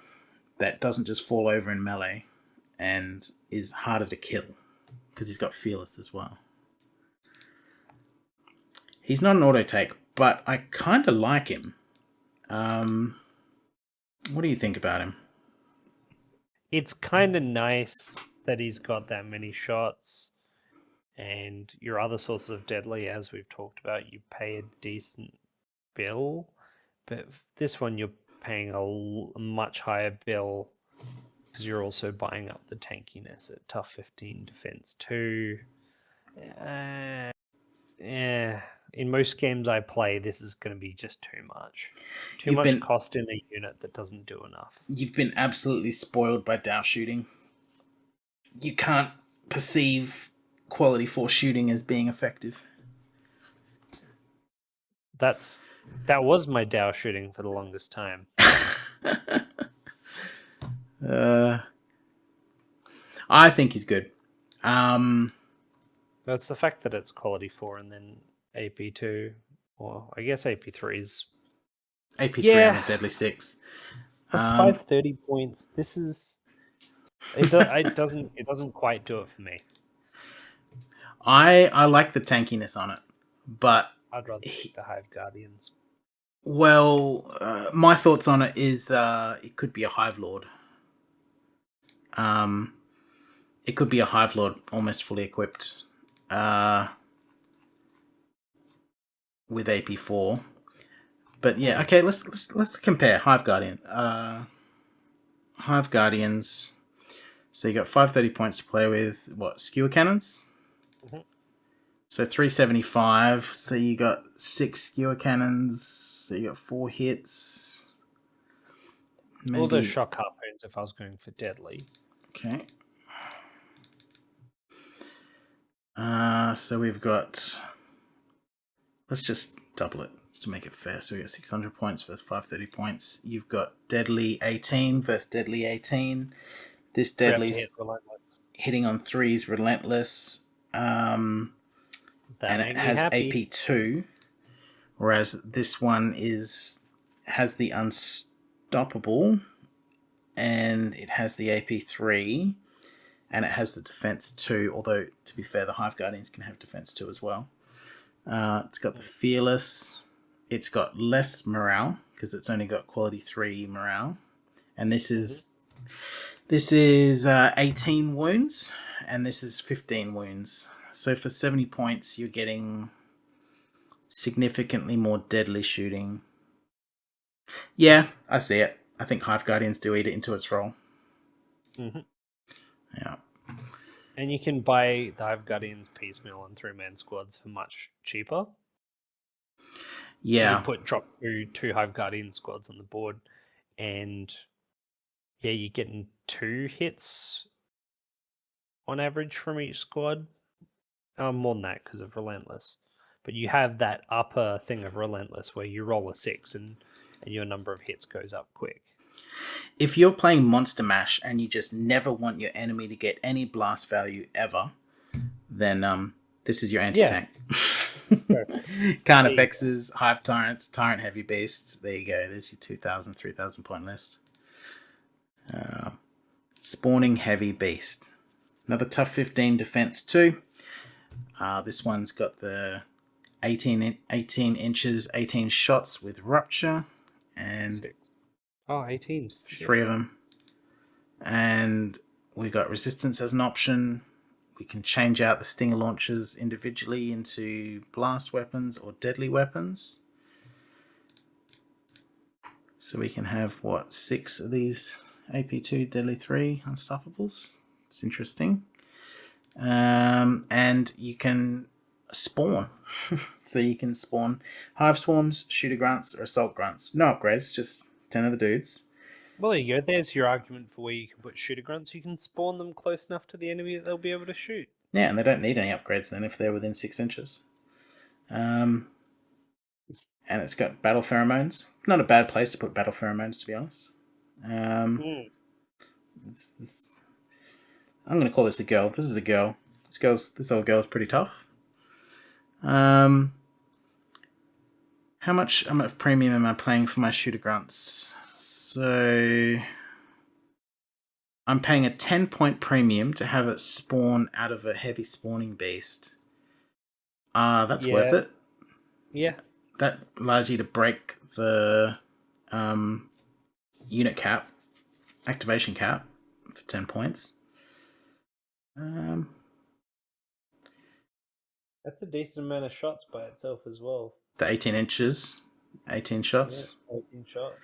that doesn't just fall over in melee and is harder to kill because he's got fearless as well. He's not an auto take, but I kind of like him. What do you think about him? It's kind of nice that he's got that many shots, and your other sources of deadly, as we've talked about, you pay a decent bill, but this one you're paying a much higher bill because you're also buying up the tankiness at tough 15, defense 2. In most games I play, this is going to be just too much. Too much cost in a unit that doesn't do enough. You've been absolutely spoiled by Dow shooting. You can't perceive quality 4 shooting as being effective. That was my Dow shooting for the longest time. I think he's good. That's the fact that it's quality 4 and then AP2, or I guess AP3's. AP3 on a deadly 6. For 530 points, this is it doesn't quite do it for me. I like the tankiness on it, but I'd rather stick to Hive Guardians. Well, my thoughts on it is it could be a Hive Lord. It could be a Hive Lord almost fully equipped with AP4. But yeah, okay, let's compare Hive Guardian. Hive Guardians. So you got 530 points to play with. What, skewer cannons? Mm-hmm. So 375. So you got 6 skewer cannons. So you got 4 hits. Maybe... All those shock harpoons if I was going for deadly. Okay. So we've got... Let's just double it to make it fair. So we got 600 points versus 530 points. You've got Deadly 18 versus Deadly 18. This Deadly's hitting on 3s relentless. And it has AP2. Whereas this one has the Unstoppable. And it has the AP3. And it has the Defense 2. Although, to be fair, the Hive Guardians can have Defense 2 as well. It's got the Fearless. It's got less morale because it's only got quality 3 morale, and this is 18 wounds, and this is 15 wounds. So for 70 points, you're getting significantly more deadly shooting. Yeah, I see it. I think Hive Guardians do eat it into its role. Mm-hmm. Yeah. And you can buy the Hive Guardians piecemeal and 3-man squads for much cheaper. Yeah. You drop 2 Hive Guardian squads on the board, and yeah, you're getting 2 hits on average from each squad. More than that because of Relentless. But you have that upper thing of Relentless where you roll a 6 and your number of hits goes up quick. If you're playing Monster Mash and you just never want your enemy to get any blast value ever, then this is your anti-tank. Yeah. Carnivo-rexes, Hive Tyrants, Tyrant Heavy Beasts. There you go. There's your 2,000, 3,000 point list. Spawning Heavy Beast. Another tough 15 defense 2. This one's got the 18 inches, 18 shots with Rupture. And 6. Oh, 18. 3 of them. And we got Resistance as an option. We can change out the Stinger launchers individually into blast weapons or deadly weapons. So we can have, 6 of these AP2 Deadly 3 Unstoppables. It's interesting. And you can spawn. So you can spawn Hive Swarms, Shooter Grunts, or Assault Grunts. No upgrades, just 10 of the dudes. Well, there you go. There's your argument for where you can put shooter grunts. You can spawn them close enough to the enemy that they'll be able to shoot. Yeah, and they don't need any upgrades then if they're within 6 inches. And it's got battle pheromones. Not a bad place to put battle pheromones, to be honest. I'm going to call this a girl. This is a girl. This old girl's pretty tough. How much premium am I paying for my Shooter Grunts? So I'm paying a 10-point premium to have it spawn out of a heavy spawning beast. That's worth it. Yeah. That allows you to break the unit cap, activation cap, for 10 points. That's a decent amount of shots by itself as well. The 18 inches, 18 shots. Yeah, 18 shots.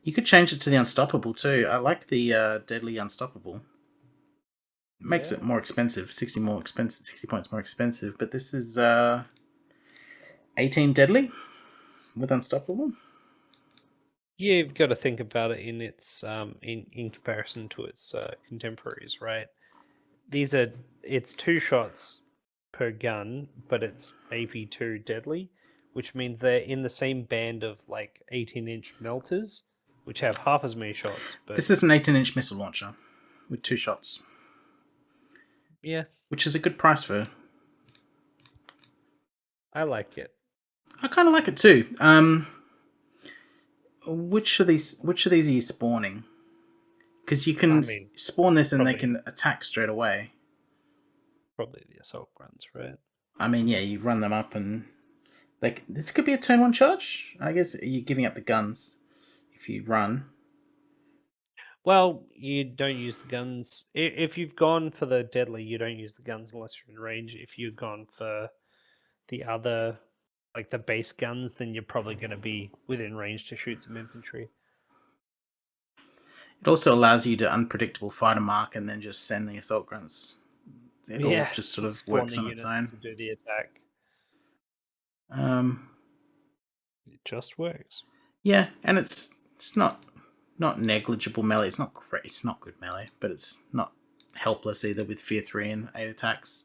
You could change it to the unstoppable too. I like the deadly unstoppable. It makes it more expensive, 60 points more expensive. But this is 18 deadly with unstoppable. Yeah, you've got to think about it in its in comparison to its contemporaries, right? It's 2 shots per gun, but it's AP2 deadly, which means they're in the same band of like 18-inch melters, which have half as many shots. But this is an 18-inch missile launcher with 2 shots. Yeah, which is a good price for. I like it. I kind of like it too. Which of these are you spawning? Because you can spawn this and they can attack straight away. Probably the assault grunts, right? I mean, yeah, you run them up and this could be a turn 1 charge. I guess you're giving up the guns if you run. Well, you don't use the guns. If you've gone for the deadly, you don't use the guns unless you're in range. If you've gone for the other, like the base guns, then you're probably going to be within range to shoot some infantry. It also allows you to unpredictable fighter mark and then just send the assault grunts. It all just sort of works on its own. To do the attack. It just works. Yeah, and it's not negligible melee. It's not great. It's not good melee, but it's not helpless either with Fear 3 and 8 attacks.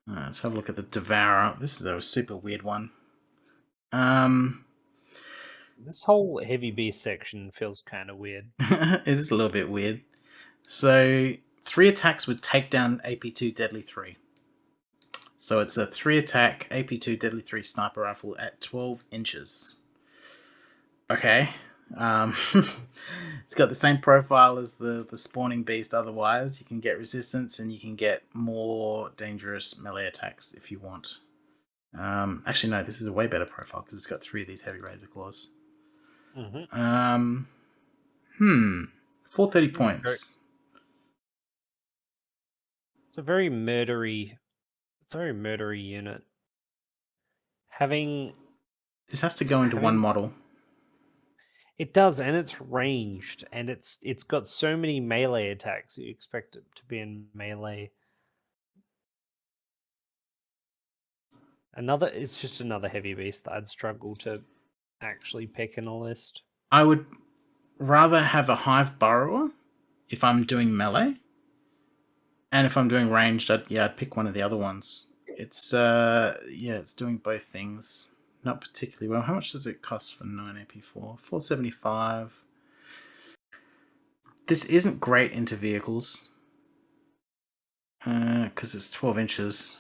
Let's have a look at the Devourer. This is a super weird one. This whole heavy beast section feels kind of weird. It is a little bit weird. So 3 attacks with takedown AP2 Deadly 3. So it's a 3 attack AP2 Deadly 3 sniper rifle at 12 inches. Okay. It's got the same profile as the spawning beast otherwise. You can get resistance and you can get more dangerous melee attacks if you want. Actually, no, this is a way better profile because it's got 3 of these heavy razor claws. 430 points. It's a very murdery unit. This has to go into one model. It does, and it's ranged, and it's got so many melee attacks. You expect it to be in melee. It's just another heavy beast that I'd struggle to actually pick in a list. I would rather have a Hive Burrower if I'm doing melee, and if I'm doing ranged, I'd pick one of the other ones. It's it's doing both things. Not particularly well. How much does it cost for 9 AP4? 475. This isn't great into vehicles because it's 12 inches.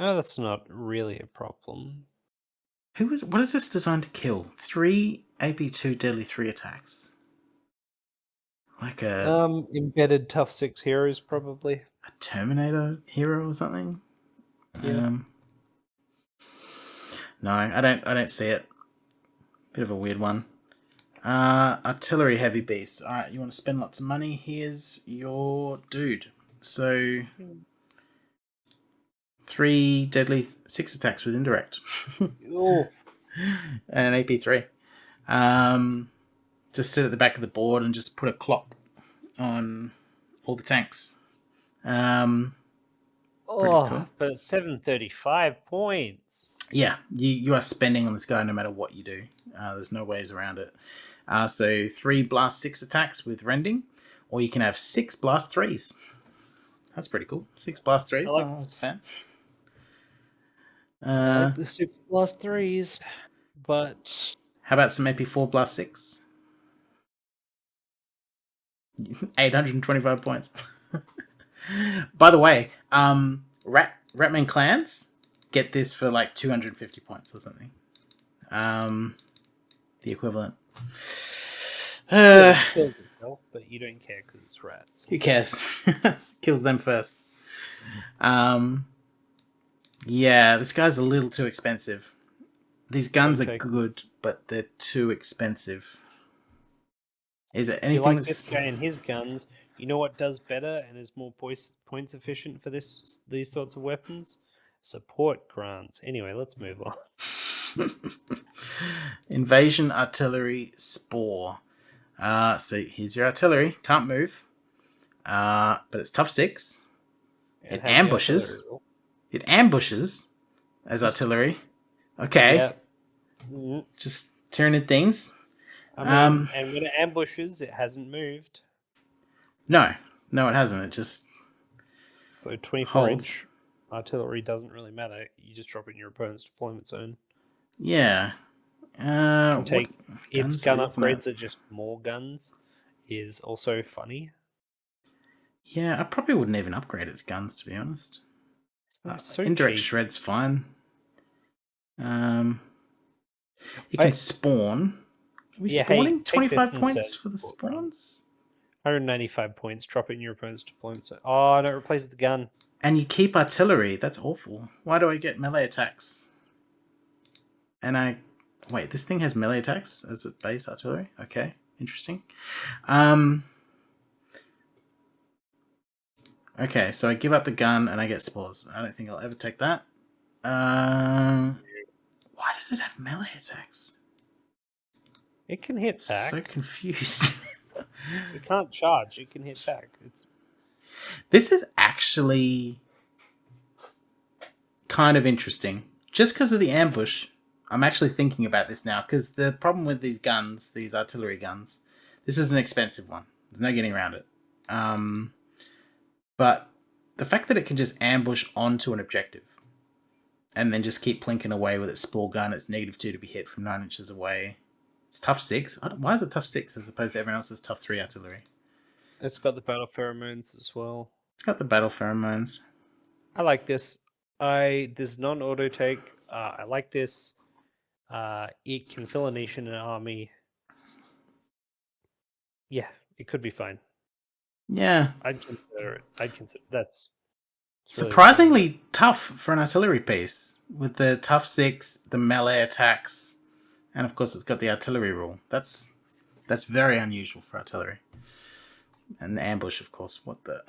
Oh, that's not really a problem. What is this designed to kill? 3 AP2 Deadly 3 attacks. Like a embedded tough 6 heroes, probably. A Terminator hero or something? Yeah. No, I don't see it. Bit of a weird one. Artillery heavy beast. Alright, you want to spend lots of money? Here's your dude. So 3 deadly 6 attacks with indirect. Oh. And an AP3. Just sit at the back of the board and just put a clock on all the tanks. Pretty Oh, cool. but 735 points. Yeah, you are spending on this guy no matter what you do. There's no ways around it. So 3 blast 6 attacks with rending, or you can have 6 blast 3s. That's pretty cool. 6 blast 3s. I was a fan. I like the 6+3s, but How about some AP4 blast 6? 825 points. By the way, Ratman clans get this for like 250 points or something. The equivalent. it kills itself, but you don't care because it's rats. Who cares? Kills them first. Yeah, this guy's a little too expensive. These guns are good, but they're too expensive. Is there anything You like that's... this guy and his guns? You know what does better and is more points efficient for these sorts of weapons? Support grants. Anyway, let's move on. Invasion Artillery Spore. So here's your artillery. Can't move. But it's tough 6. It ambushes. It ambushes as artillery. Okay. Yeah. Just turning things. I mean, and when it ambushes, it hasn't moved. No, it hasn't. It just so 24-inch artillery doesn't really matter. You just drop it in your opponent's deployment zone. Yeah. Take its gun upgrades are just more guns. Is also funny. Yeah, I probably wouldn't even upgrade its guns, to be honest. So indirect cheap. shred's fine. You can spawn. Are we spawning? 25 points for the spawns? 195 points. Drop it in your opponent's deployment zone. Oh, no, it replaces the gun. And you keep artillery. That's awful. Why do I get melee attacks? And wait, this thing has melee attacks as a base artillery? Okay, interesting. Okay, so I give up the gun and I get spores. I don't think I'll ever take that. Why does it have melee attacks? It can hit back. So confused. It can't charge. It can hit back. This is actually kind of interesting. Just because of the ambush, I'm actually thinking about this now. Because the problem with these guns, these artillery guns, this is an expensive one. There's no getting around it. But the fact that it can just ambush onto an objective and then just keep plinking away with its spore gun, it's -2 to be hit from 9 inches away. It's tough 6. Why is it tough 6 as opposed to everyone else's tough 3 artillery? It's got the battle pheromones as well. It's got the battle pheromones. I like this. This non-auto take. I like this. It can fill a niche in an army. Yeah, it could be fine. Yeah. I'd consider it. That's surprisingly really tough for an artillery piece with the tough 6, the melee attacks, and of course it's got the artillery rule. That's very unusual for artillery. And the ambush, of course. What the?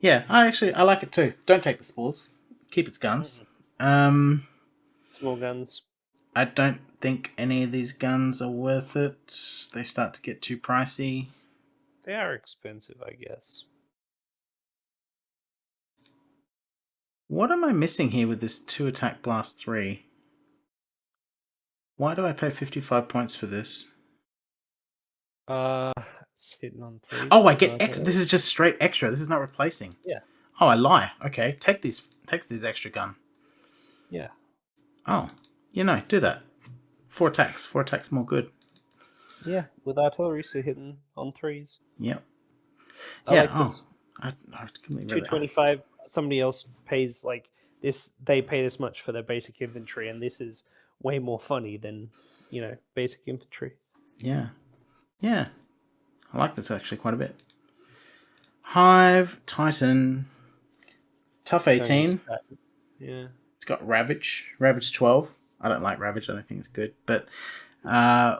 Yeah, I like it too. Don't take the spores. Keep its guns. Small guns. I don't think any of these guns are worth it. They start to get too pricey. They are expensive, I guess. What am I missing here with this 2 attack blast 3? Why do I pay 55 points for this? It's hitting on 3. Oh, I get extra. This is just straight extra. This is not replacing. Yeah. Oh, I lie. Okay, take this extra gun. Yeah. Oh, do that. 4 attacks. 4 attacks more good. Yeah, with artillery, so hitting on 3s. Yep. I like this. I completely 225. Somebody else pays like this. They pay this much for their basic infantry, and this is way more funny than basic infantry. Yeah. Yeah. I like this actually quite a bit. Hive Titan. Tough 18. Yeah. It's got Ravage. Ravage 12. I don't like Ravage. I don't think it's good. But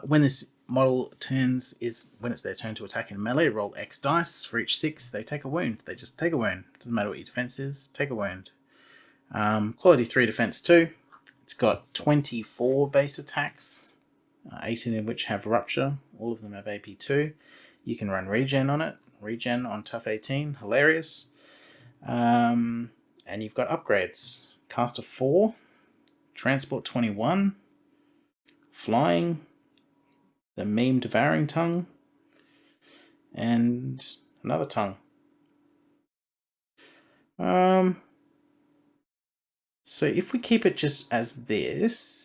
when this model when it's their turn to attack in melee, roll X dice. For each 6, they take a wound. They just take a wound. Doesn't matter what your defense is. Take a wound. Quality 3 defense 2. It's got 24 base attacks. 18 of which have Rupture. All of them have AP 2. You can run Regen on it. Regen on Tough 18. Hilarious. And you've got upgrades. Caster 4, Transport 21, Flying, the Meme Devouring Tongue, and another tongue. So if we keep it just as this,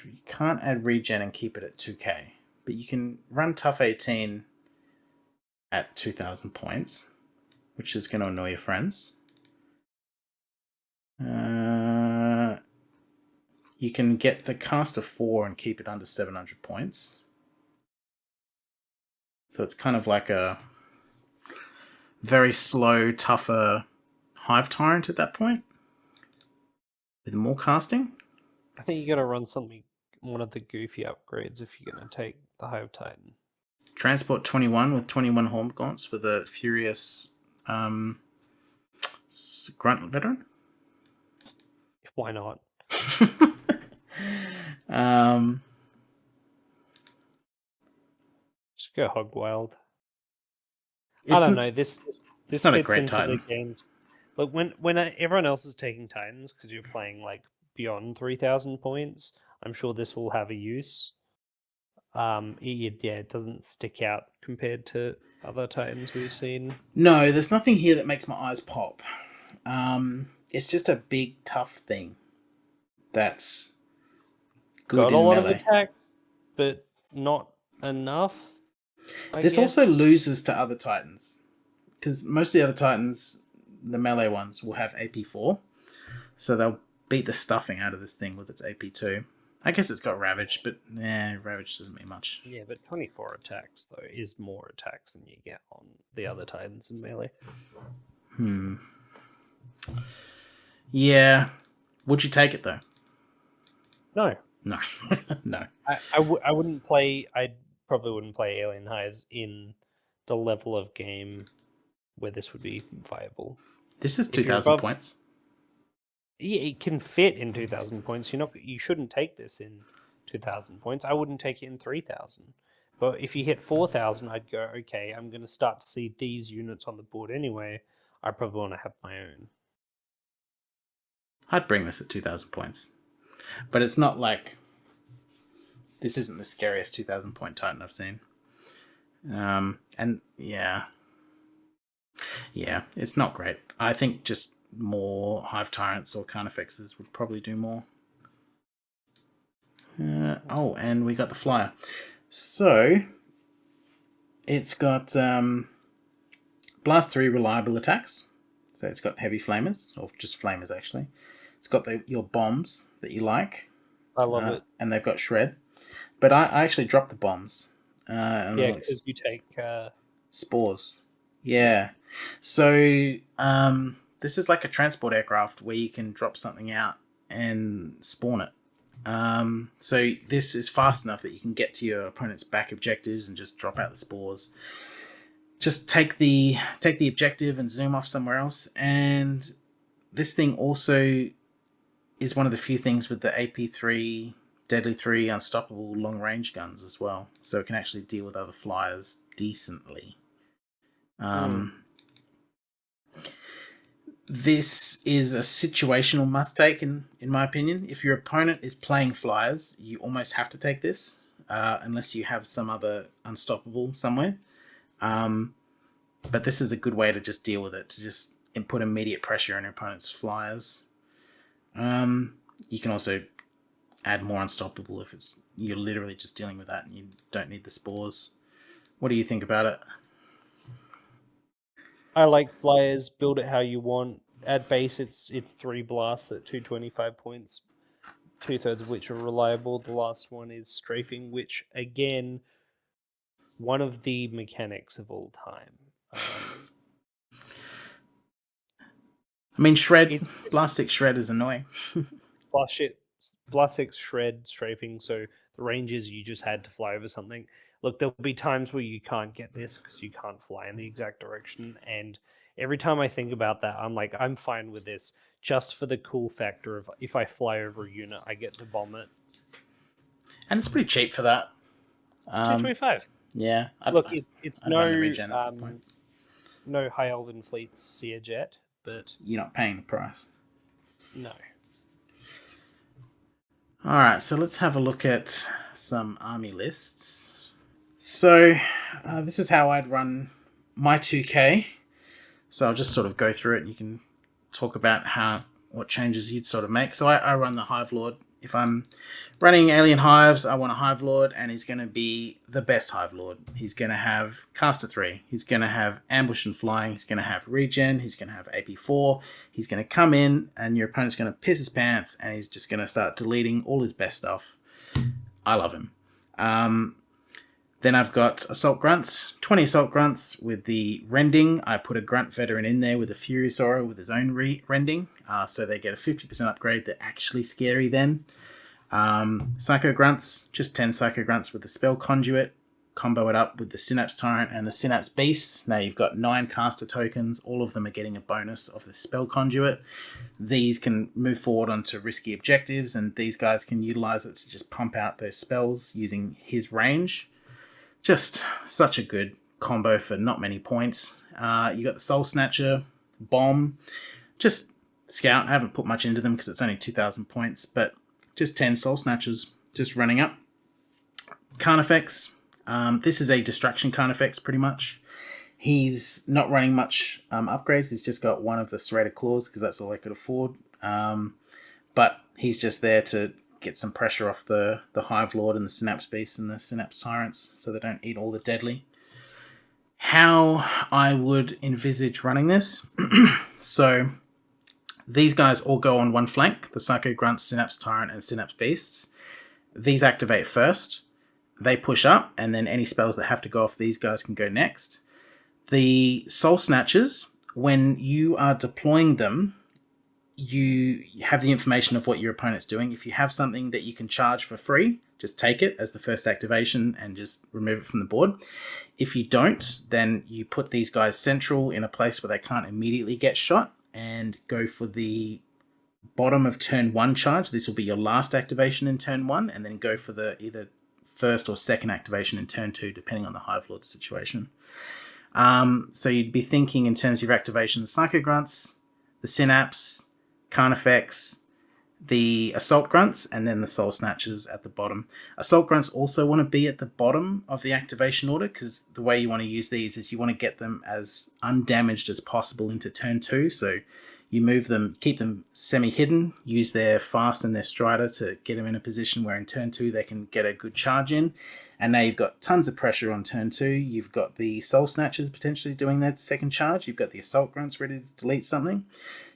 you can't add regen and keep it at 2k, but you can run Tough 18 at 2,000 points, which is going to annoy your friends. You can get the Caster 4 and keep it under 700 points. So it's kind of like a very slow, tougher Hive Tyrant at that point, with more casting. I think you got to run one of the goofy upgrades if you're going to take the Hive Titan. Transport 21 with 21 Horn Gaunts with a Furious Grunt Veteran. Why not? Just go hog wild. I don't know. This it's not a fits great into Titan. the games. But when everyone else is taking Titans because you're playing like beyond 3,000 points, I'm sure this will have a use. It doesn't stick out compared to other Titans we've seen. No, there's nothing here that makes my eyes pop. It's just a big tough thing that's good Got a in lot melee. of attacks, but not enough. This also loses to other Titans, because most of the other Titans, the melee ones, will have AP4, so they'll beat the stuffing out of this thing with its AP2. I guess it's got Ravage, but Ravage doesn't mean much. Yeah, but 24 attacks, though, is more attacks than you get on the other Titans in melee. Yeah. Would you take it, though? No. No. No. I wouldn't play... I probably wouldn't play Alien Hives in the level of game where this would be viable. This is 2,000 points. Yeah, it can fit in 2,000 points. You shouldn't take this in 2,000 points. I wouldn't take it in 3,000. But if you hit 4,000, I'd go, okay, I'm going to start to see these units on the board anyway. I probably want to have my own. I'd bring this at 2,000 points. But it's not like... This isn't the scariest 2,000 point Titan I've seen. And yeah, it's not great. I think just more Hive Tyrants or Carnifexes would probably do more. And we got the Flyer. So, it's got Blast 3 reliable attacks. So it's got heavy flamers, or just flamers actually. It's got your bombs that you like. I love it. And they've got Shred. But I actually dropped the bombs. Yeah, because you take... Spores. Yeah. So this is like a transport aircraft where you can drop something out and spawn it. So this is fast enough that you can get to your opponent's back objectives and just drop out the spores. Just take the objective and zoom off somewhere else. And this thing also is one of the few things with the AP3, Deadly 3, Unstoppable long-range guns as well. So it can actually deal with other flyers decently. This is a situational must-take, in my opinion. If your opponent is playing flyers, you almost have to take this, unless you have some other Unstoppable somewhere. But this is a good way to just deal with it, to just put immediate pressure on your opponent's flyers. You can also add more Unstoppable if you're literally just dealing with that and you don't need the spores. What do you think about it? I like flyers. Build it how you want. At base, it's 3 blasts at 225 points, 2/3 of which are reliable. The last one is strafing, which again, one of the mechanics of all time. I mean, Shred, Blast 6 Shred is annoying. Blast 6 Shred, strafing, so the ranges you just had to fly over something. Look, there'll be times where you can't get this because you can't fly in the exact direction, and every time I think about that, I'm like, I'm fine with this, just for the cool factor of if I fly over a unit, I get to bomb it. And it's pretty cheap for that. It's 225. Yeah. Look, it's no run the regen at that point. no High Elven Fleet's Seer Jet, but you're not paying the price. no. All right, so let's have a look at some army lists. So this is how I'd run my 2K. So I'll just sort of go through it and you can talk about what changes you'd sort of make. So I run the Hive Lord. If I'm running Alien Hives, I want a Hive Lord, and he's going to be the best Hive Lord. He's going to have Caster 3. He's going to have Ambush and Flying. He's going to have Regen. He's going to have AP4. He's going to come in, and your opponent's going to piss his pants, and he's just going to start deleting all his best stuff. I love him. Then I've got Assault Grunts, 20 Assault Grunts with the Rending. I put a Grunt Veteran in there with a Furious Aura with his own Rending, so they get a 50% upgrade. They're actually scary then. Psycho-Grunts, just 10 Psycho-Grunts with the Spell Conduit. Combo it up with the Synapse Tyrant and the Synapse Beasts. Now you've got 9 caster tokens. All of them are getting a bonus of the Spell Conduit. These can move forward onto risky objectives, and these guys can utilize it to just pump out those spells using his range. Just such a good combo for not many points. You got the Soul-Snatcher, Bomb, just Scout. I haven't put much into them because it's only 2,000 points, but just 10 Soul-Snatchers just running up. Carnifex. This is a Distraction Carnifex pretty much. He's not running much upgrades. He's just got one of the Serrated Claws because that's all I could afford. But he's just there to get some pressure off the Hive Lord and the Synapse Beasts and the Synapse Tyrants so they don't eat all the deadly. How I would envisage running this. So these guys all go on one flank, the Psycho-Grunts, Synapse Tyrant, and Synapse Beasts. These activate first. They push up, and then any spells that have to go off these guys can go next. The Soul-Snatchers, when you are deploying them, you have the information of what your opponent's doing. If you have something that you can charge for free, just take it as the first activation and just remove it from the board. If you don't, then you put these guys central in a place where they can't immediately get shot and go for the bottom of turn 1 charge. This will be your last activation in turn 1, and then go for the either first or second activation in turn 2, depending on the Hive Lord situation. So you'd be thinking in terms of your activations: Psycho-Grunts, the Synapse, Carnifex, the Assault Grunts, and then the Soul-Snatchers at the bottom. Assault Grunts also want to be at the bottom of the activation order, because the way you want to use these is you want to get them as undamaged as possible into turn 2. So you move them, keep them semi-hidden, use their Fast and their Strider to get them in a position where in turn 2 they can get a good charge in. And now you've got tons of pressure on turn 2. You've got the Soul-Snatchers potentially doing their second charge. You've got the Assault Grunts ready to delete something.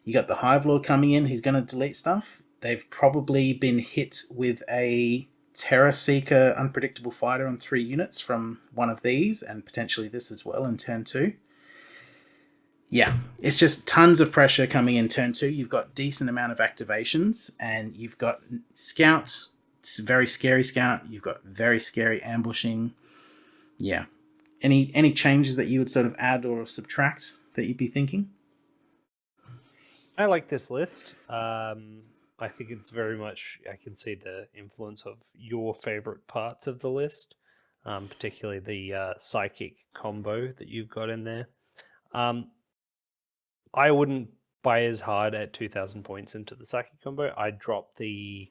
You got the Hive Lord coming in who's going to delete stuff. They've probably been hit with a Terror Seeker Unpredictable Fighter on 3 units from one of these, and potentially this as well in turn 2. Yeah, it's just tons of pressure coming in turn 2. You've got decent amount of activations, and you've got Scout. It's a very scary Scout. You've got very scary ambushing. Yeah. Any changes that you would sort of add or subtract that you'd be thinking? I like this list. I think it's very much, I can see the influence of your favorite parts of the list, particularly the psychic combo that you've got in there. I wouldn't buy as hard at 2,000 points into the psychic combo. I'd drop the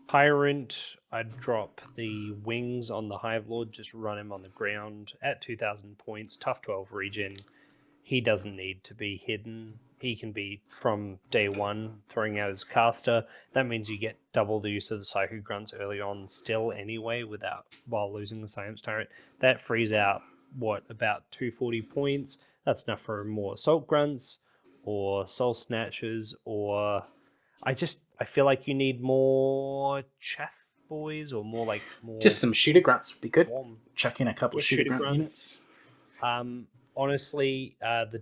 Tyrant, I'd drop the Wings on the Hive Lord, just run him on the ground at 2,000 points, tough 12 regen. He doesn't need to be hidden. He can be from day 1 throwing out his caster. That means you get double the use of the Psycho-Grunts early on still anyway, while losing the Synapse Tyrant. That frees out, about 240 points. That's enough for more Assault Grunts or Soul-Snatchers, or I feel like you need more Chaff Boys, or more just some Shooter Grunts would be good. warm. Chuck in a couple of Shooter Grunt units. Honestly, the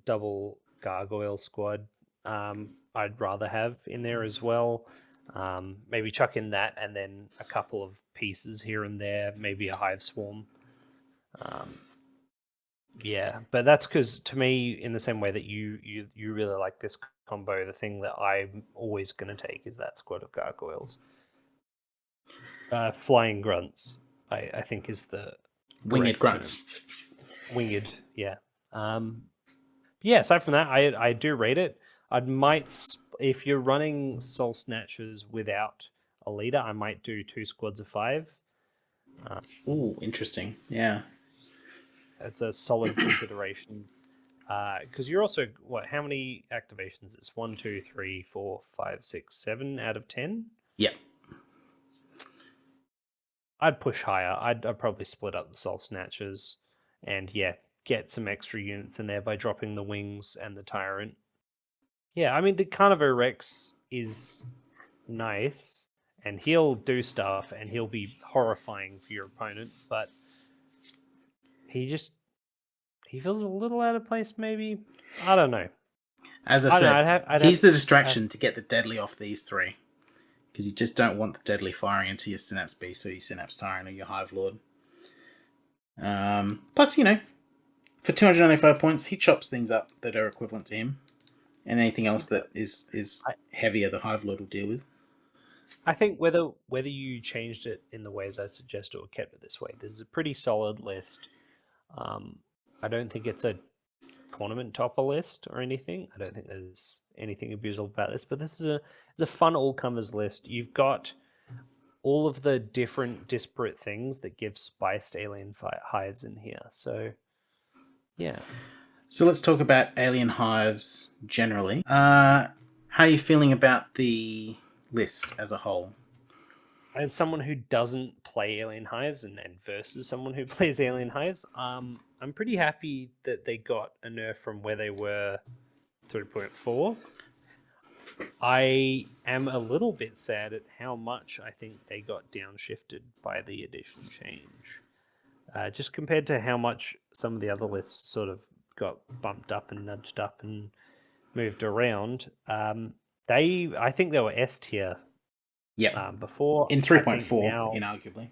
double gargoyle squad, I'd rather have in there as well. Maybe chuck in that, and then a couple of pieces here and there, maybe a Hive Swarm. Yeah, but that's because, to me, in the same way that you really like this combo, the thing that I'm always going to take is that squad of gargoyles. Flying Grunts, I think, is the Winged Grunts. Winged, yeah. Yeah, aside from that, I do rate it. If you're running Soul-Snatchers without a leader, I might do 2 squads of 5. Ooh, interesting. Yeah. It's a solid consideration. Because you're also what? How many activations? It's 1, 2, 3, 4, 5, 6, 7 out of 10. Yeah. I'd push higher. I'd probably split up the Soul-Snatchers, and yeah, get some extra units in there by dropping the wings and the Tyrant. Yeah, I mean the Carnivo-rex is nice, and he'll do stuff, and he'll be horrifying for your opponent, but he feels a little out of place. Maybe I don't know. As I I don't know. said, I'd he's have. the distraction to get the deadly off these three. Because you just don't want the deadly firing into your Synapse Beast or your Synapse Tyrant or your Hive Lord. Plus, for 295 points, he chops things up that are equivalent to him. And anything else that is I, heavier, the Hive Lord will deal with. I think whether you changed it in the ways I suggested or kept it this way, this is a pretty solid list. I don't think it's a tournament topper list or anything. I don't think there's anything abusable about this, but it's a fun all comers list. You've got all of the different disparate things that give spiced alien hives in here. So yeah. So let's talk about alien hives generally. How are you feeling about the list as a whole? As someone who doesn't play Alien Hives and versus someone who plays Alien Hives, I'm pretty happy that they got a nerf from where they were 3.4. I am a little bit sad at how much I think they got downshifted by the edition change. Just compared to how much some of the other lists sort of got bumped up and nudged up and moved around. I think they were S tier Yep. before. In I think 3.4, now, inarguably.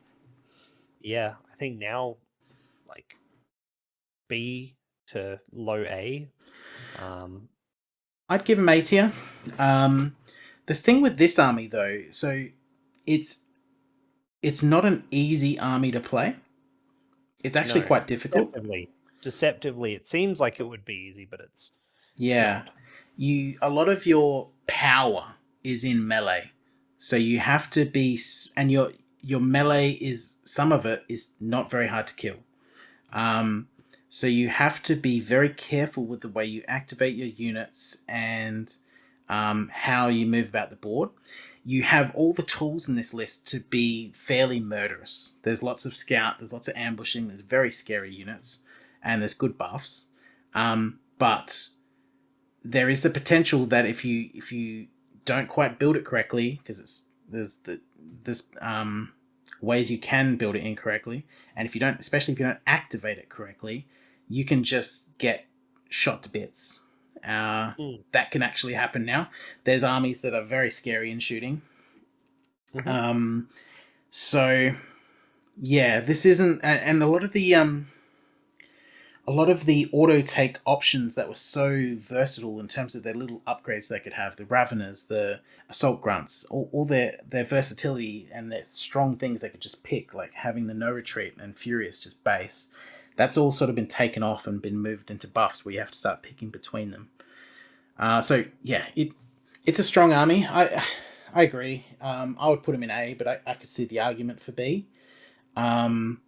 yeah, I think now like B to low A. I'd give him A tier. The thing with this army, though, so it's it's not an easy army to play. It's actually No, quite difficult. deceptively, it seems like it would be easy, but it's Yeah, not. a lot of your power is in melee, so you have to be, and your melee is, some of it is not very hard to kill. Um, so you have to be very careful with the way you activate your units and how you move about the board. You have all the tools in this list to be fairly murderous. There's lots of scout, there's lots of ambushing, there's very scary units, and there's good buffs. But there is the potential that if you don't quite build it correctly, because there's ways you can build it incorrectly, and if you don't, especially if you don't activate it correctly, you can just get shot to bits. That can actually happen now. There's armies that are very scary in shooting. Mm-hmm. So yeah, this isn't, and a lot of the auto take options that were so versatile in terms of their little upgrades they could have, the Ravenous, the Assault-Grunts, all their versatility and their strong things they could just pick, like having the No Retreat and Furious just base. That's all sort of been taken off and been moved into buffs where you have to start picking between them. So yeah, it's a strong army. I agree. I would put him in A, but I could see the argument for B. There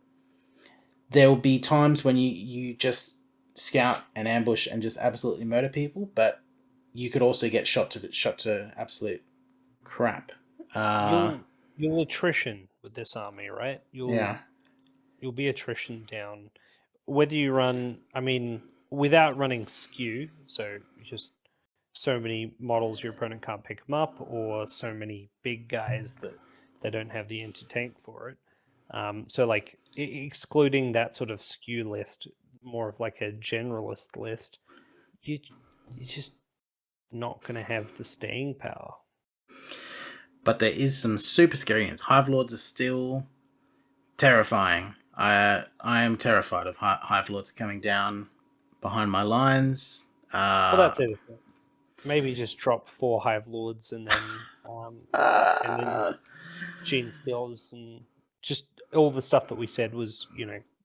will be times when you just scout and ambush and just absolutely murder people, but you could also get shot to absolute crap. You'll attrition with this army, right? Yeah. You'll be attrition down. Whether you run, I mean, without running skew, so just so many models your opponent can't pick them up, or so many big guys that they don't have the anti-tank for it. So like excluding that sort of skew list, more of like a generalist list, you you're just not going to have the staying power. But there is some super scary units. Hive Lords are still terrifying. I am terrified of Hive Lords coming down behind my lines. Well, that's it. Maybe just drop 4 Hive Lords and then Uh, Gene Stealers and just all the stuff that we said was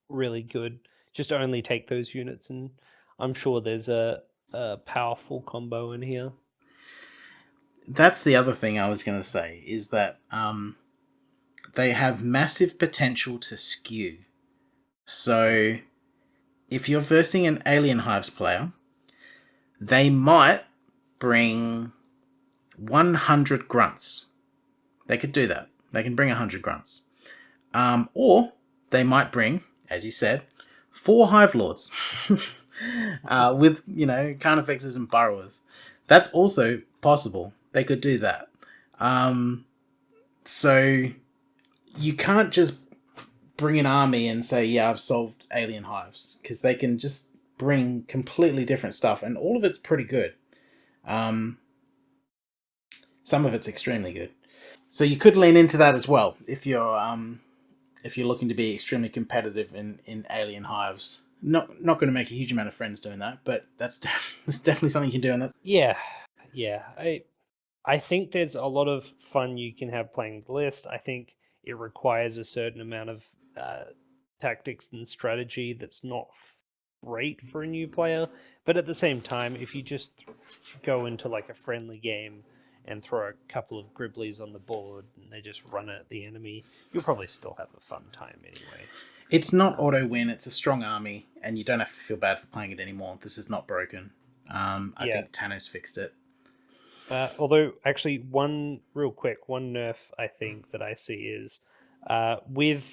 really good. Just only take those units, and I'm sure there's powerful combo in here. That's the other thing I was going to say, is that they have massive potential to skew. So if you're versing an Alien Hives player, they might bring 100 grunts. They could do that. They can bring 100 grunts. Or they might bring, as you said, 4 Hive Lords with, Carnifexes and Burrowers. That's also possible. They could do that. So you can't just bring an army and say, yeah, I've solved Alien Hives, because they can just bring completely different stuff, and all of it's pretty good. Some of it's extremely good. So you could lean into that as well if you're looking to be extremely competitive in Alien Hives. Not going to make a huge amount of friends doing that, but that's definitely something you can do. And that's Yeah. I think there's a lot of fun you can have playing the list. I think it requires a certain amount of tactics and strategy that's not great for a new player. But at the same time, if you just go into like a friendly game and throw a couple of Gribblies on the board and they just run it at the enemy, you'll probably still have a fun time anyway. It's not auto win. It's a strong army, and you don't have to feel bad for playing it anymore. This is not broken. I think Thanos fixed it. Although, actually, one nerf I think that I see is with,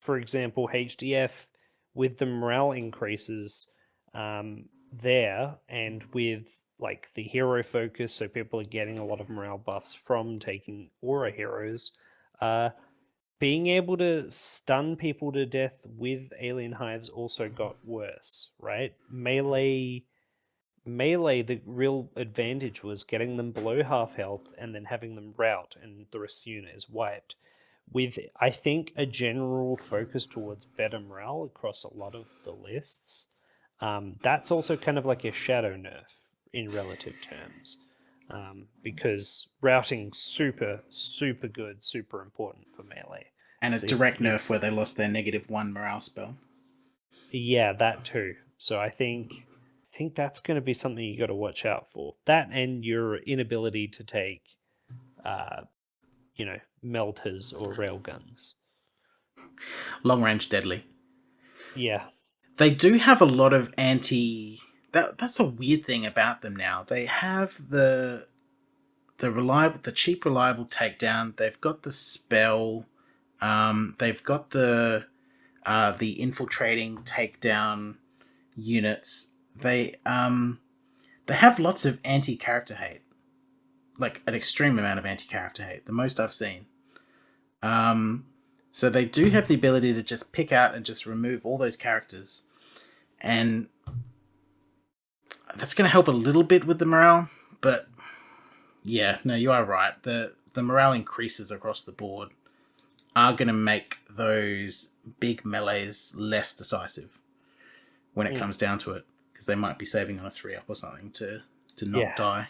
for example, HDF, with the morale increases there, and with like the hero focus, so people are getting a lot of morale buffs from taking aura heroes. Being able to stun people to death with alien hives also got worse, right? Melee, the real advantage was getting them below half health and then having them rout, and the rest of the unit is wiped. With, I think, a general focus towards better morale across a lot of the lists, that's also kind of like a shadow nerf in relative terms. Because routing super good, super important for melee, and a direct nerf where they lost their -1 morale spell. Yeah, that too. So I think that's going to be something you got to watch out for. That and your inability to take, melters or railguns. Long range deadly. Yeah. They do have a lot of anti. That's a weird thing about them now. They have the cheap reliable takedown. They've got the spell. They've got the infiltrating takedown units. They have lots of anti-character hate, like an extreme amount of anti-character hate, the most I've seen. So they do have the ability to just pick out and just remove all those characters, and that's going to help a little bit with the morale. But yeah, no, you are right. The morale increases across the board are going to make those big melees less decisive when it comes down to it, because they might be saving on a 3-up or something to not die.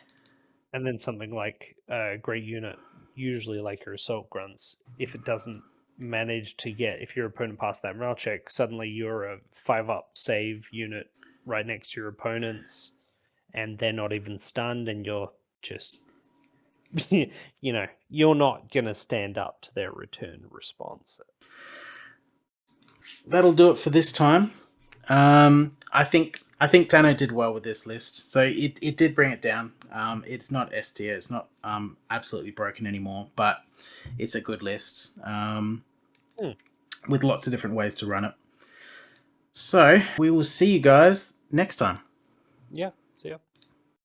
And then something like a great unit, usually like your Assault-Grunts, if it doesn't manage to get, if your opponent passed that morale check, suddenly you're a 5-up save unit right next to your opponents, and they're not even stunned, and you're just, you're not going to stand up to their return response. That'll do it for this time. I think Tano did well with this list, so it did bring it down. It's not S tier, it's not absolutely broken anymore, but it's a good list with lots of different ways to run it. So we will see you guys next time. Yeah, see ya.